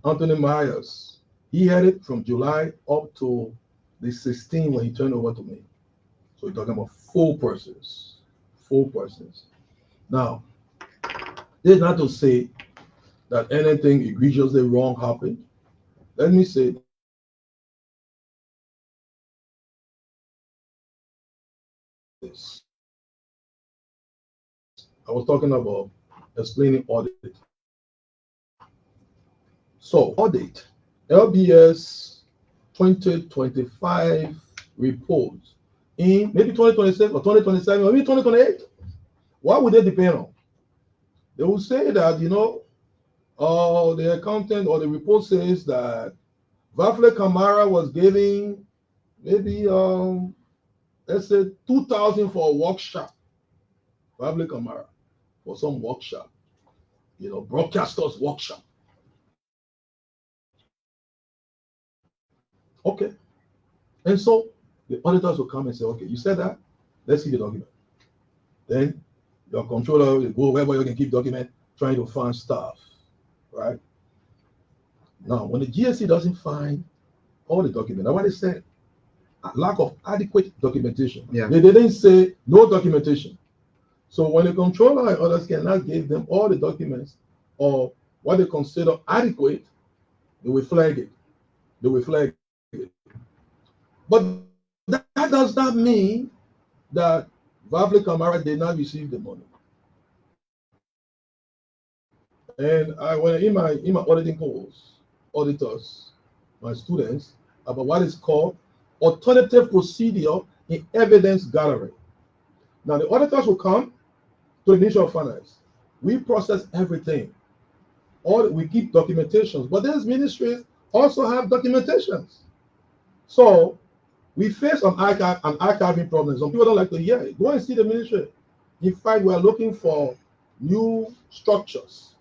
Anthony Myers. He had it from July up to the 16th when he turned over to me. So we're talking about 4 persons. 4 persons. Now, this is not to say that anything egregiously wrong happened. Let me say this. I was talking about explaining audit. So, audit, LBS 2025 report in maybe 2026 or 2027 or maybe 2028. What would they depend on? They will say that, the accountant or the report says that Vafle Kamara was giving maybe, let's say 2,000 for a workshop. Vafle Kamara for some workshop, broadcasters workshop. Okay. And so the auditors will come and say, okay, you said that, let's see the document. Then your controller will go wherever you can keep document, trying to find stuff, right? Now, when the GSC doesn't find all the document, that's what they said, a lack of adequate documentation. Yeah. They didn't say no documentation. So when the controller and others cannot give them all the documents or what they consider adequate, they will flag it. They will flag it. But that does not mean that Vafle Kamara did not receive the money. And when in my auditing course, auditors, my students, about what is called alternative procedure in evidence gathering. Now the auditors will come to the Ministry of Finance. We process everything. We keep documentations, but these ministries also have documentations. So we face an archiving problem. Some people don't like to hear it. Go and see the ministry. In fact, we are looking for new structures,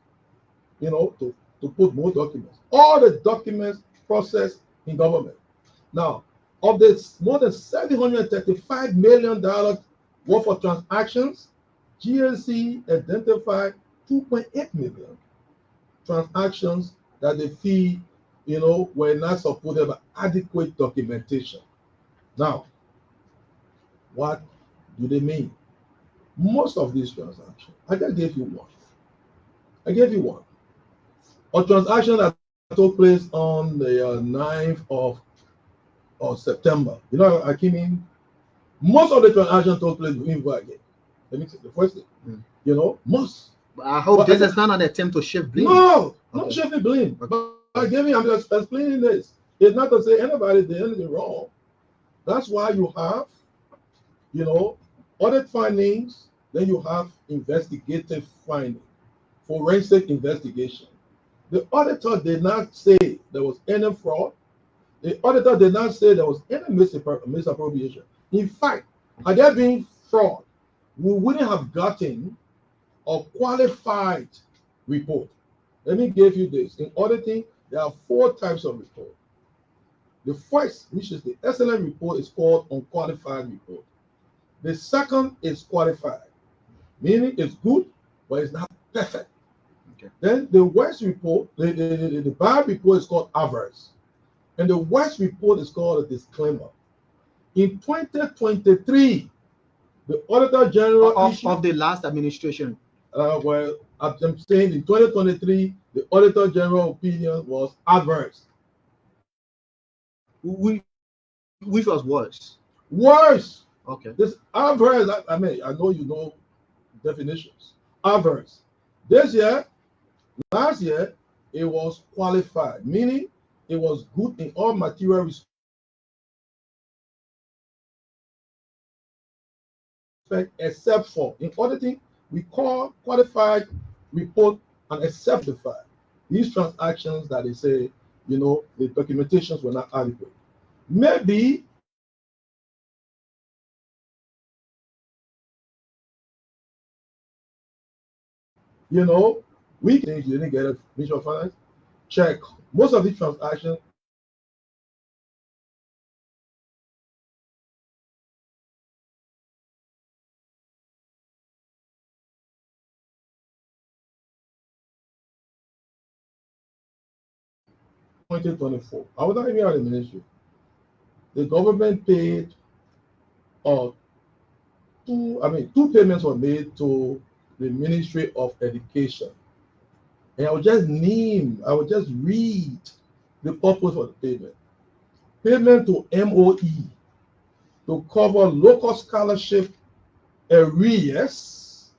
to put more documents. All the documents processed in government. Now, of this more than $735 million worth of transactions, GSC identified 2.8 million transactions that they feel, were not supported by adequate documentation. Now, what do they mean? Most of these transactions, I just gave you one. A transaction that took place on the 9th of September. I came in. Most of the transactions took place in again. Let me say the first thing. Most. I hope this is not an attempt to shift blame. No, not shifting blame. Okay. I'm just explaining this. It's not to say anybody did anything wrong. That's why you have, audit findings, then you have investigative finding, forensic investigation. The auditor did not say there was any fraud. The auditor did not say there was any misappropriation. In fact, had there been fraud, we wouldn't have gotten a qualified report. Let me give you this. In auditing, there are 4 types of report. The first, which is the excellent report, is called unqualified report. The second is qualified, meaning it's good, but it's not perfect. Okay. Then the worst report, the bad report is called average. And the worst report is called a disclaimer. In 2023, the Auditor General of the last administration. Well, I'm saying in 2023, the Auditor General opinion was adverse. Which was worse? Worse. Okay. This adverse, I know you know definitions. Adverse. Last year, it was qualified, meaning it was good in all material respects except for, in auditing, we call qualified report and acceptified. These transactions that they say, the documentations were not adequate. Maybe we think you didn't get a mutual finance check. Most of these transactions in 2024. I was not even out of the ministry. The government paid two payments were made to the Ministry of Education. And I would just read the purpose of the payment. Payment to MOE to cover local scholarship arrears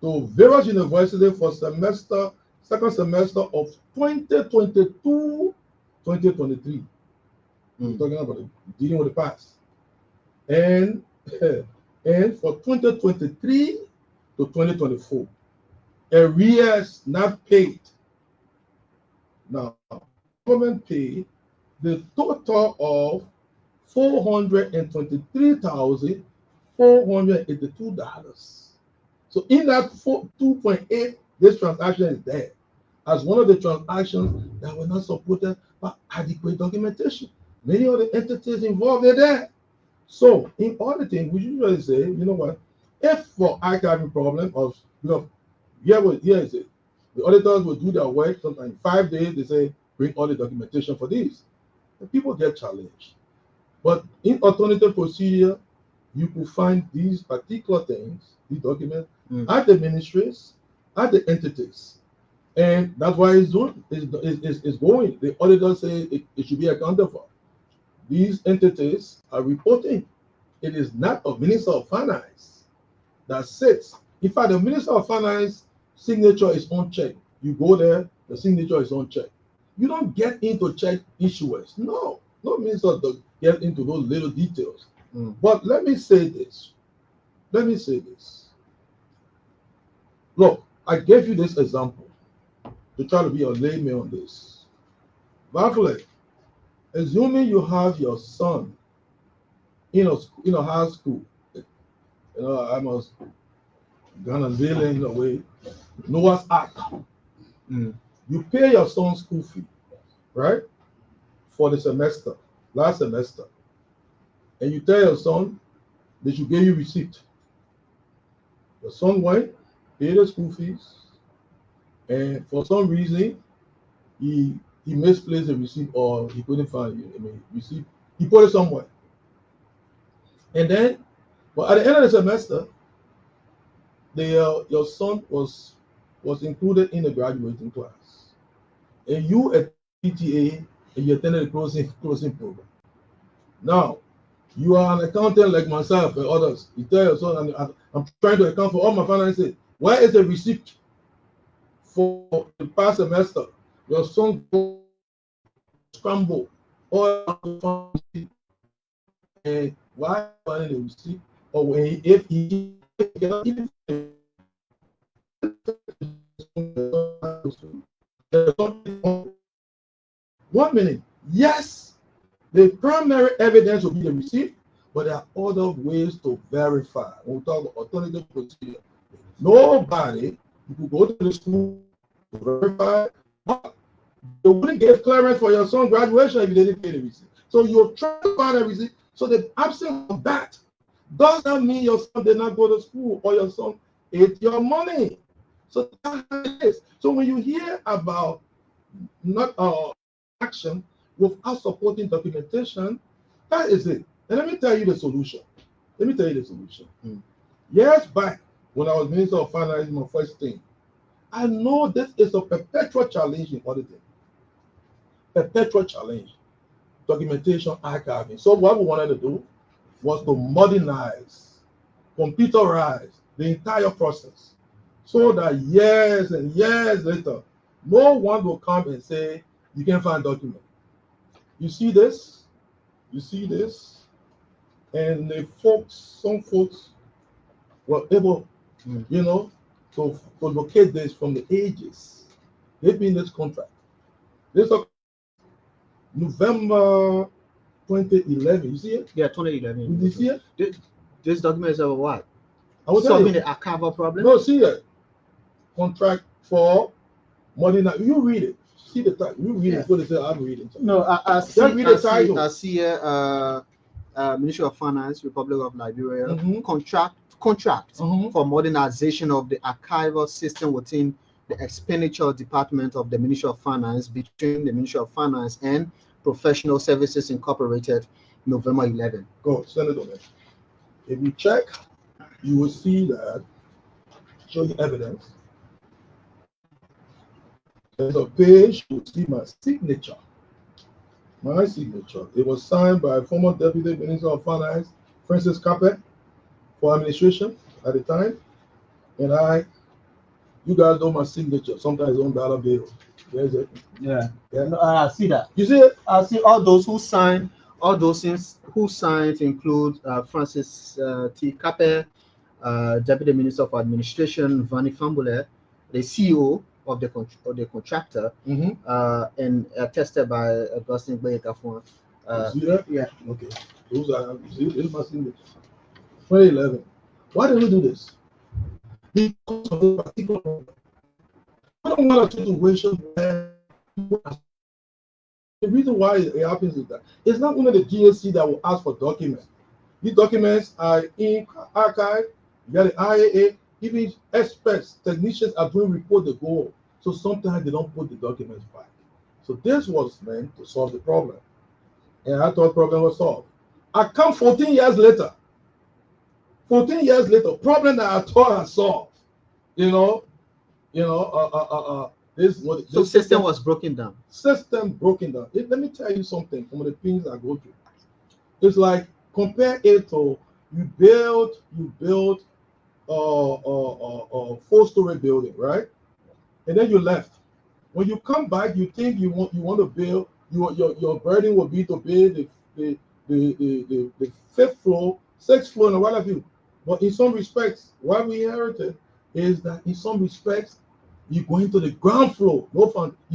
to various universities for second semester of 2022-2023. We're talking about dealing with the past. And for 2023 to 2024, arrears not paid. Now, government paid the total of $423,482. So in that 2.8, this transaction is there as one of the transactions that were not supported by adequate documentation. Many of the entities involved are there. So in auditing, we usually say, you know what, if for archiving problem of, here is it. The auditors will do their work, sometimes in 5 days, they say, bring all the documentation for this. And people get challenged. But in alternative procedure, you could find these particular things, these documents, at the ministries, at the entities. And that's why it's going. The auditors say it should be accounted for. These entities are reporting. It is not a Minister of Finance that sits. In fact, the Minister of Finance signature is on check. You go there, the signature is on check. You don't get into check issuers. No minister does get into those little details. But let me say this. Look, I gave you this example to try to be a layman on this. Baffling. Assuming you have your son in a high school, I must gonna unveiling in a way, Noah's Ark. You pay your son's school fee, right? For the semester, last semester. And you tell your son they should give you receipt. Your son went, paid the school fees, and for some reason, he misplaced the receipt or he couldn't find it. Receipt. He put it somewhere. And then, but at the end of the semester, your son was included in the graduating class, and you at PTA and you attended the closing program. Now, you are an accountant like myself and others. You tell your son, I'm trying to account for all my finances. Where is the receipt for the past semester? Your son scramble all and why finding the receipt or when if he cannot even 1 minute. Yes, the primary evidence will be the receipt, but there are other ways to verify. When we talk about alternative procedure, nobody, you could go to the school to verify, but they wouldn't give clearance for your son's graduation if you didn't pay the receipt. So you're trying to find a receipt. So the absence of that does not mean your son did not go to school or your son ate your money. So that's how it is. So when you hear about not action without supporting documentation, that is it. And let me tell you the solution. Years back, when I was Minister of Finance, my first thing, I know this is a perpetual challenge in auditing. Perpetual challenge. Documentation archiving. So what we wanted to do was to modernize, computerize the entire process so that years and years later, no one will come and say, you can't find document. You see this, and some folks were able, to locate this from the ages. They've been in this contract. This is November 2011. You see it? Yeah, 2011. You see it? This document is over what? I was solving the archival problem? No, see it. Contract for money. Now you read it. See the title. You read it. What is it? I'm reading. No, I see. Read the title. I see Ministry of Finance, Republic of Liberia, contract for modernization of the archival system within the expenditure department of the Ministry of Finance between the Ministry of Finance and Professional Services Incorporated, November 11. Go send it on me. If you check, you will see that. Show you evidence. There's a page. You will see my signature. My signature. It was signed by former Deputy Minister of Finance, Francis Capet, for administration at the time. And you guys know my signature. Sometimes on dollar bill. There's it. Yeah. No, I see that. You see it? I see all those who signed. All those things who signed include Francis T. Capet, Deputy Minister of Administration, Vani Fambule, the CEO of the contractor, and attested by Augustine Ngafuan. See that? Yeah. Okay. Those are, see, this is my signature. 2011. Why did we do this? Because of the particular problem. I don't want a situation where the reason why it happens is that it's not only the GSC that will ask for documents. These documents are in archive, you got the IAA, even experts, technicians are doing report the goal. So sometimes they don't put the documents back. So this was meant to solve the problem. And I thought the problem was solved. I come 14 years later. 14 years later, problem that I thought I solved. So system was broken down. System broken down. Let me tell you something. Some of the things I go through. It's like compare it to you build a 4-story building, right? And then you left. When you come back, you think you want to build. Your burden will be to build the 5th floor, 6th floor, and what have you. But in some respects, what we inherited is that in some respects, you're going to the ground floor, you're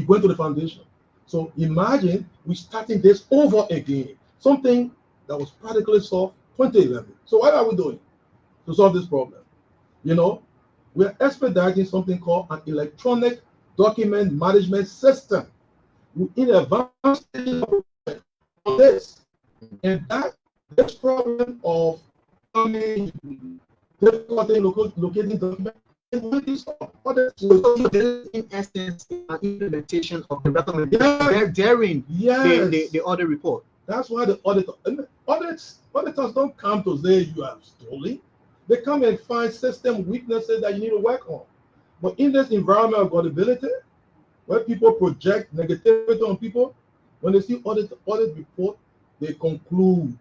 going to the foundation. So imagine we're starting this over again, something that was practically solved 2011. So what are we doing to solve this problem? We're expediting something called an electronic document management system. We're in advanced stage of this. And this problem of difficulty locating documents is really solved. In essence, an implementation of the recommendation during the audit report. That's why the auditors don't come to say you have stolen. They come and find system weaknesses that you need to work on. But in this environment of auditability, where people project negativity on people, when they see audit report, they conclude.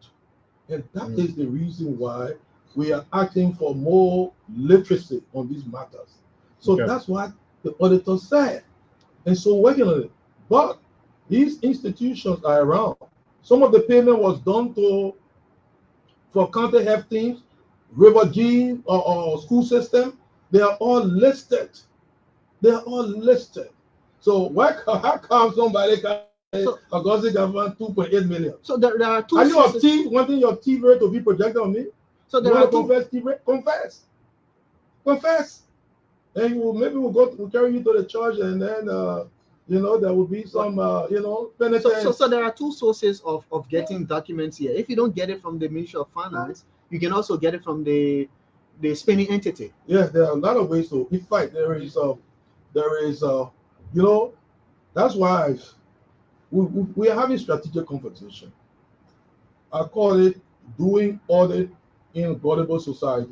And that is the reason why we are asking for more literacy on these matters. So that's what the auditor said. And so working on it. But These institutions are around. Some of the payment was done for county health teams, refugee or school system. They are all listed. They are all listed. So how come somebody can say Augustin Ngafuan 2.8 million? So there are two. Are you a thief wanting your thief rate to be projected on me? So there you are want to confess thief rate? Confess. And we'll carry you to the church, and then there will be some penitence. So there are two sources of getting documents here. If you don't get it from the Ministry of Finance, you can also get it from the spending entity. Yes, there are a lot of ways to. In fact, there is that's why we are having strategic conversation. I call it doing audit in global society.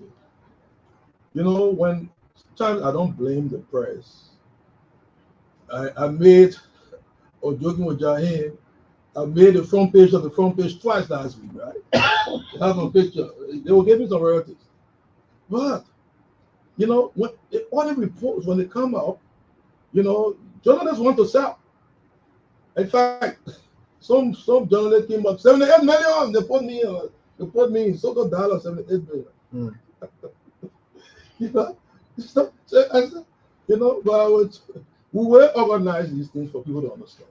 When times I don't blame the press. I made, or joking with Jahim, I made the front page twice last week, right? I have a picture. They will give me some royalties. But, when the audit reports, when they come out, journalists want to sell. In fact, some journalists came up, 78 million. They put me in so-called dollars, 78 million. But we will organize these things for people to understand.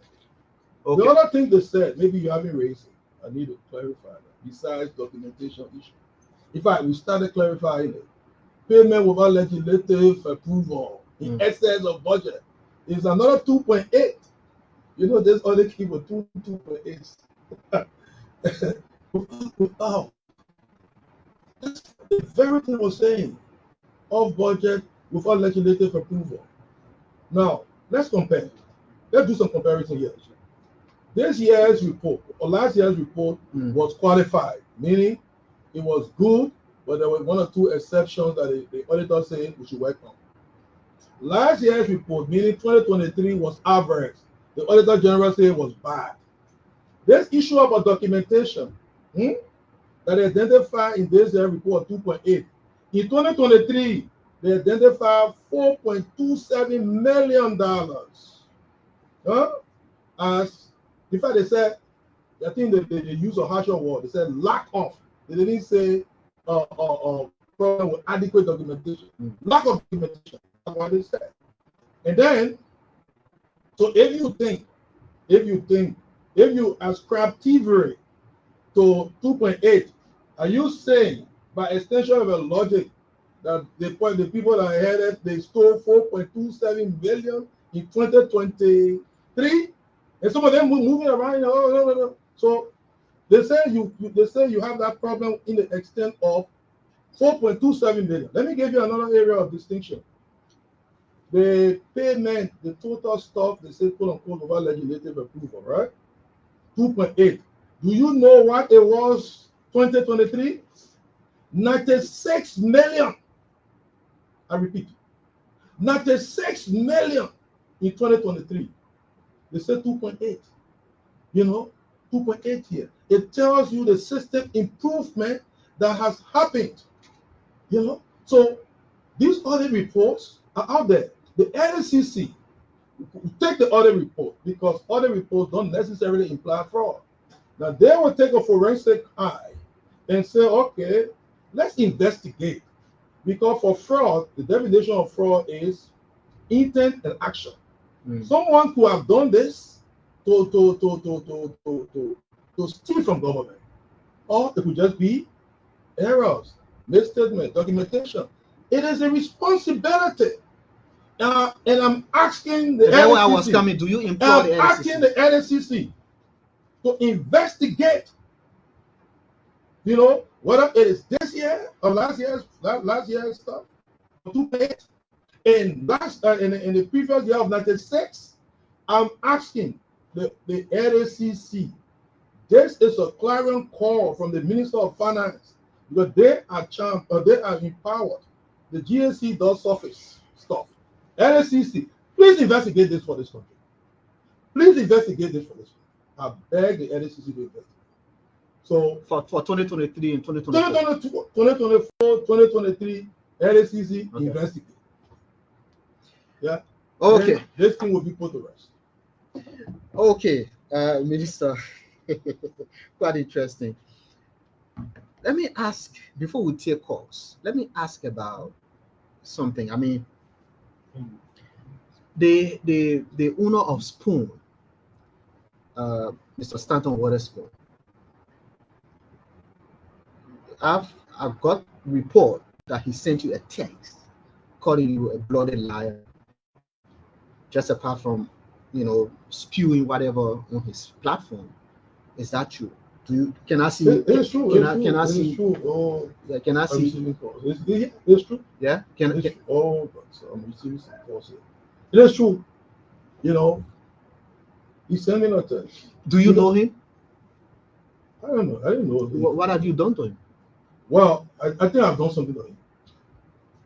Okay. The other thing they said, maybe you haven't raised it. I need to clarify that. Besides documentation issue. In fact, we started clarifying it. Payment without legislative approval in excess of budget is another 2.8. This other key was 2.8. Wow. That's the very thing we're saying. Off budget without legislative approval. Now, let's compare. Let's do some comparison here. This year's report, or last year's report, was qualified, meaning it was good, but there were one or two exceptions that the auditor said we should work on. Last year's report, meaning 2023, was average. The auditor general said it was bad. This issue about documentation that they identified in this year's report, 2.8. In 2023, they identified $4.27 million. As, in fact, they said, I think they used a harsher word. They said lack of. They didn't say problem with adequate documentation. Lack of documentation. That's what they said. And then, so if you ascribe thievery to 2.8, are you saying, by extension of a logic, that the people that had it, they stole 4.27 billion in 2023, and some of them were moving around. No. So they say you have that problem in the extent of 4.27 billion. Let me give you another area of distinction. The payment, the total stuff, they say quote unquote over legislative approval, right? 2.8. Do you know what it was 2023? 96 million. I repeat, 96 million in 2023. They said 2.8. 2.8 here. It tells you the system improvement that has happened. So these audit reports are out there. The NCC, take the audit report, because audit reports don't necessarily imply fraud. Now they will take a forensic eye and say, okay, let's investigate. Because for fraud, the definition of fraud is intent and action. Someone could have done this to steal from government, or it could just be errors, misstatement, documentation. It is a responsibility, and I'm asking the NCC, I was coming. Do you implore the NCC? I'm asking the NCC to investigate. Whether it is this year or last year's stuff, 2.8, and in the previous year of 96, I'm asking the NCC. This is a clarion call from the Minister of Finance, because they are empowered. The GSC does surface stuff. NCC, please investigate this for this country. Please investigate this for this country. I beg the NCC to investigate. So for 2023 and 2024, 2023, NCC investigate. Yeah. Okay. This thing will be put to rest. Okay, Minister, quite interesting. Let me ask before we take calls. Let me ask about something. I mean, the owner of Spoon, Mr. Stanton Waterspoon. I've got report that he sent you a text calling you a bloody liar. Just apart from, spewing whatever on his platform. Is that true? Do you can I see? It's true. Can I It's see? true. Oh, Yeah, can I I'm see? receiving calls. It's true. Yeah, Oh, but I'm receiving some calls here. It is true. He sent me a text. do you know him? I don't know. I didn't know. What have you done to him? Well, I think I've done something to him.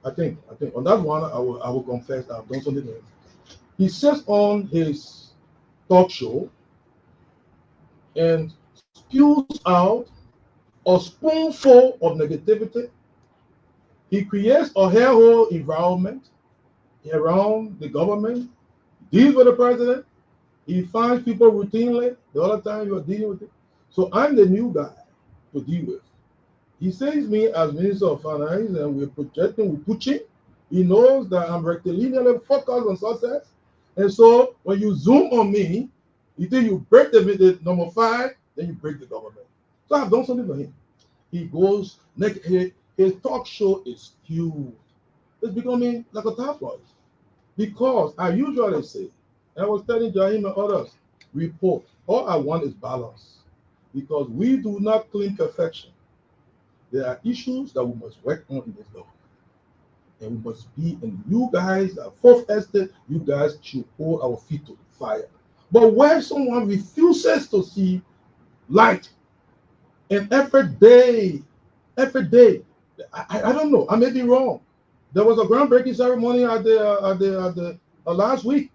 I think on that one, I will confess that I've done something to him. He sits on his talk show and spews out a spoonful of negativity. He creates a hellhole environment around the government, deals with the president. He finds people routinely the other time you are dealing with it. So I'm the new guy to deal with. He sees me as Minister of Finance and we're projecting, we're pushing. He knows that I'm rectilinearly focused on success. And so when you zoom on me, you think you break the number 5, then you break the government. So I've done something for him. He goes, his talk show is huge. It's becoming like a tabloid. Because I usually say, and I was telling Jahim and others, report. All I want is balance. Because we do not claim perfection. There are issues that we must work on in this government. And we must be, and you guys are fourth estate, you guys should hold our feet to the fire. But where someone refuses to see light, and every day, I don't know, I may be wrong. There was a groundbreaking ceremony at the last week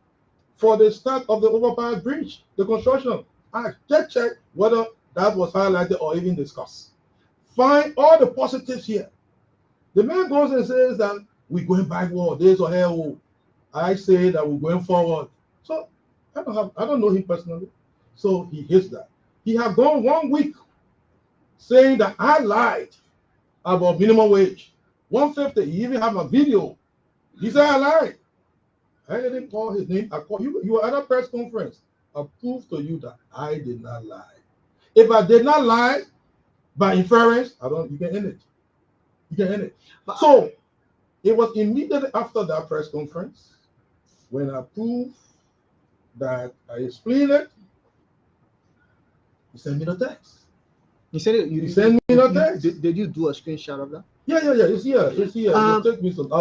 for the start of the overpass bridge, the construction. I just checked whether that was highlighted or even discussed. Find all the positives here. The man goes and says that we're going backward, days or hell. I say that we're going forward. So I don't know him personally. So he hates that. He has gone 1 week saying that I lied about minimum wage. 150. He even have a video. He said I lied. I didn't call his name. I called you. You were at a press conference. I proved to you that I did not lie. If I did not lie, by inference, you can end it. You can end it. So it was immediately after that press conference when I proved that I explained it. He sent me the text. You said it. You sent me the text. Did you do a screenshot of that? Yeah. It's here. It'll take me some.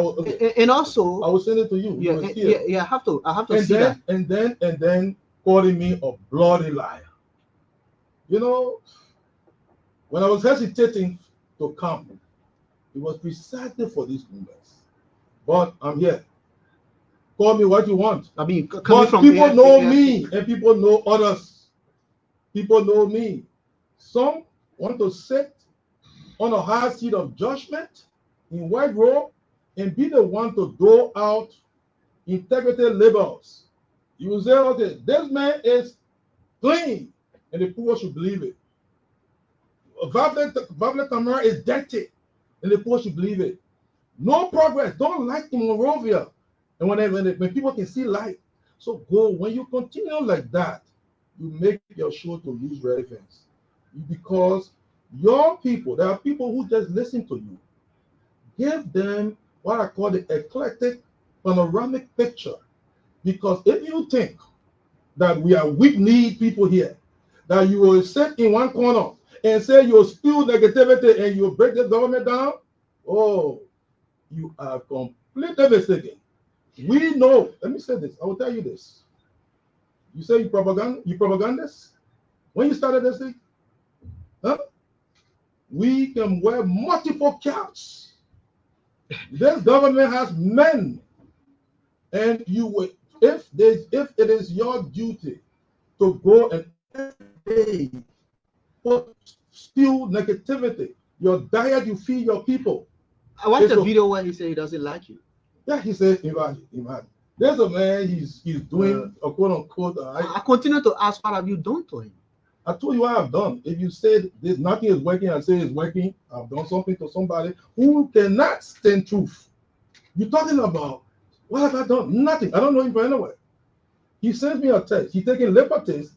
And also, I will send it to you. Yeah. I have to and see then, that. And then calling me a bloody liar. When I was hesitating to come, it was precisely for these moments. But I'm here. Call me what you want. I mean, but people know me and people know others. People know me. Some want to sit on a high seat of judgment in white robe and be the one to dole out integrity labels. You will say, okay, this man is clean, and the poor should believe it. Violet Tamara is dirty, and the poor should believe it. No progress. Don't like in Monrovia. And when people can see light. So when you continue like that, you make your show to lose relevance. Because your people, there are people who just listen to you. Give them what I call the eclectic panoramic picture. Because if you think that we are weak-kneed people here, that you will sit in one corner and say you'll spew negativity and you'll break the government down, you are completely mistaken. We know, let me say this, I will tell you this. You say you propagandist? When you started this thing, we can wear multiple caps. This government has men, and you will, if it is your duty to go and every day spew negativity, your diet, you feed your people. I watched a video where he said he doesn't like you. Yeah, he said, imagine. There's a man, he's doing a quote unquote. I continue to ask, what have you done to him? I told you what I've done. If you said there's nothing is working, I say it's working. I've done something to somebody who cannot stand truth. You're talking about, what have I done? Nothing. I don't know him from anywhere. He sends me a text. He's taking leper test.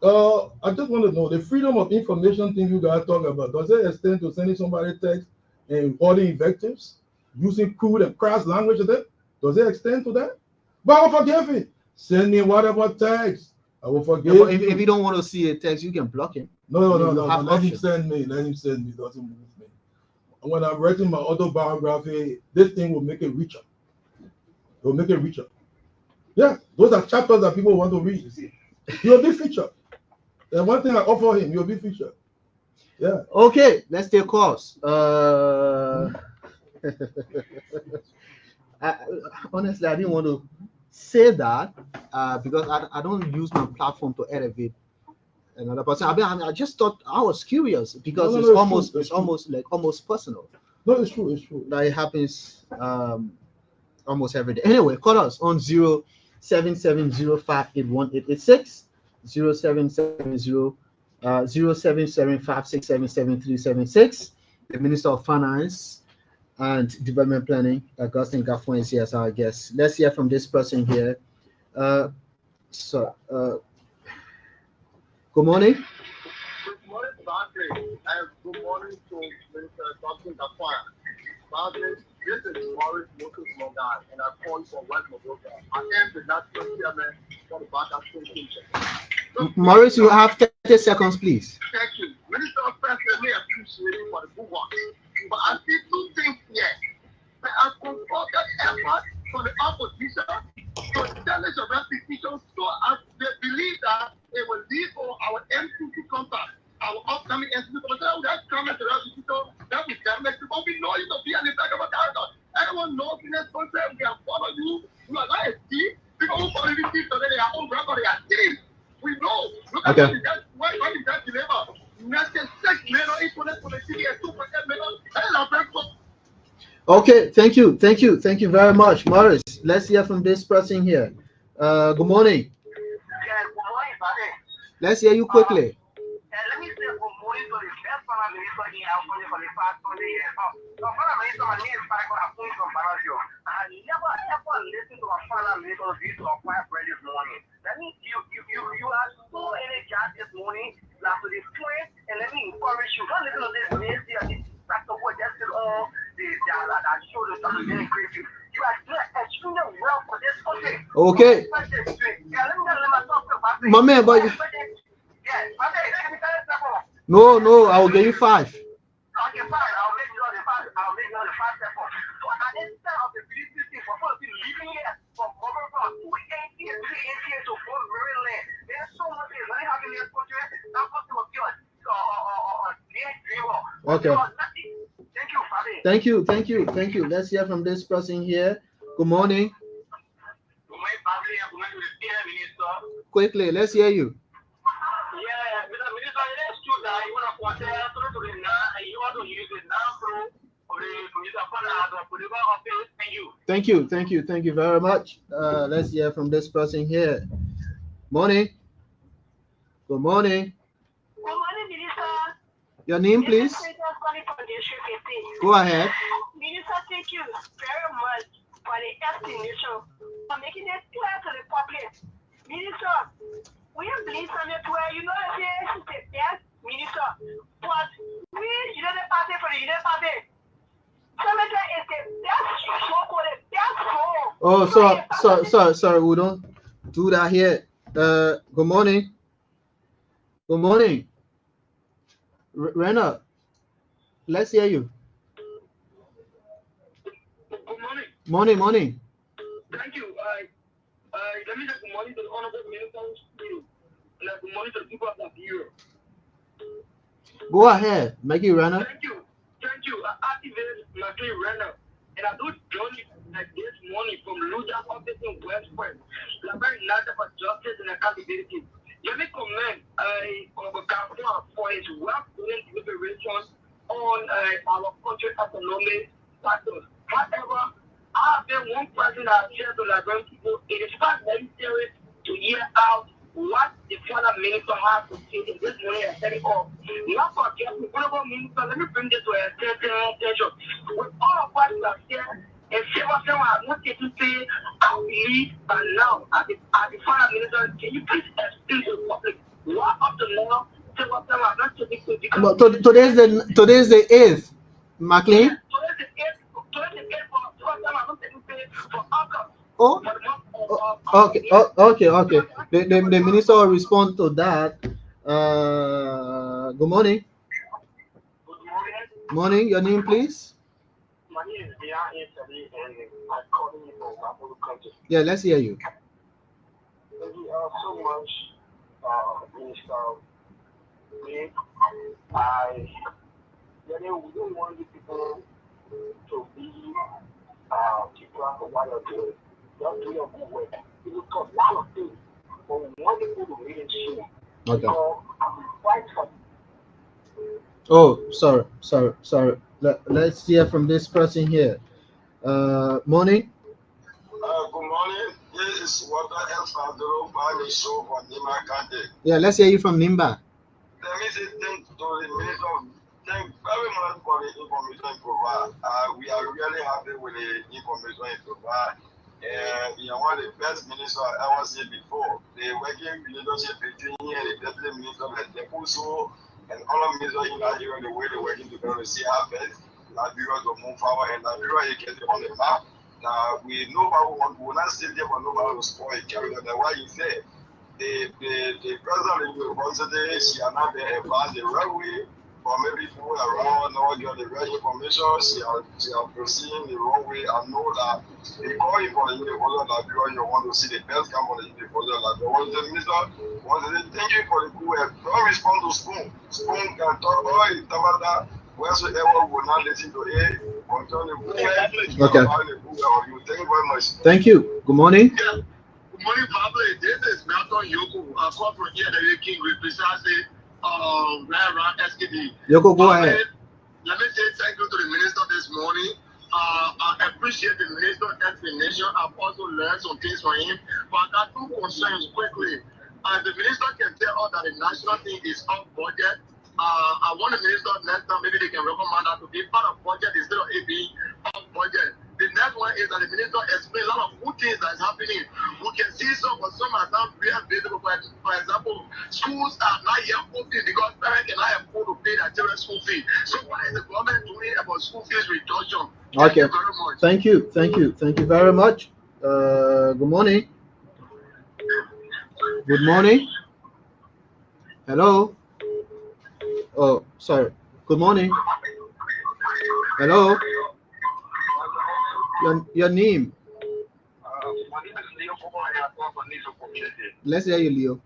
I just want to know the freedom of information thing you guys talk about. Does it extend to sending somebody text and holding invectives, using crude and crass language? Does it extend to that? But I will forgive it. Send me whatever text. I will forgive Yeah, but if you don't want to see a text, you can block him. No. Have Let him options. send me. Let him send me. It doesn't move me. And when I'm writing my autobiography, this thing will make it richer. It will make it richer. Yeah, those are chapters that people want to read. You see, you'll be featured. And one thing I offer him, you'll be featured. Yeah. Okay, let's take calls. Honestly, I didn't want to say that because I don't use my platform to elevate another person. I just thought, I was curious because No, it's it's almost true. it's almost like almost personal. No, it's true. It's true. That it happens almost every day. Anyway, call us on 0770581886, 0770-0775677376. The Minister of Finance and Development Planning, Augustine Ngafuan, is here as our guest. Let's hear from this person here. Good morning. Good morning, Badri, and good morning to Minister Augustine Ngafuan. Badri, this is Maurice Moses Mongai, and I call you from West Mogoka. I am the national chairman for the Bata State Kitchen. Maurice, you have 30 seconds, please. Thank you. Minister of Finance, I may appreciate it for the good work. But I see two things here. There are concerted efforts for the opposition to challenge the repetition so as they believe that it will lead for our MCC contact, our upcoming MCC contact. That's coming to repetition, that will damage the but we know you to be an impact of a character. Everyone knows in this concept, we have followed you. You are not a thief. People who follow you thief today, they are own record, they are thieves. We know. Look at what did that deliver? Nothing 6 million equal to the city and 2.8 million. Okay, thank you very much, Maurice. Let's hear from this person here. Good morning. Yes, good morning, Father. Let's hear you quickly. Let me say good morning to the first one I'm going to for the past 20 years. So, for a minute, my name is Michael Apun from Barasio. I never ever listened to a father little this to acquire bread this morning. Let me, you are so energized this morning, like to the point, and let me encourage you. Don't listen to this nasty or this Dr. Wood, that's still all that show the something very crazy. You are doing extremely well for this country. Okay. Yeah, let me talk about it. My man, but Yes, no, I will give you 5. Okay, fine. I'll make you the 5. I'll make you the 5 seconds. So at this time of the beauty for folks living here from over from 280 to Maryland, there's so much things. When you have in this country, that person will be Okay. Thank you, Fabi. Thank you. Let's hear from this person here. Good morning. Good morning, Fabi. I'm going to the Minister. Quickly, let's hear you. Yeah, Mr. Minister, it is true that you want to quarter through the now, and you want to use it now through Thank you very much. Let's hear from this person here. Morning. Good morning. Good morning, Minister. Your name, please. Go ahead. Minister, thank you very much for the explanation, for making it clear to the public. Minister, we believe something where you know that this is the best minister, but we United Party for the United Party. Senator is the best so-called the best role. Oh, sorry, we don't do that here. Good morning. Good morning. Rena, let's hear you. Good morning. Morning. Thank you. Let me say good morning to the honorable ministers. Good morning to the people of Liberia. Go ahead, Maggie Rena. Thank you. I activate Maggie Rena, and I do join like this morning from Luja office in West Point. I'm very nice for justice and accountability. Let me commend Ngafuan for his well-planned deliberation on our country economic factors. However, I been one person that said to Liberian people, it is not necessary to hear out what the former minister has to say in this way and set it off. Not forget the global minister, let me bring this to a certain attention. With all of what you have said, and several have not taken say, I believe by now, as the former minister, can you please explain to the public what up to now, several have not taken say? But today's the 8th, McLean. Oh, okay. Okay. The minister will respond to that. Good morning. Good morning. Morning. Your name, please. My name is Italy, and I'm calling you from Kabul country. Yeah, let's hear you. Thank you so much, Minister. We don't want the people to be keep track of what you're doing. You're doing your good work. It will cost a lot of things, but we want people to really see. Okay. So I'm quite happy. Oh, sorry. Let's hear from this person here. Morning. Good morning. This is Water El Fadro Bani Show from Nima Kante. Yeah, let's hear you from Nimba. Let me say thank to the minister. Thank very much for the information you provide. We are really happy with the information you provide. You are one of the best ministers I ever seen before. The working relationship between you and the deputy minister, the also and all of ministers in Nigeria, the way they're working together to see how best Liberia to move forward and Liberia you get it on the map. Now we know what we will not sit there for nobody to spoil it. Carry on. That's why you say the president of the university, she are not there about the railway, or maybe people around now get the right information. She are proceeding the wrong way. I know that they call you for the university of Liberia, you want to see the best come from the university of Liberia. Was the minister was the thank you for the good work. Don't respond to Spoon. Spoon can talk all it Tabata, wheresoever will not listen to it. Okay. Thank you very much. Thank you. Good morning. Yeah. Good morning, Pablo. This is Melton Yoko. I call from here, the King represents around SKD. Yoko, go ahead. Let me say thank you to the minister this morning. I appreciate the minister's explanation. I've also learned some things from him. But I got two concerns quickly. The minister can tell us that the national thing is off budget. I want the minister next time, maybe they can recommend that to be part of budget instead of it being off budget. The next one is that the minister explains a lot of good things that is happening. We can see some, but some are not very visible. For example, schools are not yet open because parents cannot afford to pay their children's school fee. So what is the government doing about school fees reduction? Okay. Thank you very much. Thank you very much. Good morning. Good morning. Hello. Oh, sorry. Good morning. Hello. Your name. My name is Leo Kubo, and I'm from Nizo Community. Let's hear you, Leo.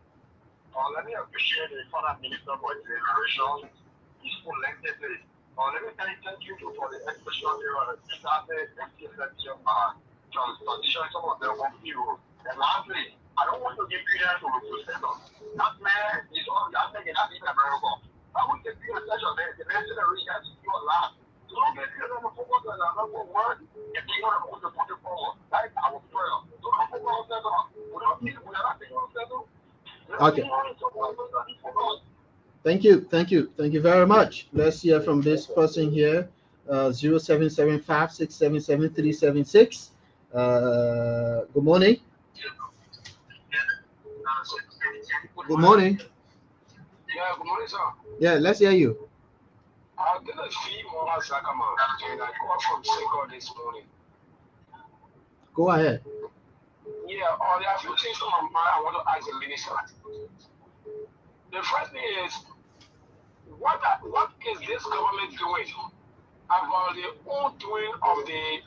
Let me appreciate the former minister for his declaration. He's collectively. Let me thank you for the expression of the started transition some of the one hero. And lastly, I don't want to give credit to the sector. That man is on that thing, and that's even America. I would take you attention there. The man said that he has to do a lot. So don't get clear on the focus on another word if you want to put the project forward. That's our prayer. So don't focus on that. We don't need to put that on Okay. Thank you very much. Let's hear from this person here. 0775677376. Good morning. Good morning. Yeah, good morning, sir. Yeah, let's hear you. I did a few more Sakama, and I called from Seco this morning. Go ahead. Yeah, there are a few things on my mind I want to ask the minister. The first thing is, what is this government doing about the own doing of the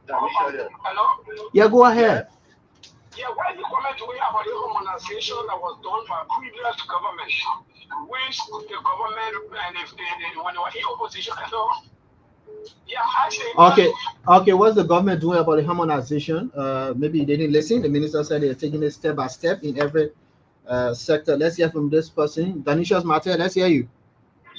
hello? Yeah, go ahead. Yeah, what is the government doing about the harmonization that was done by previous government, which the government and when they were in opposition and all? Yeah, actually. Okay. What's the government doing about the harmonization? Maybe they didn't listen. The minister said they're taking it step by step in every sector. Let's hear from this person. Danishas Mate, let's hear you.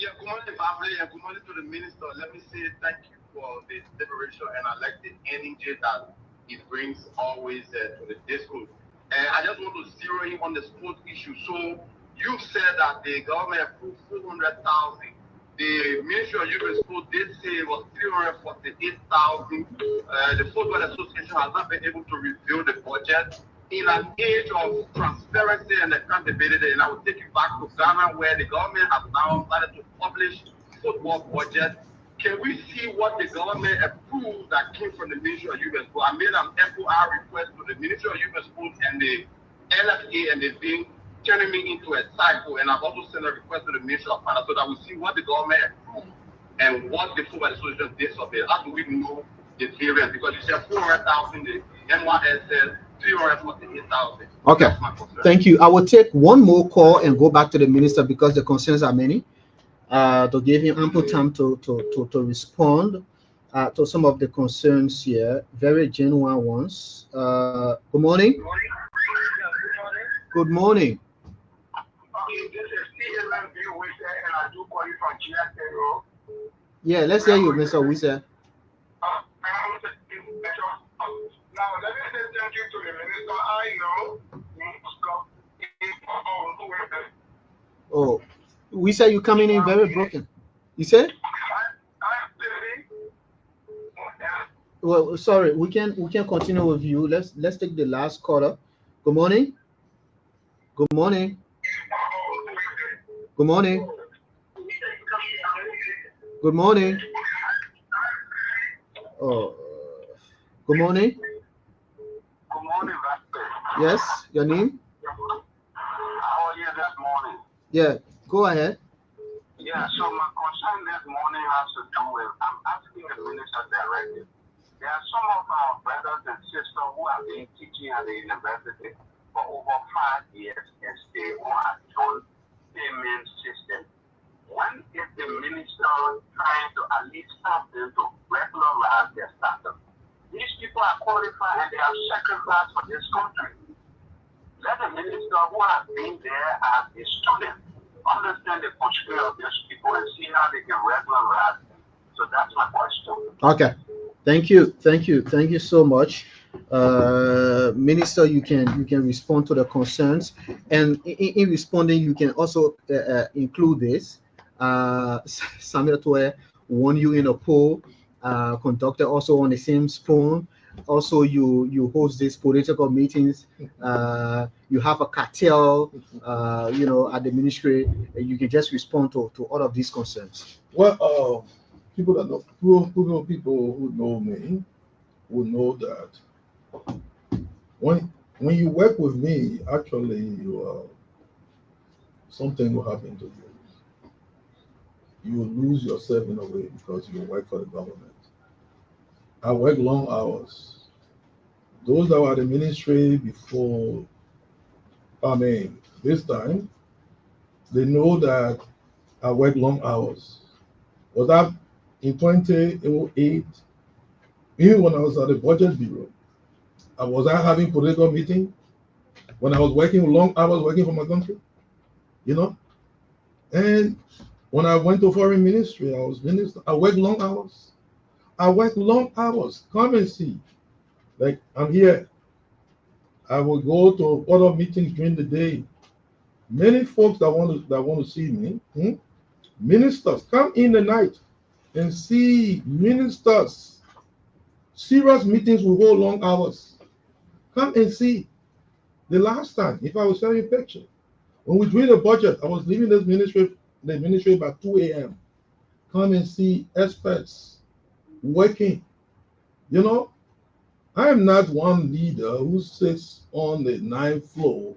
Yeah, good morning, family, and good morning to the minister. Let me say thank you for the liberation, and I like the energy that it brings always to the discourse. And I just want to zero in on the sports issue. So you said that the government approved 400,000. The Ministry of Youth and Sport did say it was 348,000. The Football Association has not been able to reveal the budget. In an age of transparency and accountability, and I will take you back to Ghana, where the government has now started to publish football budget. Can we see what the government approved that came from the Ministry of Youth and Sport? I made an FOI request to the Ministry of Youth and Sport and the LFA, and they've been turning me into a cycle. And I've also sent a request to the Ministry of Finance so that we see what the government approved and what the Football Association did of it. How do we know the variance? Because you said 400,000, the NYS said 348,000. Okay, thank you. I will take one more call and go back to the minister because the concerns are many. To give him ample time to respond to some of the concerns here, very genuine ones. Good morning. Good morning. Okay, this is CLM View Wizard, and I do call you from GSA. Yeah, let's hear you, Mr. Wizard. Now, let me say thank you to the minister. I know. Oh, we said you coming in very broken. You said? Well, sorry, we can continue with you. Let's take the last caller. Good morning. Good morning. Good morning. Good morning. Oh, good morning. Good morning, Pastor. Yes, your name? How are you this morning? Yeah, go ahead. Yeah, so my concern this morning has to do with, I'm asking the minister directly. There are some of our brothers and sisters who have been teaching at the university for over 5 years and stay on a joint payment system. When is the minister trying to at least help them to regularize their status? These people are qualified and they have sacrificed for this country. Let the minister who has been there as a student understand the constraint of these people and see how they can regularize them. So that's my question. Okay. Thank you so much. Minister, you can respond to the concerns, and in responding you can also include this. Samuel Toye won you in a poll, conducted also on the same phone. Also, you host these political meetings. You have a cartel, at the ministry. You can just respond to all of these concerns. Well, people who know me will know that when you work with me, actually, something will happen to you. You will lose yourself in a way because you work for the government. I work long hours. Those that were at the ministry before, this time, they know that I work long hours. Was that in 2008? Even when I was at the budget bureau, was I having political meeting? When I was working long hours, working for my country, And when I went to foreign ministry, I was minister. I work long hours. Come and see. Like I'm here. I will go to other meetings during the day. Many folks that want to see me, ministers, come in the night and see ministers. Serious meetings will hold long hours. Come and see. The last time, if I will show you a picture, when we doing the budget, I was leaving the ministry by 2 a.m. Come and see experts working. I am not one leader who sits on the 9th floor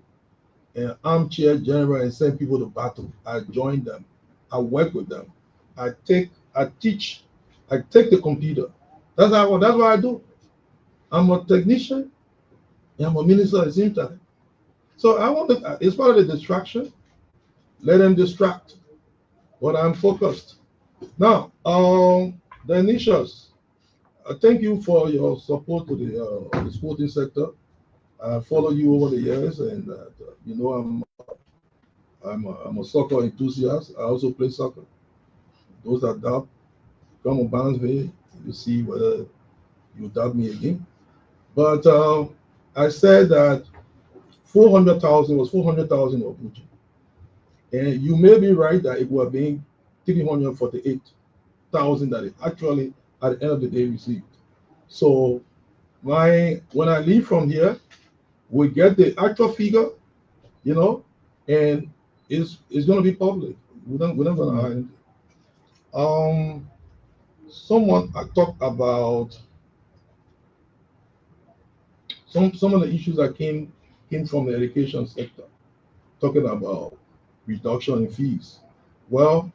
and armchair general and send people to battle. I join them. I work with them. I teach. I take the computer. That's what I do. I'm a technician and I'm a minister at the same time. So I want to, it's part of the distraction. Let them distract. But I'm focused. Now, the initials. Thank you for your support to the sporting sector. I follow you over the years, and I'm a soccer enthusiast. I also play soccer. those that doubt, come on Barnesville, you see whether you doubt me again. But I said that 400,000 was 400,000 of budget. And you may be right that it would have been 348,000 that it actually at the end of the day received. So when I leave from here, we get the actual figure, and it's going to be public. We're not going to hide it. Someone talked about some of the issues that came from the education sector, talking about reduction in fees. Well,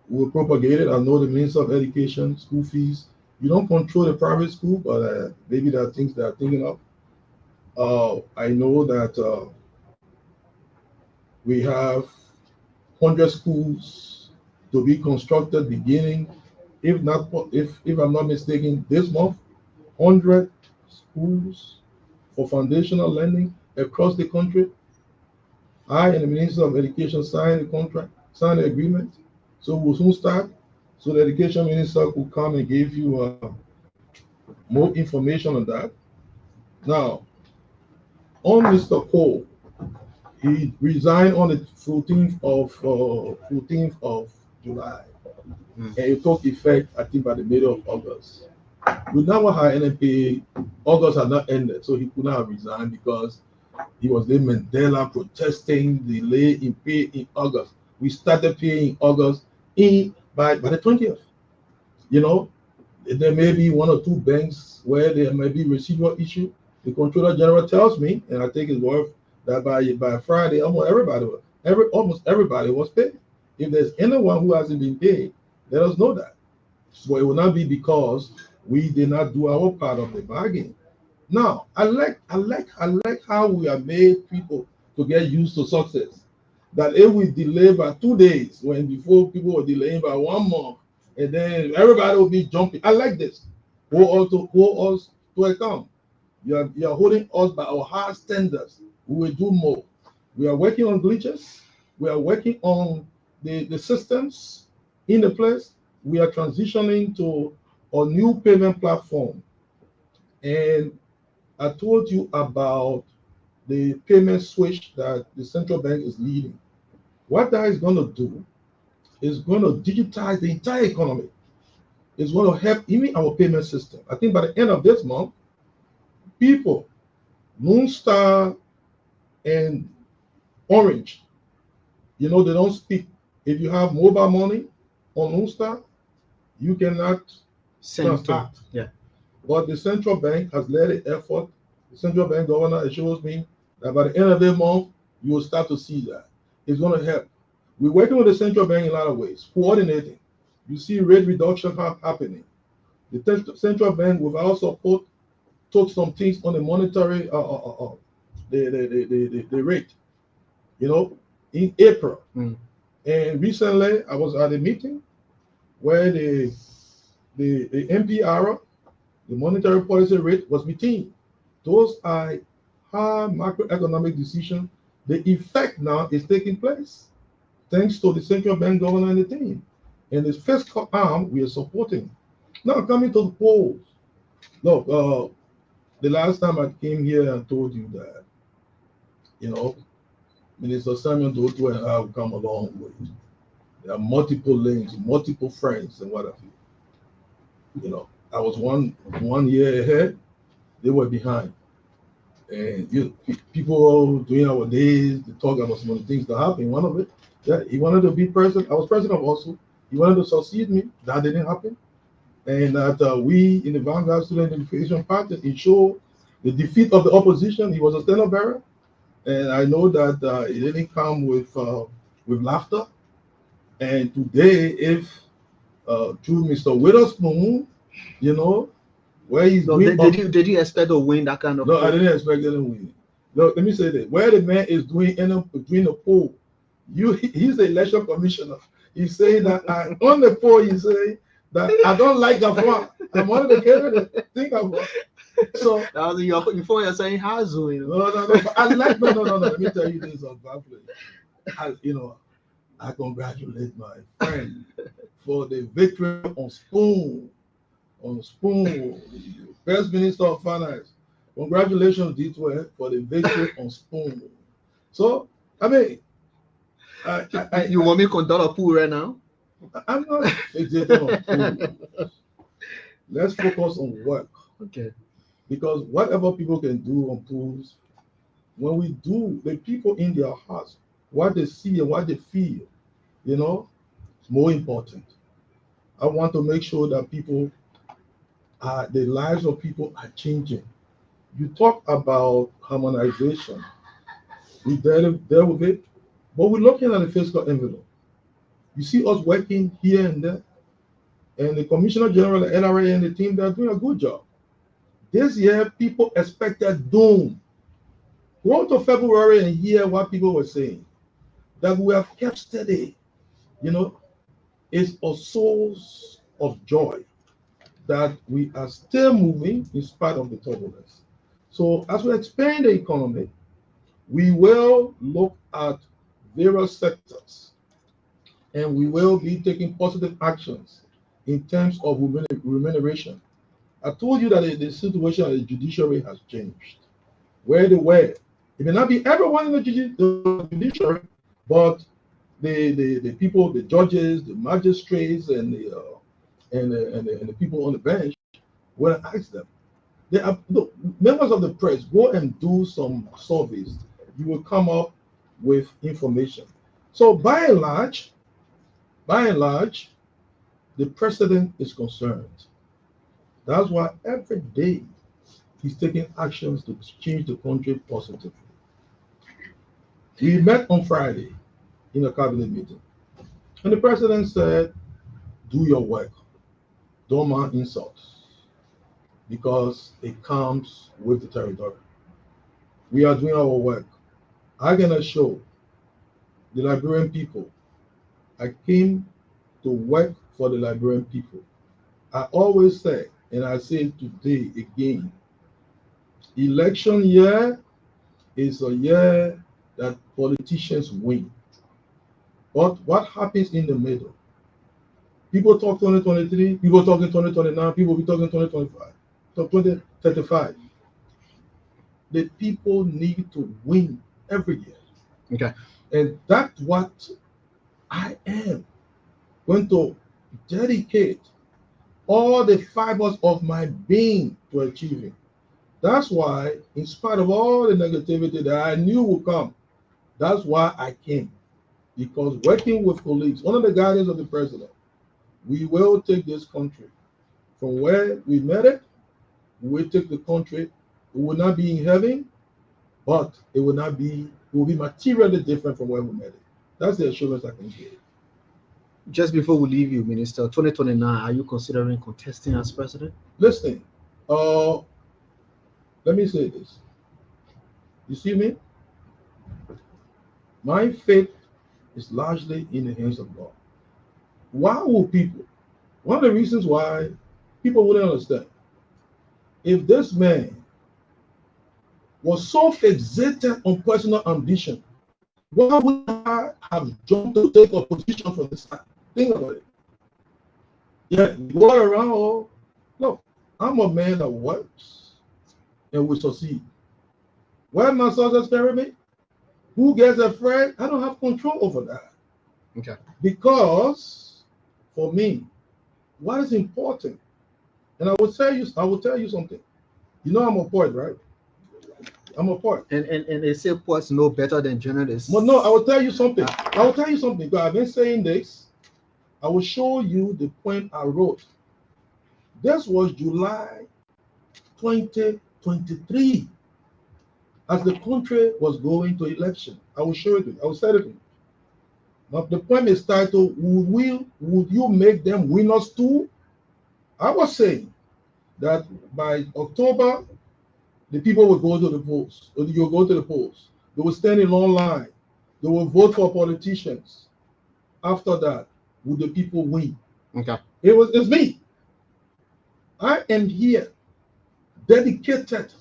we propagated. I know the Minister of Education, school fees. You don't control the private school, but maybe there are things they are thinking of. I know that we have 100 schools to be constructed beginning, if I'm not mistaken, this month. 100 schools for foundational learning across the country. I and the Minister of Education signed the agreement. So we'll soon start. So the Education Minister could come and give you more information on that. Now, on Mr. Cole, he resigned on the 14th of July, and it took effect, I think, by the middle of August. We now had NNPA. August had not ended, so he could not have resigned because he was in Mandela protesting delay in pay in August. We started paying in August by the 20th. There may be one or two banks where there may be residual issue. The Controller General tells me, and I take his word, that by Friday, almost everybody was paid. If there's anyone who hasn't been paid, let us know that. So it will not be because we did not do our part of the bargain. Now, I like how we have made people to get used to success. That if we delay by 2 days, when before people were delaying by 1 month, and then everybody will be jumping. I like this. Hold us to account. You are holding us by our high standards. We will do more. We are working on glitches. We are working on the systems in the place. We are transitioning to a new payment platform. And I told you about the payment switch that the central bank is leading. What that is going to do is going to digitize the entire economy. It's going to help even our payment system. I think by the end of this month, people, Moon Star and Orange, they don't speak. If you have mobile money on Moon Star, you cannot transact. Yeah. But the central bank has led an effort. The central bank governor assures me that by the end of the month, you will start to see that. It's going to help. We're working with the central bank in a lot of ways, coordinating. You see rate reduction happening. The central bank, with our support, took some things on the monetary, the rate, in April. And recently, I was at a meeting where the MPR, the monetary policy rate, was maintained. Those are hard macroeconomic decisions. The effect now is taking place thanks to the central bank governor and the team. And this fiscal arm we are supporting. Now, coming to the polls. Look, the last time I came here and told you that, Minister Samuel Doto and I have come a long way. There are multiple links, multiple friends, and what have you. I was one year ahead, they were behind. And people during our days to talk about some of the things that happened. One of it, he wanted to be president. I was president also. He wanted to succeed me. That didn't happen. And that we in the Vanguard Student Unification Party ensured the defeat of the opposition. He was a standard bearer. And I know that it didn't come with laughter. And today, if through Mr. Witherspoon, where he's did you expect to win that kind of? No, I didn't expect him to win. No, let me say that where the man is doing the poll, he's the election commissioner. He's saying that on the poll, he's saying that I don't like Ngafuan. I'm one of the candidates. Think about it. So that was before you're saying Hazu. No. I like no. Let me tell you this on Baffle. I congratulate my friend for the victory on Spoon. On Spoon, First Minister of Finance. Congratulations, D12, for the victory on Spoon. So, I mean, you want me to conduct a pool right now? I'm not fixated on pool. Let's focus on work. Okay. Because whatever people can do on pools, when we do, the people in their hearts, what they see and what they feel, you know, it's more important. I want to make sure that people the lives of people are changing. You talk about harmonization. We deal with it, but we're looking at the fiscal envelope. You see us working here and there, and the Commissioner General, the NRA, and the team, they're doing a good job. This year, people expected doom. Go to February and hear what people were saying. That we have kept steady, you know, is a source of joy that we are still moving in spite of the turbulence. So as we expand the economy, we will look at various sectors and we will be taking positive actions in terms of remuneration. I told you that the situation at the judiciary has changed. Where they were, it may not be everyone in the judiciary, but the people, the judges, the magistrates, and the people on the bench, when I ask them, they are, look, members of the press, go and do some surveys. You will come up with information. So by and large, the president is concerned. That's why every day he's taking actions to change the country positively. We met on Friday in a cabinet meeting, and the president said, do your work, don't mind insults, because it comes with the territory. We are doing our work. I can assure the Liberian people, I came to work for the Liberian people. I always say, and I say it today again, election year is a year that politicians win. But what happens in the middle? People talk 2023, people talking 2029, people be talking 2025, talk 2035. The people need to win every year. Okay. And that's what I am going to dedicate all the fibers of my being to achieving. That's why, in spite of all the negativity that I knew would come, that's why I came. Because working with colleagues, under the guidance of the president, we will take this country from where we met it. We will take the country. It will not be in heaven, but it will not be. It will be materially different from where we met it. That's the assurance I can give. Just before we leave you, Minister, 2029, are you considering contesting as president? Listen, let me say this. You see me? My faith is largely in the hands of God. Why will people? One of the reasons why people wouldn't understand, if this man was so fixated on personal ambition, why would I have jumped to take a position from the side? Think about it. Yeah, you go around. Oh, no, I'm a man that works and will succeed. Where my success carry me? Who gets afraid? I don't have control over that. Okay. Because for me, what is important, and I will tell you something. You know I'm a poet, right? I'm a poet. And they say poets know better than journalists. Well, no, I will tell you something. Because I've been saying this. I will show you the poem I wrote. This was July 2023. As the country was going to election. I will show it to you. I will say it to you. Now, the poem is titled, Would You Make Them Winners Too? I was saying that by October, the people will go to the polls. Or you'll go to the polls. They will stand in long line. They will vote for politicians. After that, will the people win? Okay. It's me. I am here dedicated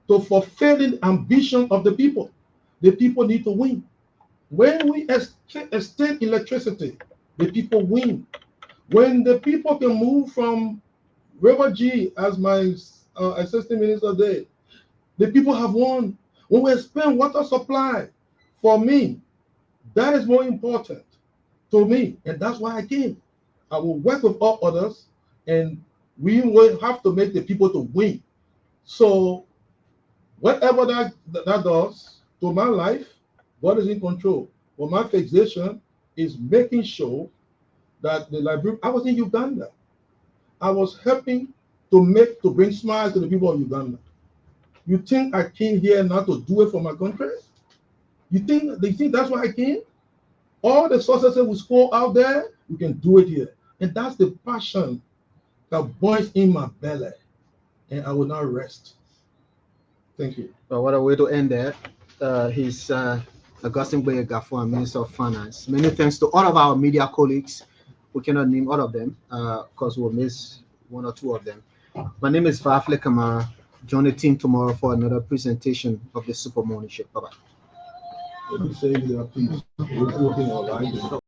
to fulfilling the ambition of the people. The people need to win. When we extend electricity, the people win. When the people can move from River G, as my assistant minister did, the people have won. When we expand water supply, for me, that is more important to me, and that's why I came. I will work with all others, and we will have to make the people to win. So whatever that does to my life, God is in control. But my fixation is making sure that the Liberian. I was in Uganda. I was helping to bring smiles to the people of Uganda. You think I came here not to do it for my country? You think they think that's why I came? All the successes we score out there, we can do it here. And that's the passion that boils in my belly. And I will not rest. Thank you. Well, what a way to end there. He's Augustine Ngafuan, Minister of Finance. Many thanks to all of our media colleagues. We cannot name all of them because we'll miss one or two of them. My name is Vafle Kamara. Join the team tomorrow for another presentation of the Super Morning Show. Bye-bye. Let me say that, please. We're working all right.